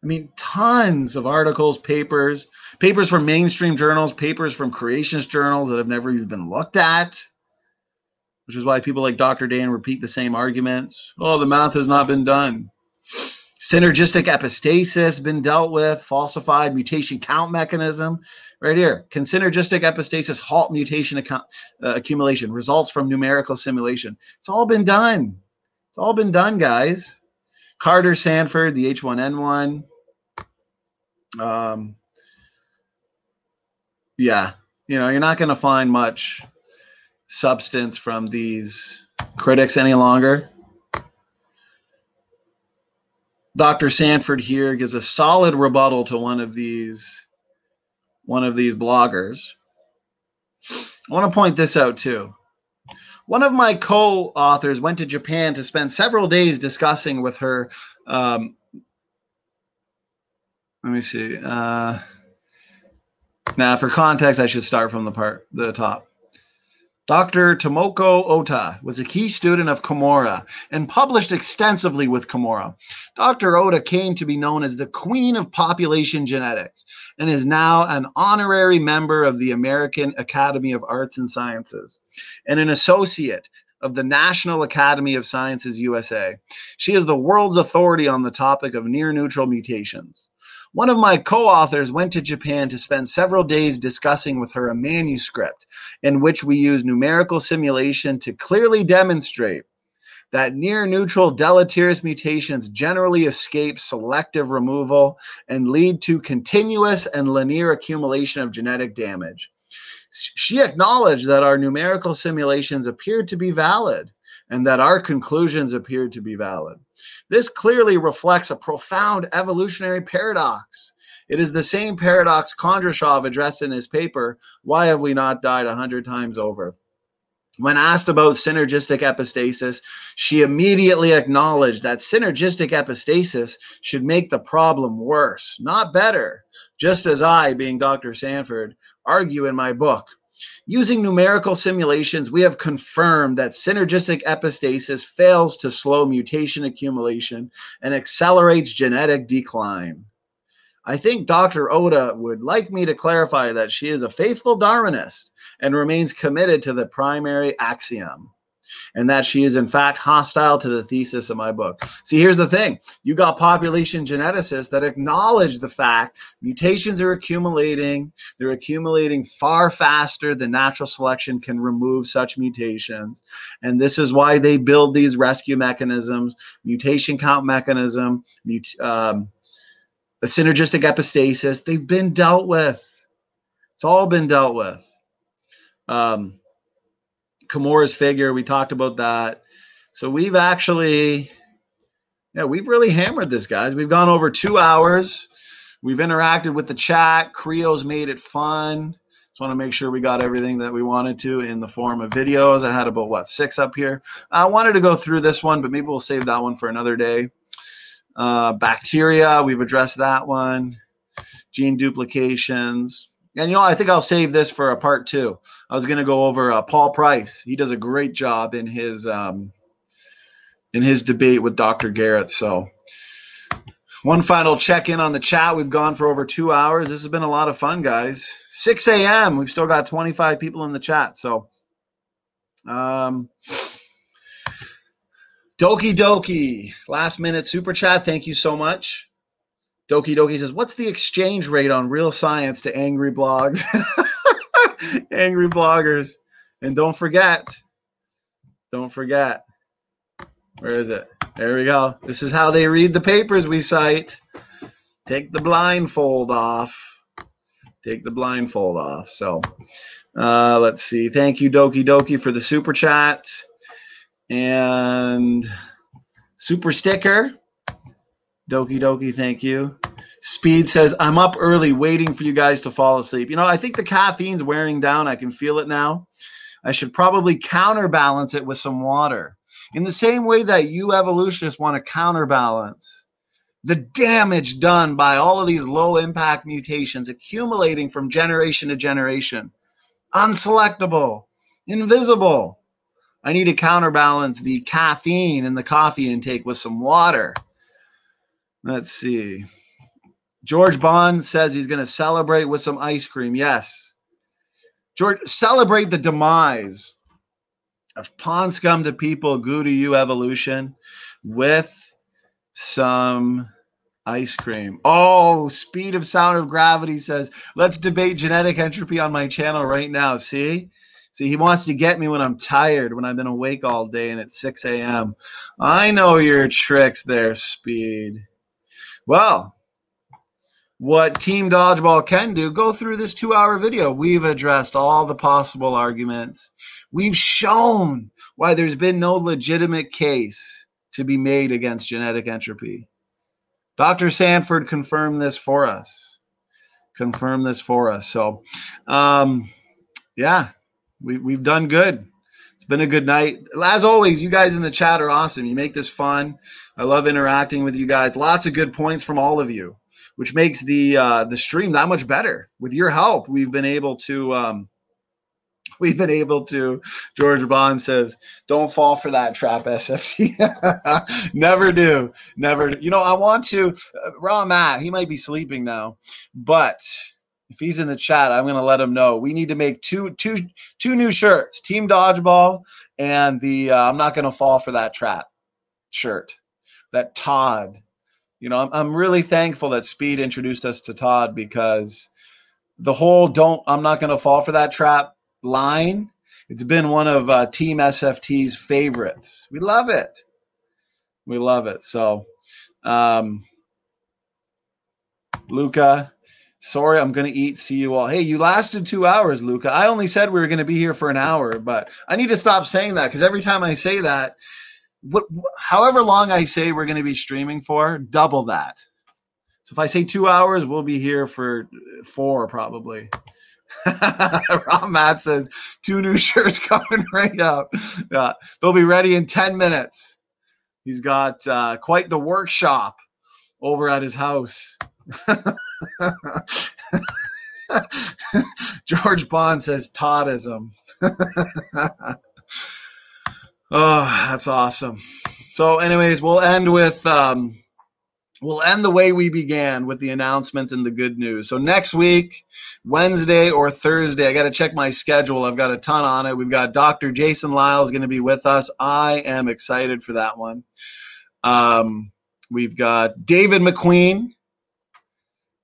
Speaker 2: mean, tons of articles, papers from mainstream journals, papers from creationist journals that have never even been looked at, which is why people like Dr. Dan repeat the same arguments. Oh, the math has not been done. Synergistic epistasis been dealt with, falsified mutation count mechanism. Right here, can synergistic epistasis halt mutation accumulation? Results from numerical simulation. It's all been done. It's all been done, guys. Carter Sanford, the H1N1. Yeah, you know, you're not going to find much substance from these critics any longer. Dr. Sanford here gives a solid rebuttal to one of these bloggers. I want to point this out too. One of my co-authors went to Japan to spend several days discussing with her. Let me see. Now, for context, I should start from the top. Dr. Tomoko Ota was a key student of Komura and published extensively with Komura. Dr. Ota came to be known as the Queen of Population Genetics and is now an honorary member of the American Academy of Arts and Sciences and an associate of the National Academy of Sciences USA. She is the world's authority on the topic of near-neutral mutations. One of my co-authors went to Japan to spend several days discussing with her a manuscript in which we use numerical simulation to clearly demonstrate that near-neutral deleterious mutations generally escape selective removal and lead to continuous and linear accumulation of genetic damage. She acknowledged that our numerical simulations appeared to be valid, and that our conclusions appeared to be valid. This clearly reflects a profound evolutionary paradox. It is the same paradox Kondrashov addressed in his paper, Why Have We Not Died 100 Times Over? When asked about synergistic epistasis, she immediately acknowledged that synergistic epistasis should make the problem worse, not better, just as I, being Dr. Sanford, argue in my book. Using numerical simulations, we have confirmed that synergistic epistasis fails to slow mutation accumulation and accelerates genetic decline. I think Dr. Oda would like me to clarify that she is a faithful Darwinist and remains committed to the primary axiom, and that she is in fact hostile to the thesis of my book. See, here's the thing. You got population geneticists that acknowledge the fact mutations are accumulating. They're accumulating far faster than natural selection can remove such mutations. And this is why they build these rescue mechanisms, mutation count mechanism, the synergistic epistasis. They've been dealt with. It's all been dealt with. Kimura's figure, we talked about that. So we've actually, we've really hammered this, guys. We've gone over 2 hours. We've interacted with the chat. Creo's made it fun. Just want to make sure we got everything that we wanted to in the form of videos. I had about, 6 up here. I wanted to go through this one, but maybe we'll save that one for another day. Bacteria, we've addressed that one. Gene duplications. And, I think I'll save this for a part 2. I was going to go over Paul Price. He does a great job in his debate with Dr. Garrett. So one final check-in on the chat. We've gone for over 2 hours. This has been a lot of fun, guys. 6 a.m. We've still got 25 people in the chat. So Doki Doki, last minute super chat. Thank you so much. Doki Doki says, what's the exchange rate on Real Science to angry blogs? Angry bloggers. And don't forget, where is it? There we go. This is how they read the papers we cite. Take the blindfold off. So let's see. Thank you, Doki Doki, for the super chat. And super sticker. Doki Doki, thank you. Speed says, I'm up early waiting for you guys to fall asleep. I think the caffeine's wearing down. I can feel it now. I should probably counterbalance it with some water. In the same way that you evolutionists want to counterbalance the damage done by all of these low impact mutations accumulating from generation to generation. Unselectable, invisible. I need to counterbalance the caffeine in the coffee intake with some water. Let's see. George Bond says he's going to celebrate with some ice cream. Yes. George, celebrate the demise of pond scum to people, goo to you evolution with some ice cream. Oh, Speed of Sound of Gravity says, let's debate genetic entropy on my channel right now. See, he wants to get me when I'm tired, when I've been awake all day and it's 6 a.m. I know your tricks there, Speed. Well, what Team Dodgeball can do, go through this 2-hour video. We've addressed all the possible arguments. We've shown why there's been no legitimate case to be made against genetic entropy. Dr. Sanford confirmed this for us. So, yeah, we've done good. It's been a good night. As always, you guys in the chat are awesome. You make this fun. I love interacting with you guys. Lots of good points from all of you, which makes the stream that much better. With your help, we've been able to. George Bond says, "Don't fall for that trap, SFT." Never do. I want to. Raw Matt, he might be sleeping now, but if he's in the chat, I'm going to let him know. We need to make two new shirts: Team Dodgeball and the "I'm not going to fall for that trap" shirt. That Todd. I'm really thankful that Speed introduced us to Todd, because the whole I'm not going to fall for that trap line, it's been one of Team SFT's favorites. We love it. So, Luca Sorry, I'm going to eat. See you all. Hey, you lasted 2 hours, Luca. I only said we were going to be here for an hour, but I need to stop saying that because every time I say that, however long I say we're going to be streaming for, double that. So if I say 2 hours, we'll be here for 4 probably. Rob Matt says 2 new shirts coming right up. They'll be ready in 10 minutes. He's got quite the workshop over at his house. George Bond says Toddism. Oh, that's awesome. So anyways, we'll end the way we began with the announcements and the good news. So next week, Wednesday or Thursday, I got to check my schedule. I've got a ton on it. We've got Dr. Jason Lyles going to be with us. I am excited for that one. We've got David McQueen,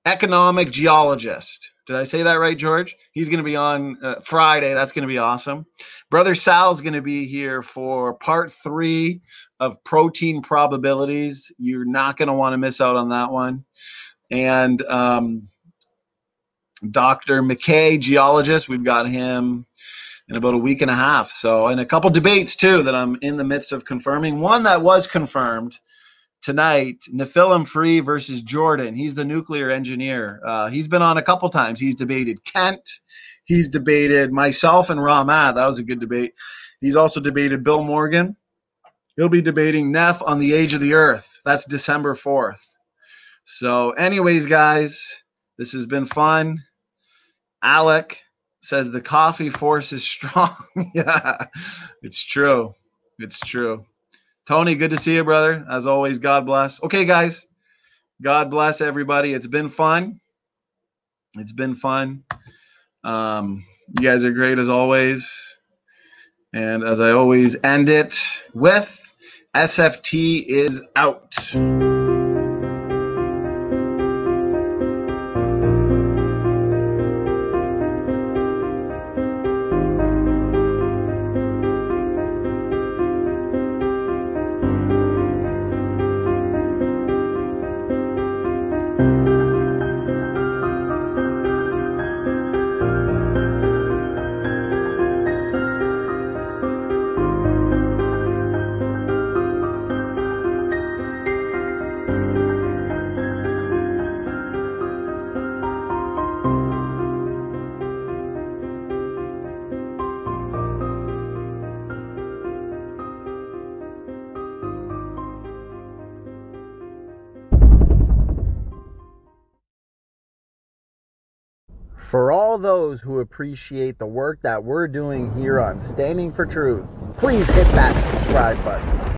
Speaker 2: economic geologist. Did I say that right, George? He's going to be on Friday. That's going to be awesome. Brother Sal's going to be here for part 3 of protein probabilities. You're not going to want to miss out on that one. And Dr. McKay, geologist, we've got him in about a week and a half. So, and a couple debates too that I'm in the midst of confirming. One that was confirmed tonight, Nephilim Free versus Jordan. He's the nuclear engineer. He's been on a couple times. He's debated Kent. He's debated myself and Ramat. That was a good debate. He's also debated Bill Morgan. He'll be debating Neff on the age of the earth. That's December 4th. So anyways, guys, this has been fun. Alec says the coffee force is strong. Yeah, it's true. It's true. Tony, good to see you, brother. As always, God bless. Okay, guys, God bless everybody. It's been fun. It's been fun. You guys are great as always. And as I always end it with, SFT is out.
Speaker 1: For all those who appreciate the work that we're doing here on Standing for Truth, please hit that subscribe button.